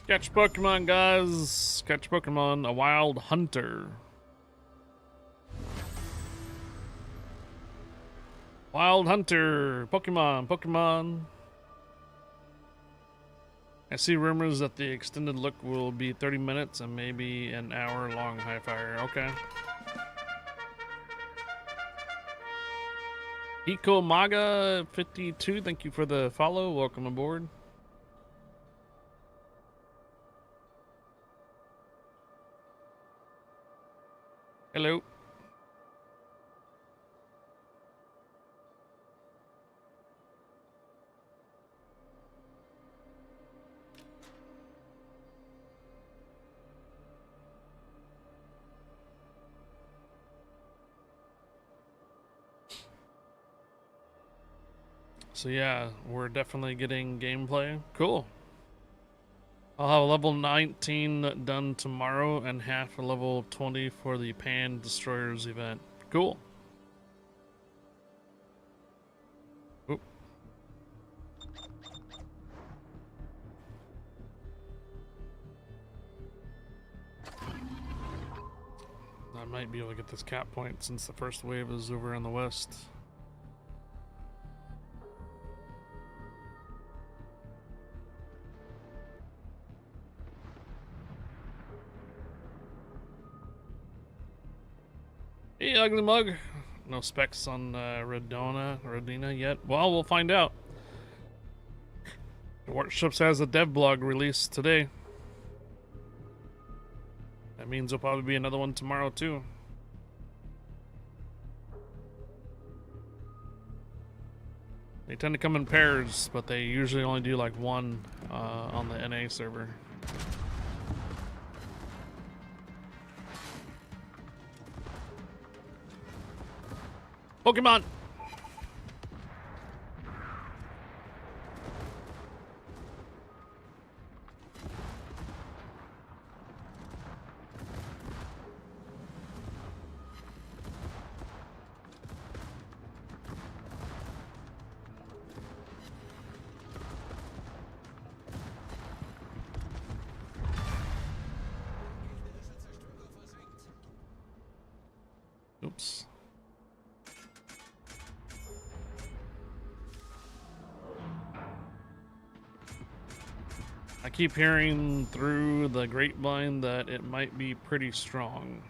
Catch Pokemon, guys. Catch Pokemon. A wild hunter. Wild hunter. Pokemon. Pokemon. I see rumors that the extended look will be 30 minutes and maybe an hour long high fire. Okay. Eco Maga 52, thank you for the follow. Welcome aboard. Hello. So yeah, we're definitely getting gameplay. Cool. I'll have a level 19 done tomorrow and half a level 20 for the Pan Destroyers event. Cool. Oop. I might be able to get this cap point since the first wave is over in the west. Hey, Ugly Mug. No specs on Redina yet. Well, we'll find out. Warships has a dev blog released today. That means there'll probably be another one tomorrow too. They tend to come in pairs, but they usually only do like one on the NA server. Pokemon! Oops. I keep hearing through the grapevine that it might be pretty strong.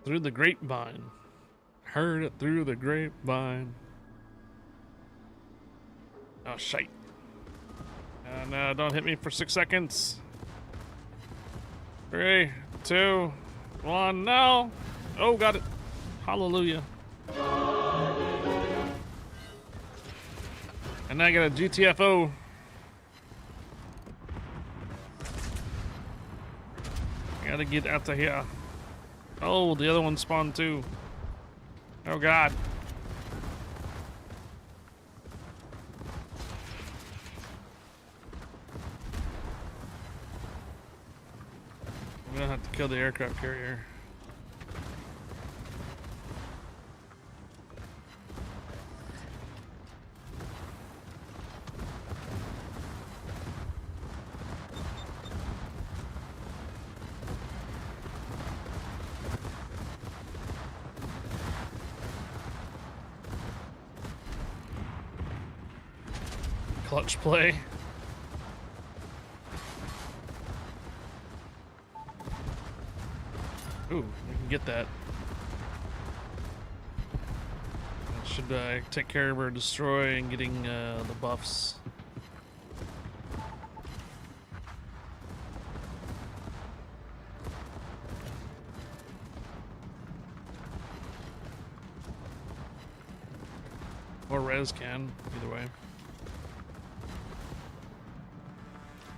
Through the grapevine. Heard it through the grapevine. Oh, shite. No, don't hit me for 6 seconds. 3, 2, 1, no! Oh, got it. Hallelujah. And I got a GTFO. I gotta get out of here. Oh, the other one spawned too. Oh god. I'm gonna have to kill the aircraft carrier. Clutch play. Ooh, we can get that. That should take care of our destroy and getting the buffs. Or res can, either way.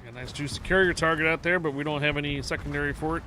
Got a nice juicy carrier target out there, but we don't have any secondary for it.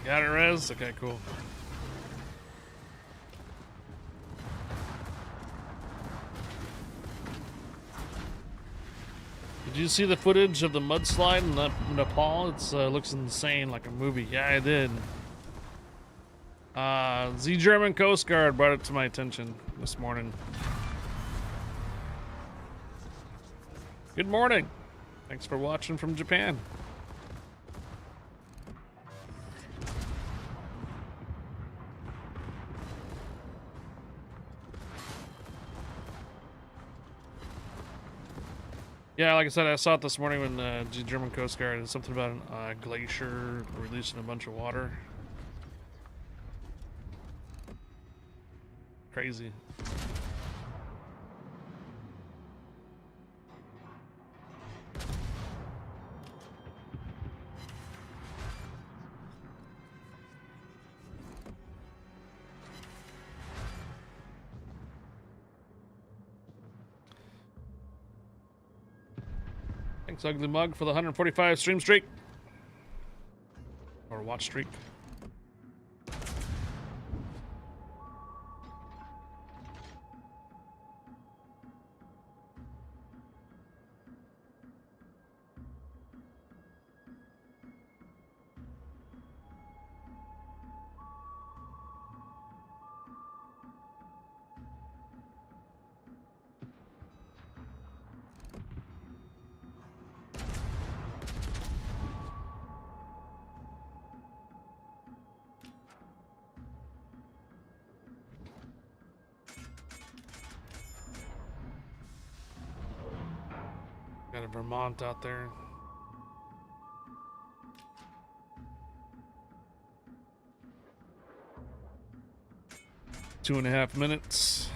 Got it, res? Okay, cool. Did you see the footage of the mudslide in Nepal? It looks insane, like a movie. Yeah, I did. The German Coast Guard brought it to my attention this morning. Good morning. Thanks for watching from Japan. Yeah, like I said, I saw it this morning when the German Coast Guard did something about a glacier releasing a bunch of water. Crazy. Thanks, Ugly Mug, for the 145 stream streak. Or watch streak. Got a Vermont out there. Two and a half minutes.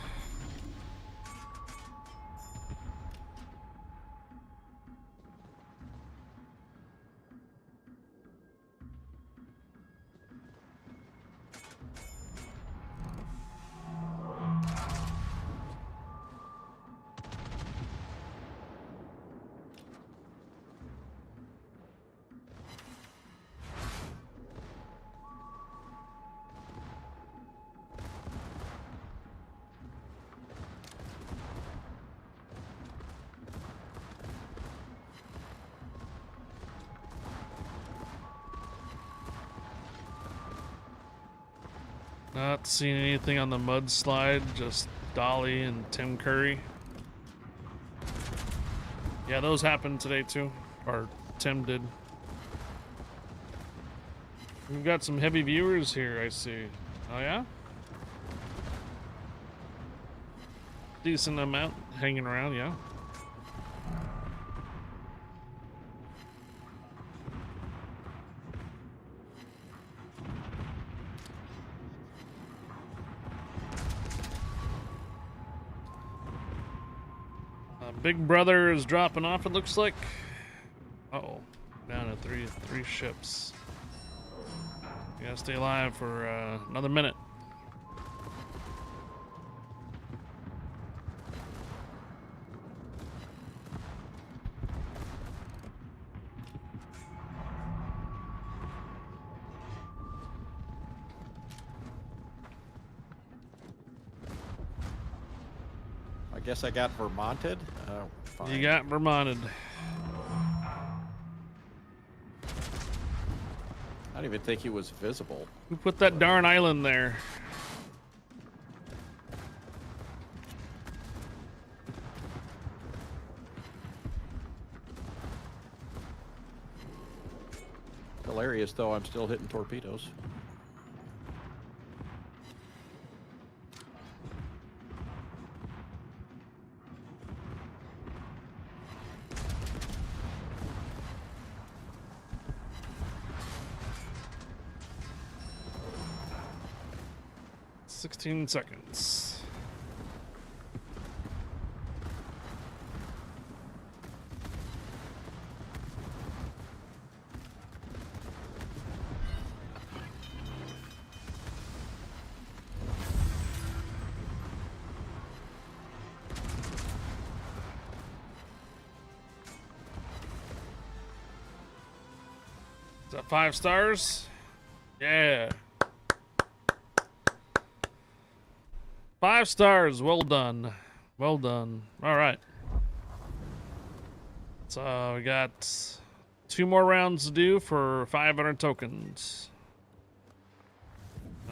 Not seeing anything on the mudslide, just Dolly and Tim Curry. Yeah, those happened today too. Or Tim did. We've got some heavy viewers here, I see. Oh yeah? Decent amount hanging around, yeah. Big Brother is dropping off, it looks like. Uh-oh. Down to three ships. You gotta stay alive for another minute. I guess I got Vermonted. Fine. You got Vermonted. I don't even think he was visible. Who put that darn island there? Hilarious, though. I'm still hitting torpedoes. $16 seconds. Is that 5 stars? Yeah. 5 stars. Well done. Well done. All right. So we got 2 more rounds to do for 500 tokens.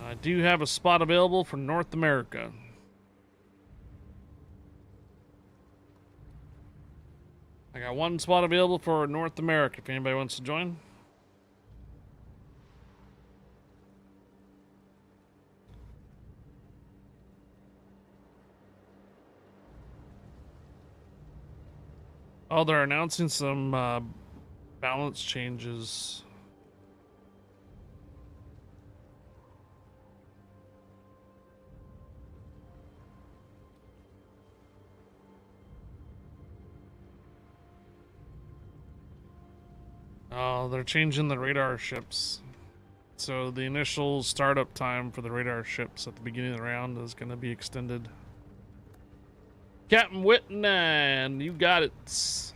I do have a spot available for North America. I got 1 spot available for North America if anybody wants to join. Oh, they're announcing some balance changes. Oh, they're changing the radar ships. So the initial startup time for the radar ships at the beginning of the round is going to be extended. Captain Whitman, you got it.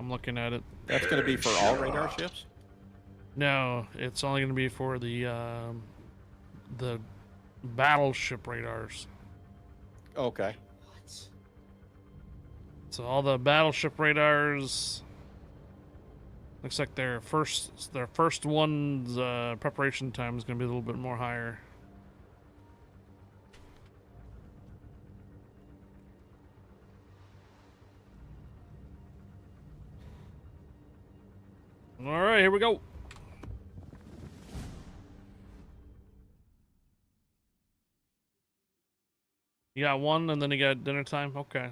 I'm looking at it. That's going to be for all radar ships? No, it's only going to be for the battleship radars. Okay. So all the battleship radars, looks like their first one's preparation time is going to be a little bit more higher. All right, here we go. You got 1 and then you got dinner time? Okay.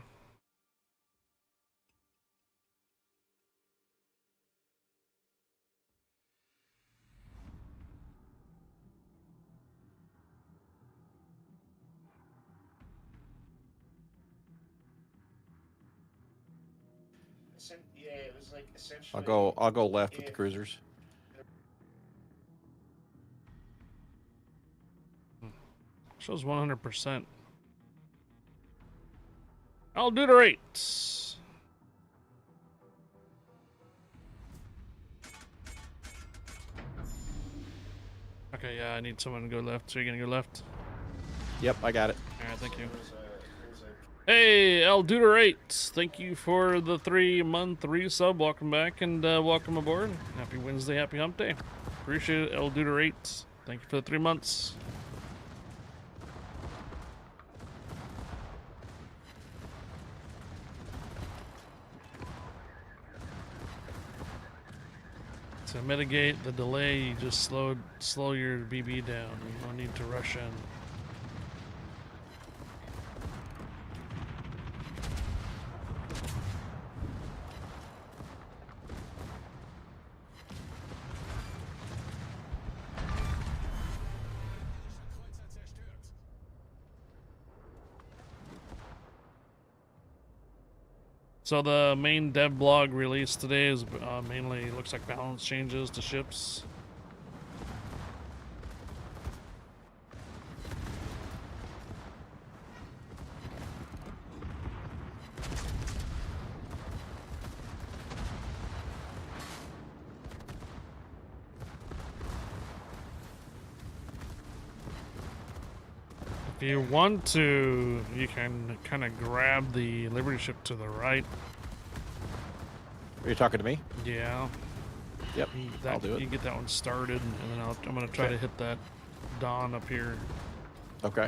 Yeah, it was like essentially. I'll go left with the cruisers. Shows 100%. I'll do the rates. Okay, yeah, I need someone to go left. So you're gonna go left? Yep, I got it. All right, thank you. There's a Hey, El Deuterate, thank you for the 3-month resub. Welcome back and welcome aboard. Happy Wednesday, happy hump day. Appreciate it, El Deuterate. Thank you for the 3 months. To mitigate the delay, you just slow your BB down. You don't need to rush in. So the main dev blog released today is mainly looks like balance changes to ships. If you want to, you can kind of grab the Liberty ship to the right. Are you talking to me? Yeah. Yep, That, I'll do You it. get that one started, and then I'm going to try Okay. to hit that Dawn up here. Okay.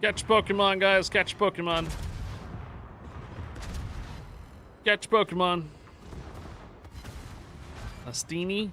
Catch Pokemon, guys. Catch Pokemon. Catch Pokemon. A Steenie.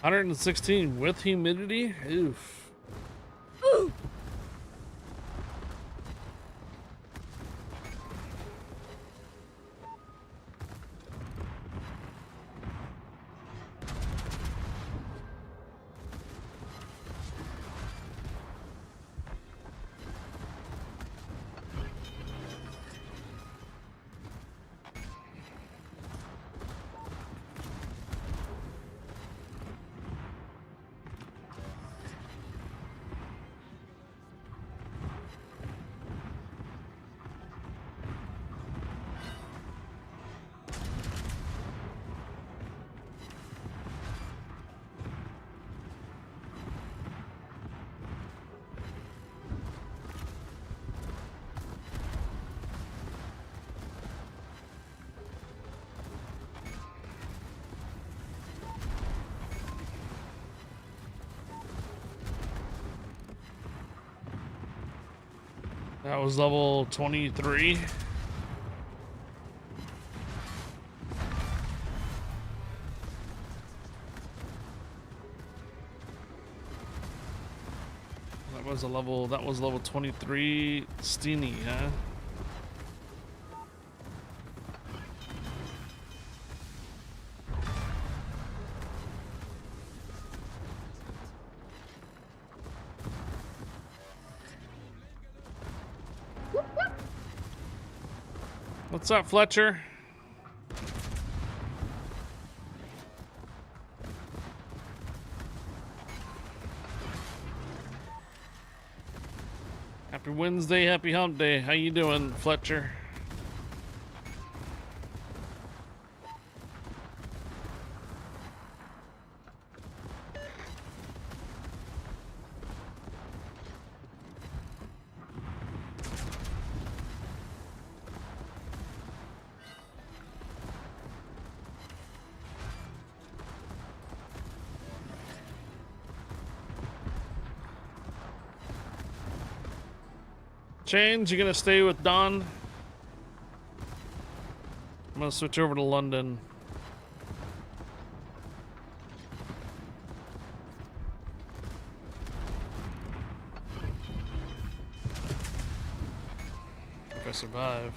$116 with humidity. Oof. That was level 23. That was level 23 Steenie, huh? What's up, Fletcher? Happy Wednesday, happy hump day. How you doing, Fletcher? Change, you gonna stay with Don? I'm gonna switch over to London. If I survive.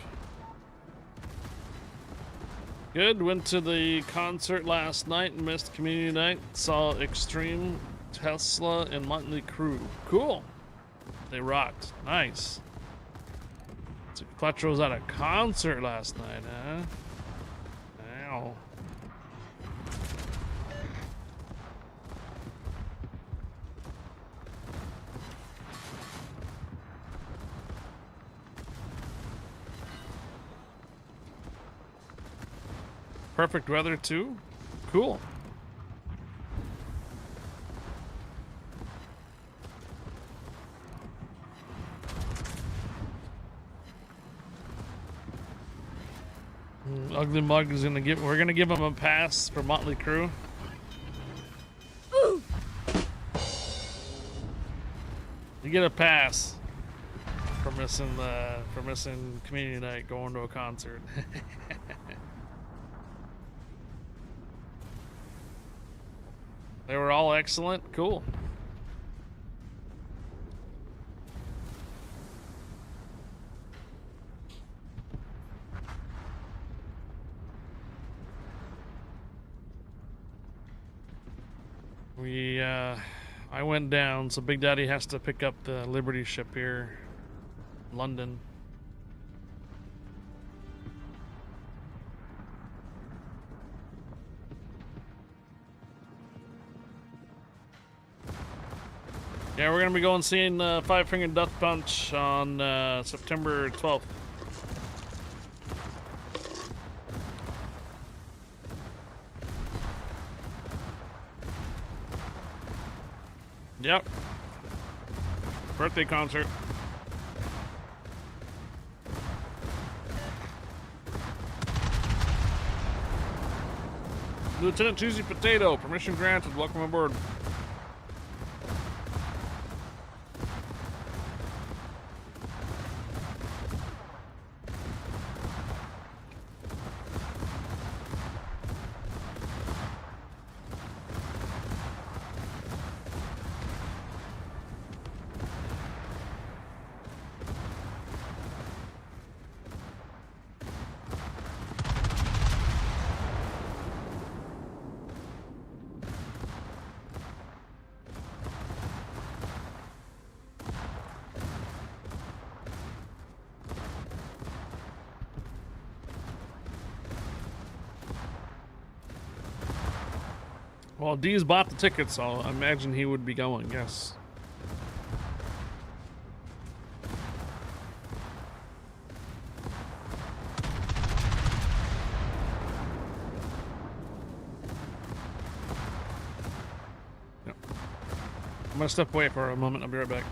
Good, went to the concert last night and missed community night. Saw Extreme, Tesla, and Motley Crue. Cool. They rocked. Nice. So Fletcher was at a concert last night, huh? Ow. Perfect weather too? Cool. Ugly Mug is gonna we're gonna give him a pass for Motley Crue. You get a pass for missing community night, going to a concert. They were all excellent. Cool. I went down, so Big Daddy has to pick up the Liberty ship here, London. Yeah, we're gonna be going seeing Five Finger Death Punch on September 12th. Yep. Birthday concert. Lieutenant Cheesy Potato, permission granted. Welcome aboard. Well, D's bought the tickets, so I imagine he would be going, yes. Yep. I'm gonna step away for a moment, I'll be right back.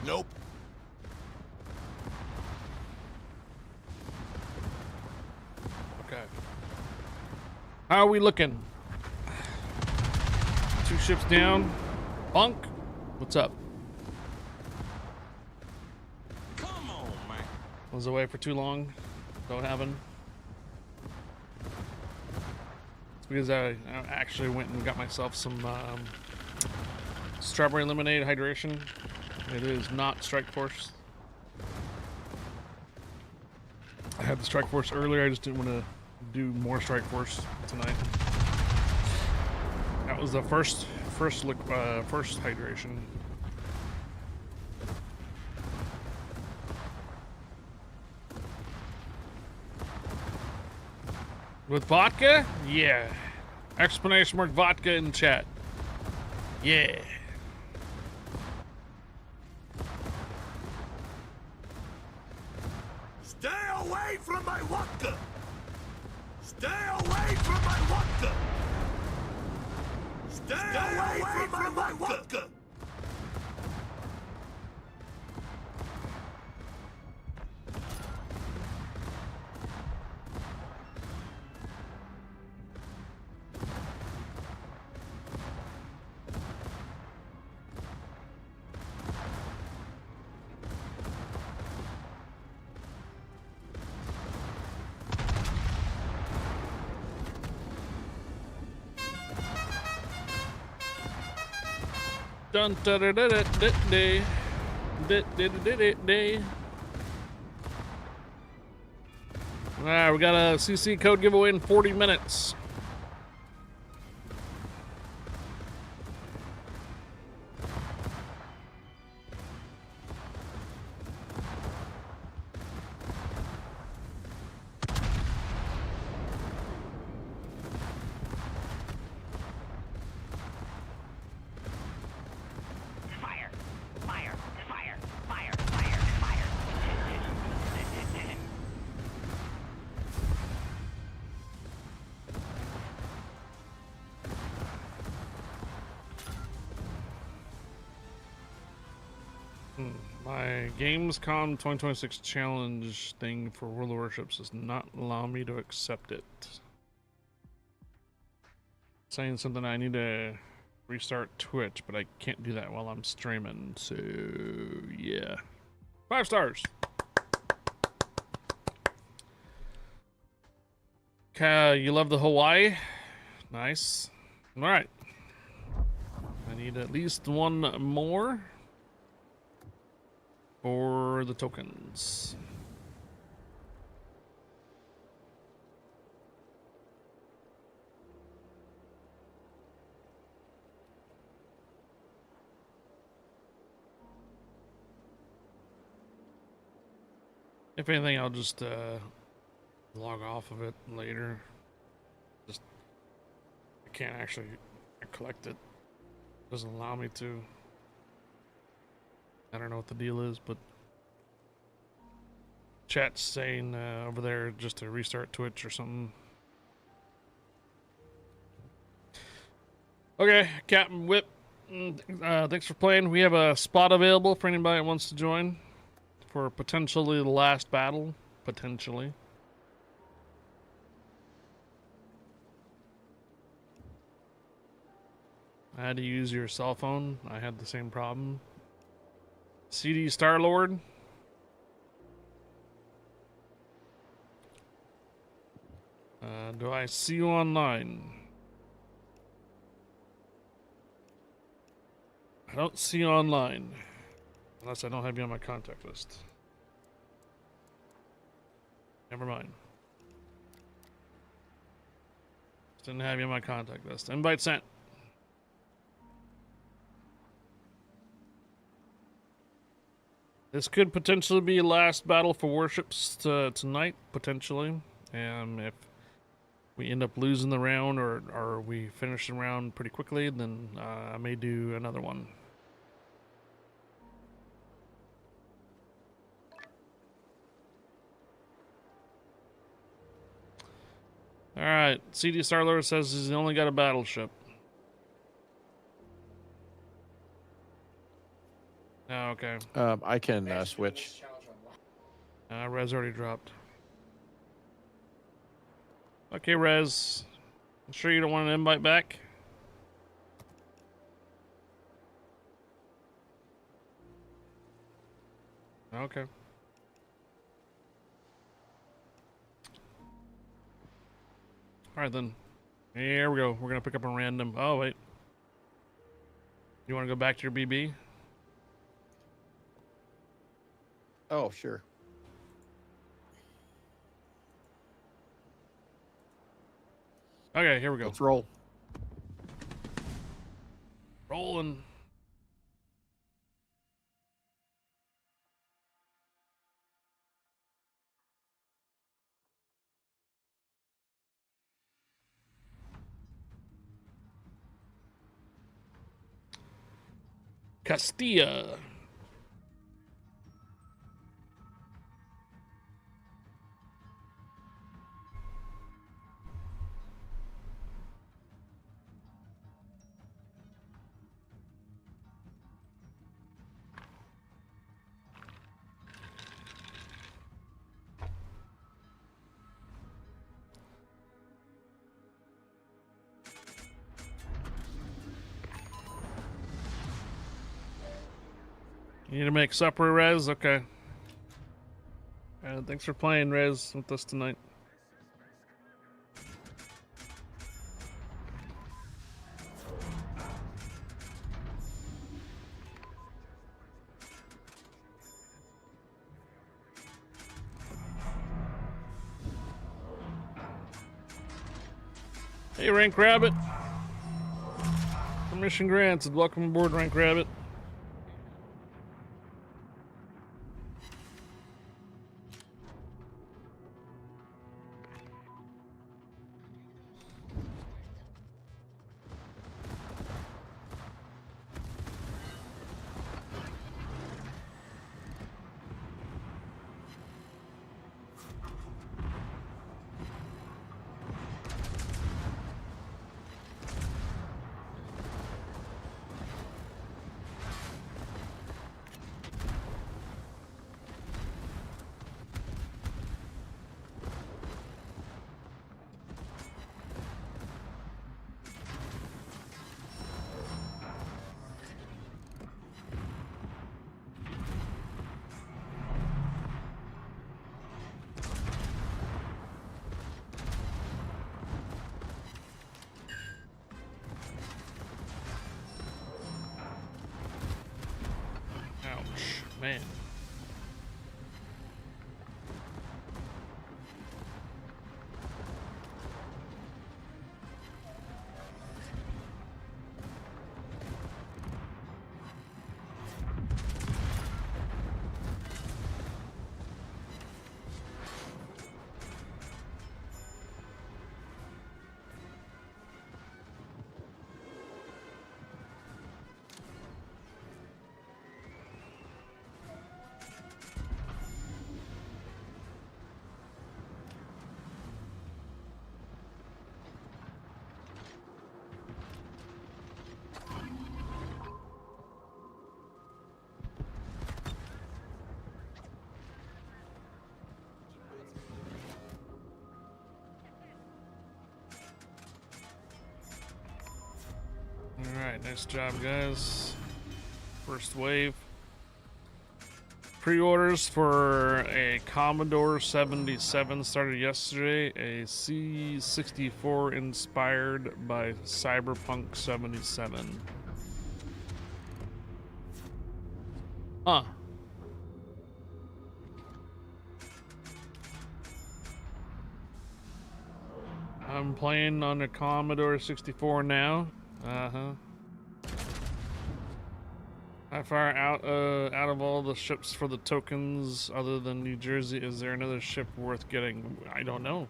Nope. Okay. How are we looking? 2 ships down. Bunk. What's up? Come on, man. Was away for too long. Don't happen. It's because I actually went and got myself some strawberry lemonade hydration. It is not Strike Force. I had the Strike Force earlier. I just didn't want to do more Strike Force tonight. That was the first hydration. With vodka? Yeah. Explanation mark vodka in chat. Yeah. Stay away from my vodka. Stay away from my vodka. Stay away from my vodka. Dun da da da da da da da da da da da. Alright, we got a CC code giveaway in 40 minutes. Fire! Fire! Fire! Fire! Fire! Fire! My Gamescom 2026 challenge thing for World of Warships does not allow me to accept it. Saying something I need to restart Twitch, but I can't do that while I'm streaming, so yeah. 5 stars. You love the Hawaii? Nice. Alright. I need at least one more for the tokens. If anything, I'll just log off of it later. Just I can't actually collect it. Doesn't allow me to. I don't know what the deal is, but chat's saying over there just to restart Twitch or something. Okay, Captain Whip, thanks for playing. We have a spot available for anybody that wants to join for potentially the last battle. Potentially. I had to use your cell phone. I had the same problem. CD Star-Lord. Do I see you online? I don't see you online. Unless I don't have you on my contact list. Never mind. Just didn't have you on my contact list. Invite sent. This could potentially be last battle for Warships tonight, potentially. If we end up losing the round or we finish the round pretty quickly, then I may do another one. Alright, CD Starlord says he's only got a battleship. Oh, Okay. I can switch. Rez already dropped. Okay, Rez. I'm sure you don't want an invite back? Okay. Alright then. Here we go. We're gonna pick up a random. Oh, wait. You wanna go back to your BB? Oh, sure. Okay, here we go. Let's roll. Rolling. Castilla. You need to make supper, Rez? Okay. Thanks for playing, Rez, with us tonight. Hey, Rank Rabbit. Permission granted. Welcome aboard, Rank Rabbit. Ouch, man. Alright, nice job, guys. First wave. Pre-orders for a Commodore 77 started yesterday. A C64 inspired by Cyberpunk 77. Huh. I'm playing on a Commodore 64 now. Uh-huh. How far out of all the ships for the tokens other than New Jersey is there another ship worth getting? I don't know.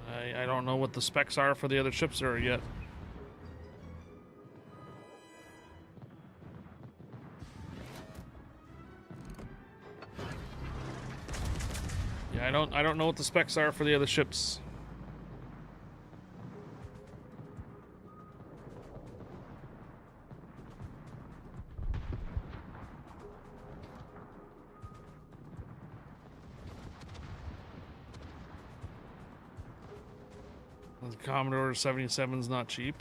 I don't know what the specs are for the other ships there yet. Yeah, I don't know what the specs are for the other ships. The Commodore 77's not cheap.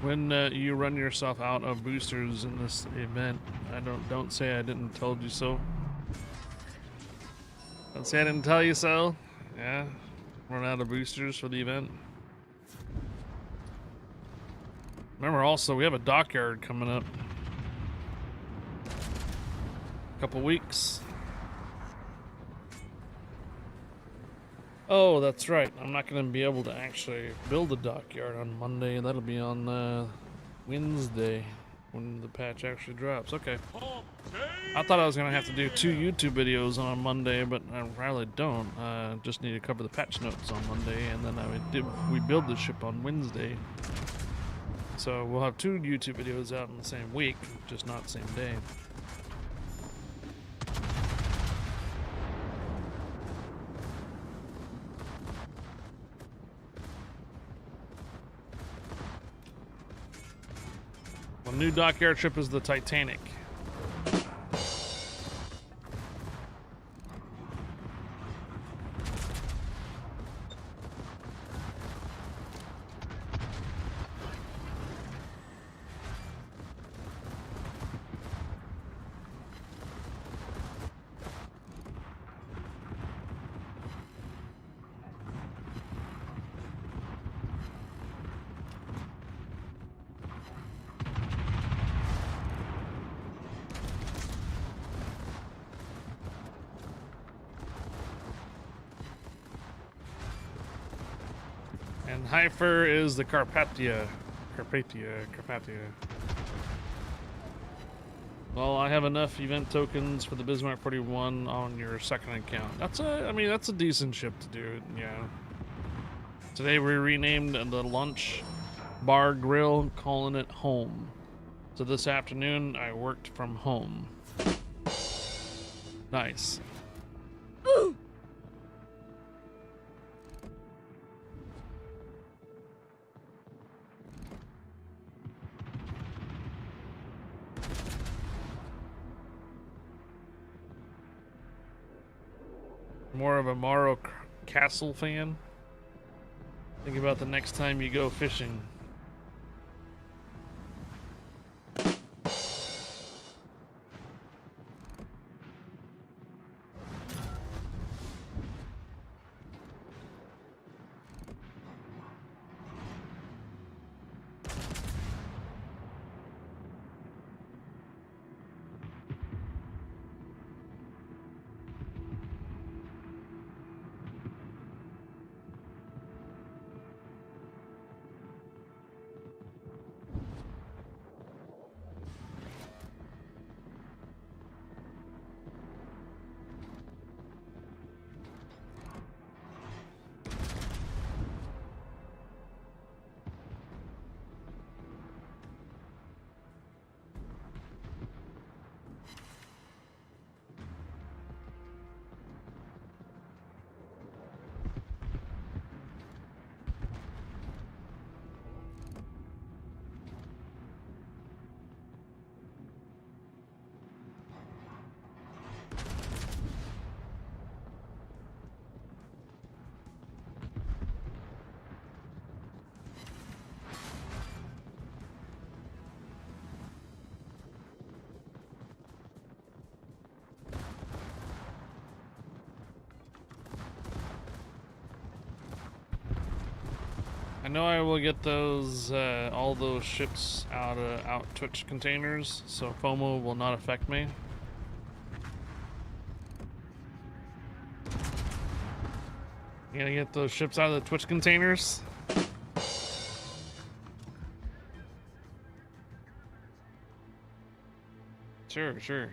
When you run yourself out of boosters in this event, don't say I didn't told you so. Don't say I didn't tell you so. Yeah, run out of boosters for the event. Remember also, we have a dockyard coming up. Couple weeks. Oh, that's right. I'm not going to be able to actually build a dockyard on Monday. That'll be on Wednesday when the patch actually drops. Okay. I thought I was going to have to do 2 YouTube videos on Monday, but I really don't. Just need to cover the patch notes on Monday, and then we build the ship on Wednesday. So we'll have 2 YouTube videos out in the same week, just not the same day. The new dockyard ship is the Titanic. And Heifer is the Carpathia. Carpathia. Well, I have enough event tokens for the Bismarck 41 on your second account. That's a decent ship to do, yeah. Today we renamed the lunch bar grill, calling it home. So this afternoon I worked from home. Nice. More of a Morrow Castle fan. Think about the next time you go fishing. I know I will get those all those ships out Twitch containers, so FOMO will not affect me. You gonna get those ships out of the Twitch containers? Sure, sure.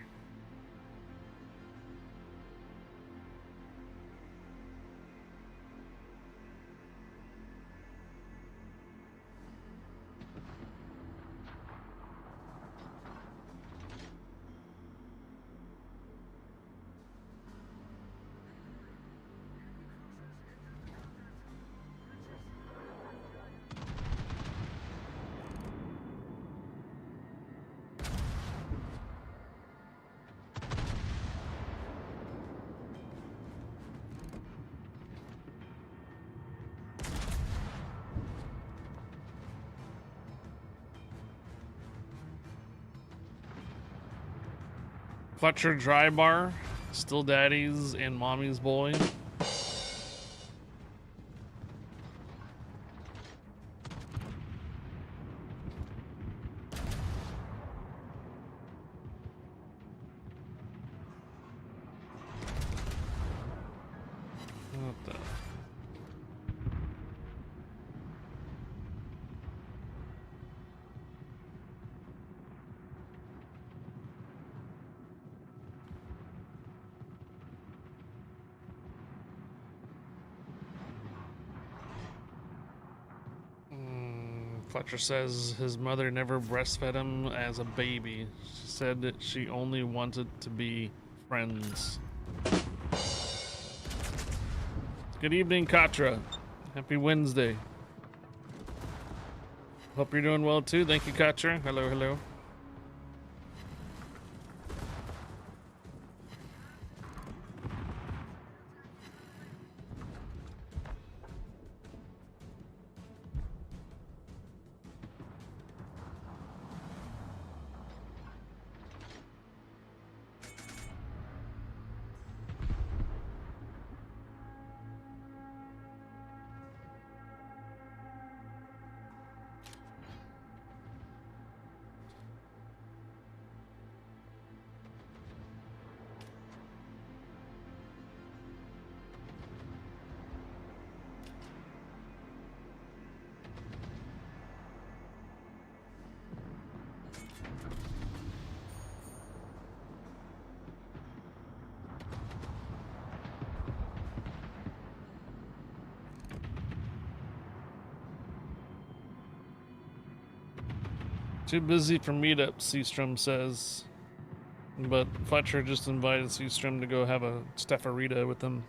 Fletcher Dry Bar, still daddy's and mommy's boy. What the? Fletcher says his mother never breastfed him as a baby. She said that she only wanted to be friends. Good evening, Katra. Happy Wednesday. Hope you're doing well too. Thank you, Katra. Hello, hello. Too busy for meetups, Seastrom says. But Fletcher just invited Seastrom to go have a Stefarita with him.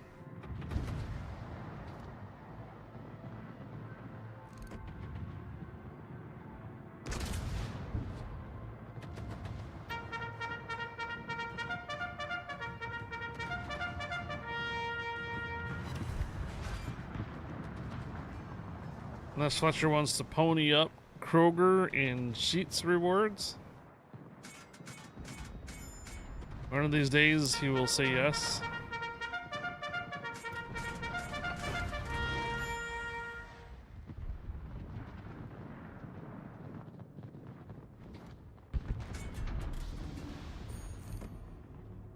Unless Fletcher wants to pony up Kroger and Sheets rewards. One of these days he will say yes.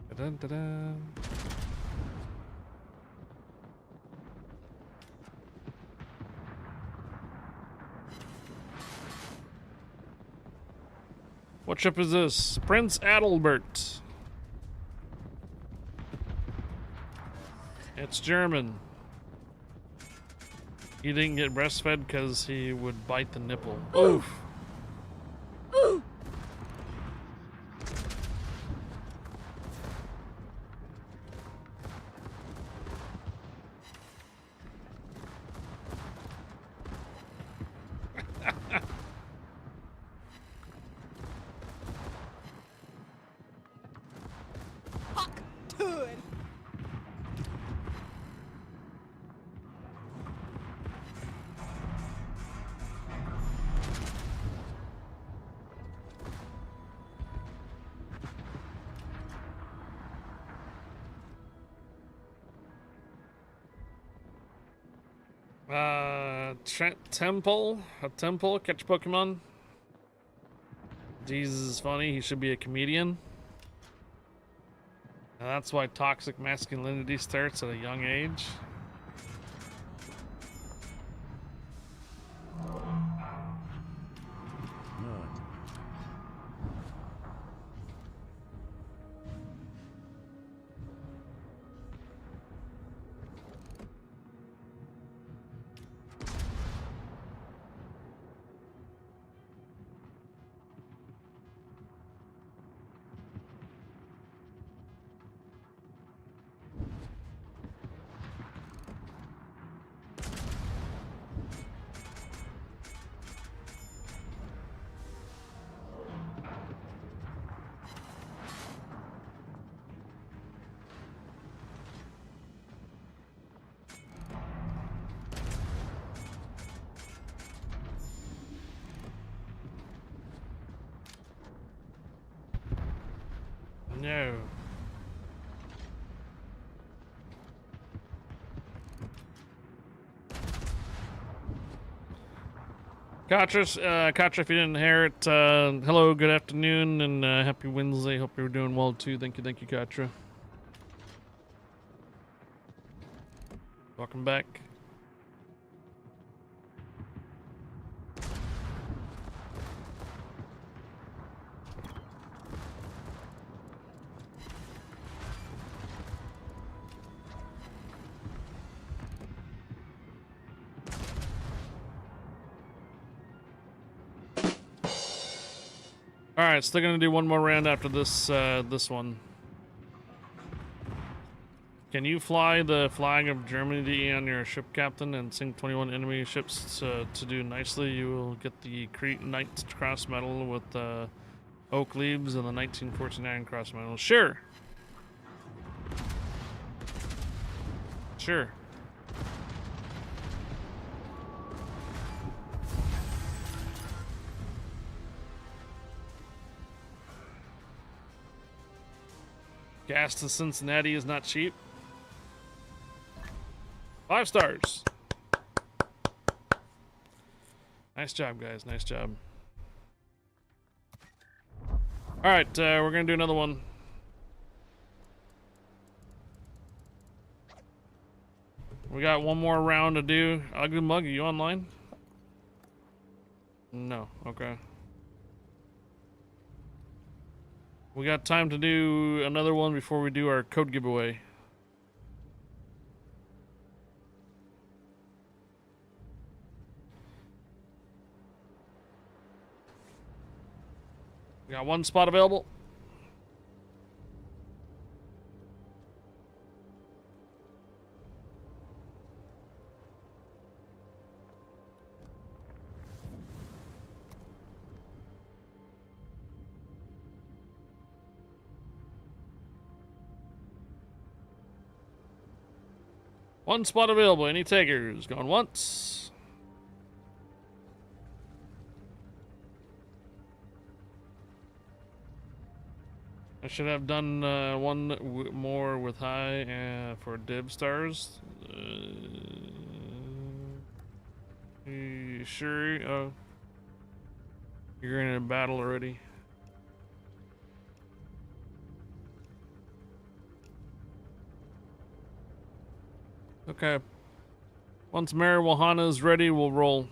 Da-dun-da-dun. What ship is this? Prince Adalbert. It's German. He didn't get breastfed because he would bite the nipple. Oof. A temple, catch Pokemon. Jesus is funny, he should be a comedian. And that's why toxic masculinity starts at a young age. No. Katra, if you didn't hear it, hello, good afternoon, and happy Wednesday. Hope you're doing well too. Thank you, Katra. Welcome back. All right, still gonna do one more round after this this one. Can you fly the flag of Germany on your ship, Captain, and sink 21 enemy ships to do nicely? You will get the Crete Knight's Cross Medal with oak leaves and the 1949 Cross Medal. Sure. Sure. Gas to Cincinnati is not cheap. 5 stars. Nice job, guys. Nice job. All right, we're gonna do another one. We got one more round to do. Ugly Mug, are you online? No. Okay. We got time to do another one before we do our code giveaway. We got one spot available. One spot available. Any takers? Going once. I should have done one more with high for div stars. You sure? Oh, you're in a battle already. Okay. Once Marijuana is ready, we'll roll.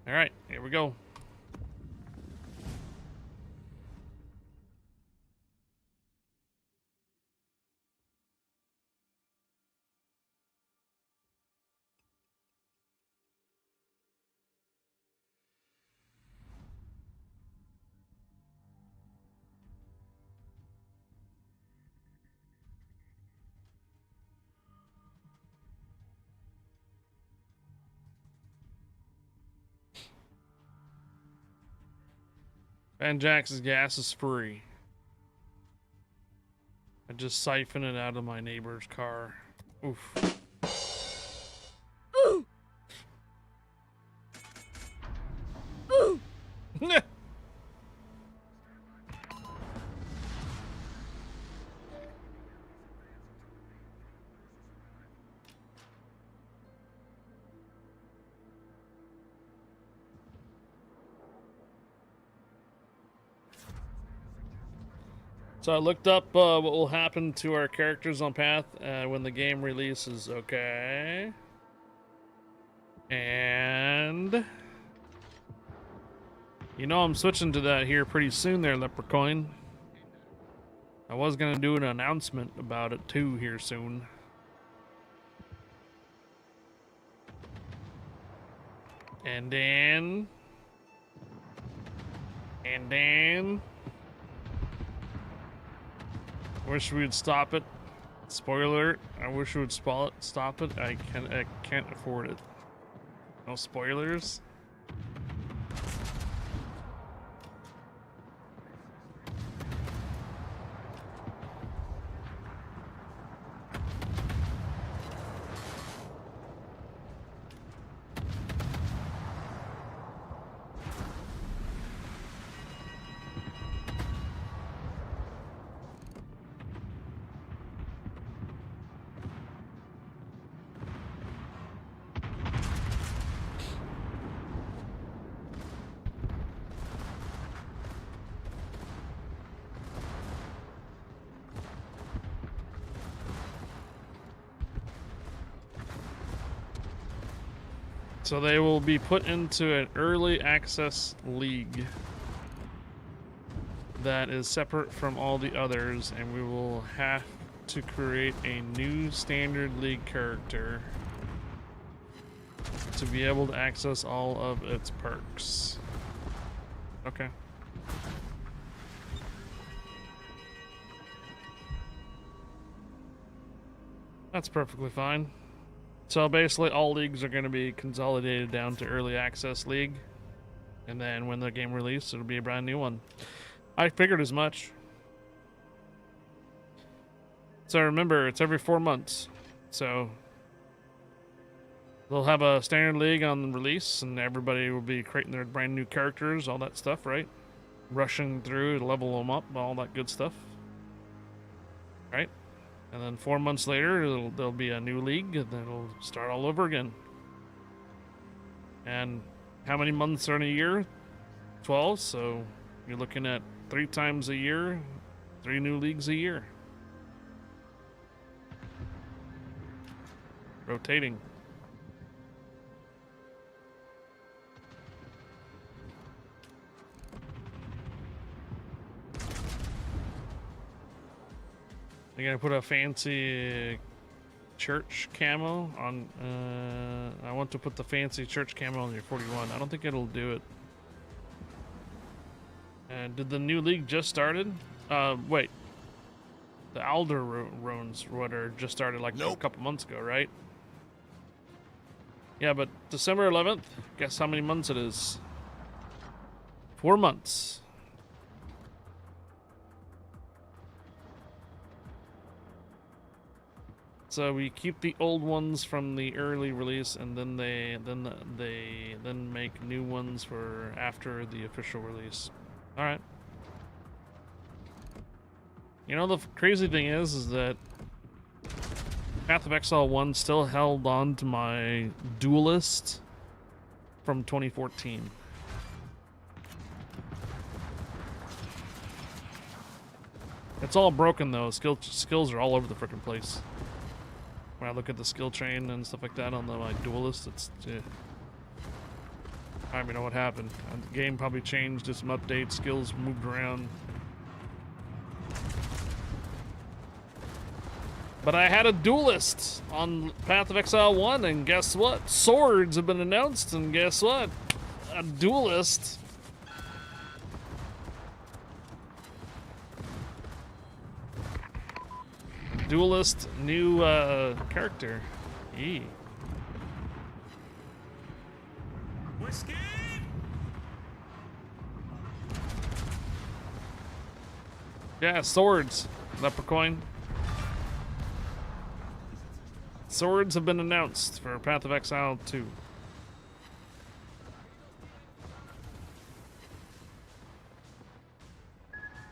All right, here we go. Van Jackson's gas is free. I just siphoned it out of my neighbor's car. Oof. Ooh. Ooh. So I looked up what will happen to our characters on Path when the game releases. Okay. And you know I'm switching to that here pretty soon there, Leprechaun. I was going to do an announcement about it too here soon. And then wish we would stop it. Spoiler alert, I wish we would stop it. I can't afford it. No spoilers. So they will be put into an early access league that is separate from all the others, and we will have to create a new standard league character to be able to access all of its perks. Okay. That's perfectly fine. So basically all leagues are going to be consolidated down to early access league, and then when the game releases, it'll be a brand new one. I figured as much. So remember, it's every 4 months. So they'll have a standard league on release, and everybody will be creating their brand new characters, all that stuff, right? Rushing through to level them up, all that good stuff. Right? And then 4 months later, there'll be a new league, and then it'll start all over again. And how many months are in a year? 12, so you're looking at 3 times a year, 3 new leagues a year. Rotating. You're gonna put a fancy church camo on. I want to put the fancy church camo on your 41. I don't think it'll do it. And did the new league just started? Wait. The Alderrones just started like a couple months ago, right? Yeah, but December 11th, guess how many months it is? 4 months. So we keep the old ones from the early release, and then they make new ones for after the official release. All right. You know, the crazy thing is that Path of Exile 1 still held on to my duelist from 2014. It's all broken though. Skills are all over the freaking place. When I look at the skill train and stuff like that on my duelist, it's I don't even know what happened. The game probably changed, did some updates, skills moved around. But I had a duelist on Path of Exile 1, and guess what? Swords have been announced, and guess what? A duelist. Duelist, new character. E. Whiskey! Yeah, swords. Leprechaun. Swords have been announced for Path of Exile 2.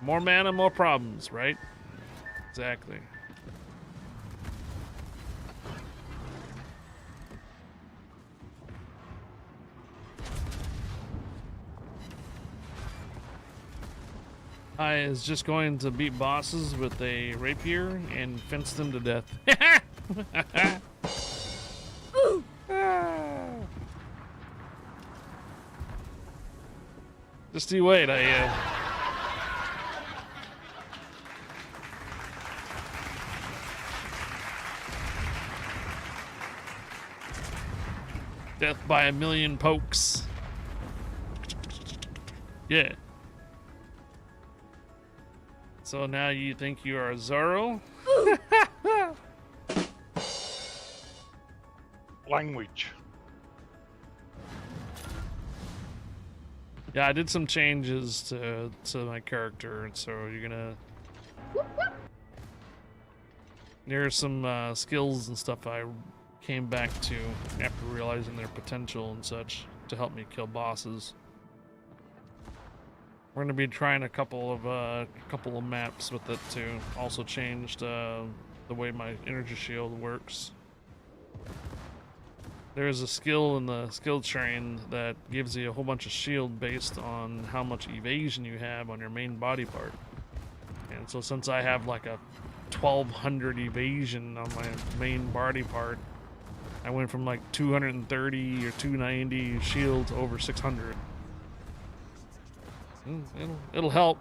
More mana, more problems, right? Exactly. I is just going to beat bosses with a rapier and fence them to death. Just you wait, death by a million pokes. Yeah. So now you think you are Zorro? Language. Yeah, I did some changes to my character, so you're gonna. There's some skills and stuff I came back to after realizing their potential and such to help me kill bosses. We're gonna be trying a couple of maps with it too. Also changed the way my energy shield works. There's a skill in the skill train that gives you a whole bunch of shield based on how much evasion you have on your main body part. And so since I have like a 1200 evasion on my main body part, I went from like 230 or 290 shield to over 600. It'll help.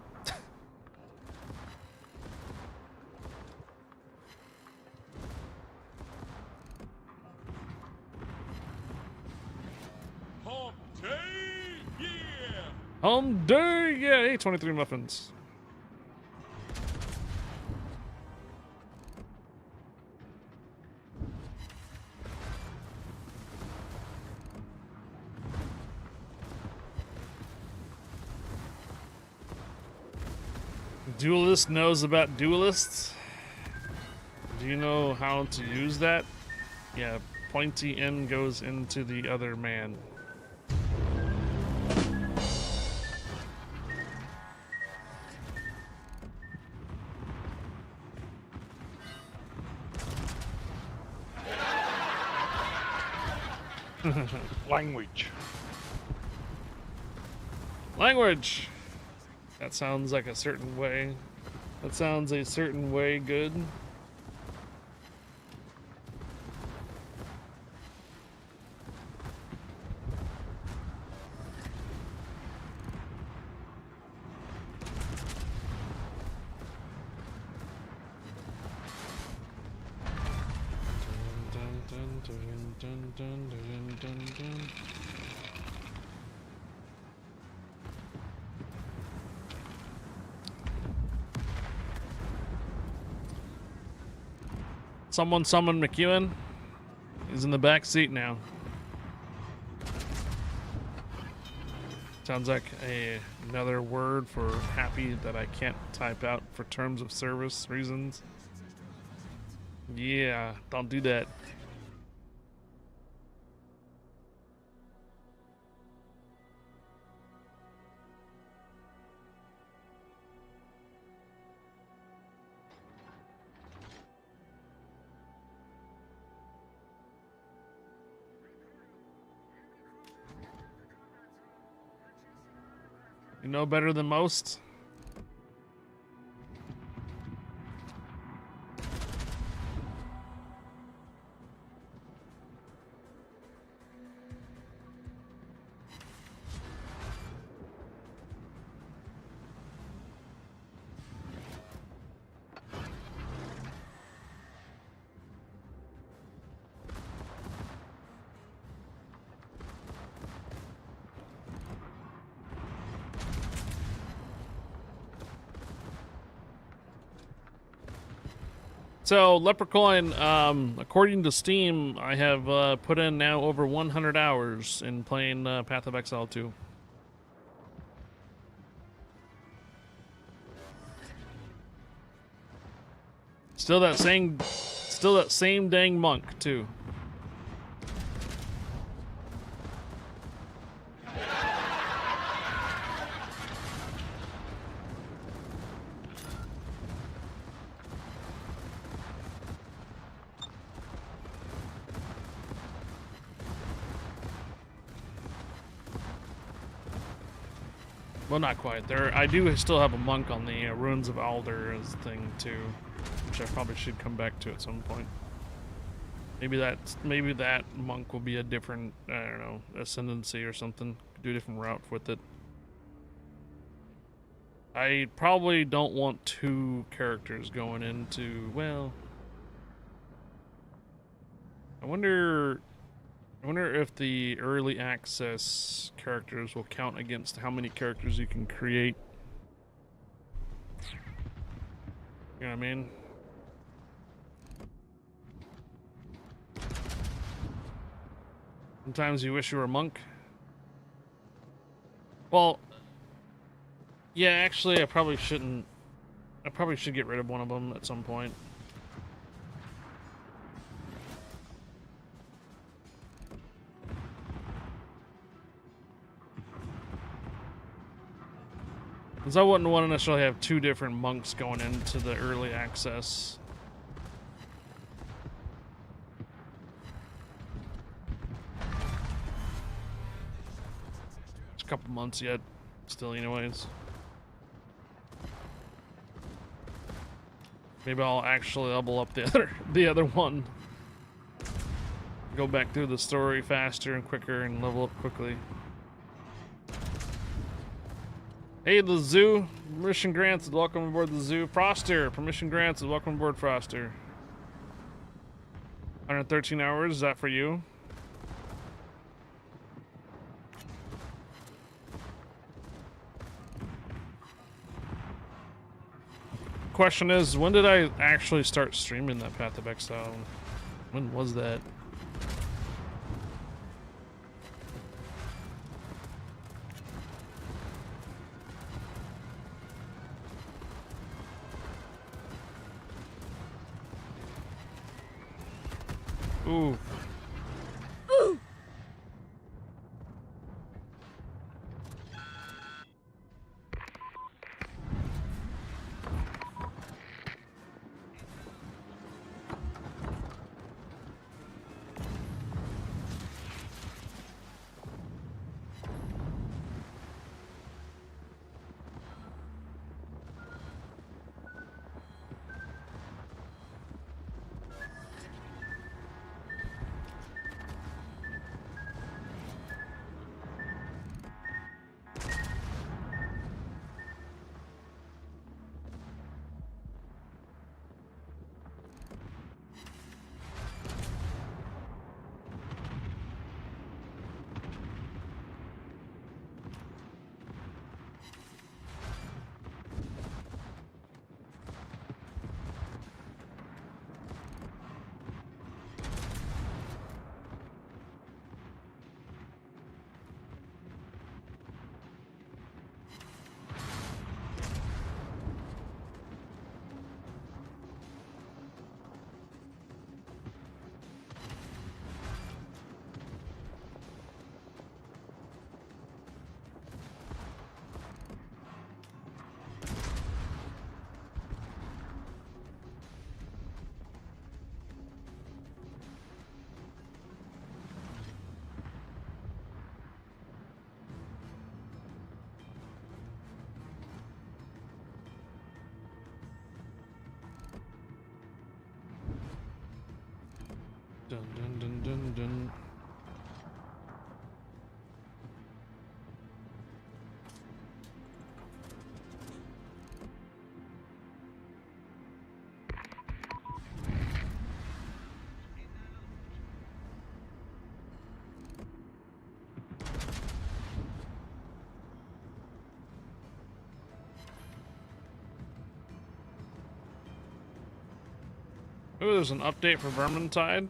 Home day, yeah, 23 muffins. Duelist knows about duelists. Do you know how to use that? Yeah, pointy end goes into the other man. Language. Language! That sounds like a certain way. That sounds a certain way good. Someone summon McEwen. He's in the back seat now. Sounds like another word for happy that I can't type out for terms of service reasons. Yeah, don't do that. You know better than most? So, Leprechaun, according to Steam, I have put in now over 100 hours in playing Path of Exile 2. Still that same dang monk, too. Well, not quite. I do still have a monk on the Ruins of Alder as a thing too, which I probably should come back to at some point. Maybe that monk will be a different, I don't know, ascendancy or something. Do a different route with it. I probably don't want two characters going into, well, I wonder if the early access characters will count against how many characters you can create. You know what I mean? Sometimes you wish you were a monk. Well, yeah, actually, I probably shouldn't. I probably should get rid of one of them at some point. Because I wouldn't want to necessarily have two different monks going into the early access. It's a couple months yet, still, anyways. Maybe I'll actually level up the other one. go back through the story faster and quicker and level up quickly. Hey, the zoo. Permission granted. Welcome aboard the zoo. Froster. Permission granted. Welcome aboard, Froster. 113 hours. Is that for you? Question is, when did I actually start streaming that Path of Exile? When was that? Ooh. Dun dun dun dun dun. Ooh, there's an update for Vermintide.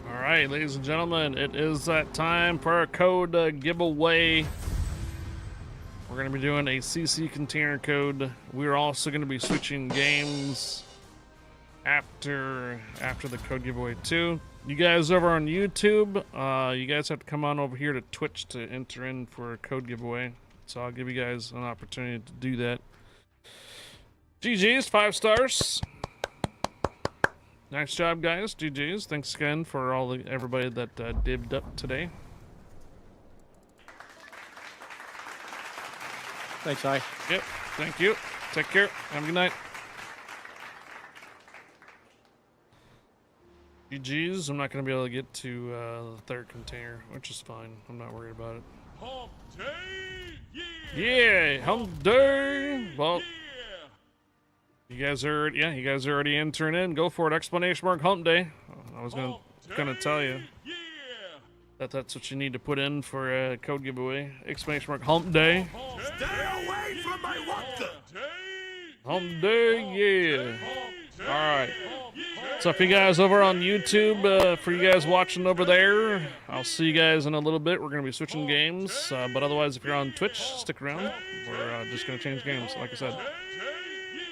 Alright, ladies and gentlemen, it is that time for our code giveaway. We're going to be doing a CC container code. We're also going to be switching games after the code giveaway too. You guys over on YouTube, you guys have to come on over here to Twitch to enter in for a code giveaway. So I'll give you guys an opportunity to do that. GG's, 5 stars. Nice job, guys. GG's. Thanks again for everybody that dibbed up today. Thanks, Hi. Yep. Thank you. Take care. Have a good night. GG's. I'm not going to be able to get to the third container, which is fine. I'm not worried about it. Hump day! Yeah! Hump day! Well, you guys are already entering in. Go for it! Explanation mark hump day. I was gonna tell you that that's what you need to put in for a code giveaway. Exclamation mark hump day. Stay away from my vodka! Hump day, yeah. All right. So if you guys over on YouTube, for you guys watching over there, I'll see you guys in a little bit. We're gonna be switching games, but otherwise, if you're on Twitch, stick around. We're just gonna change games, like I said.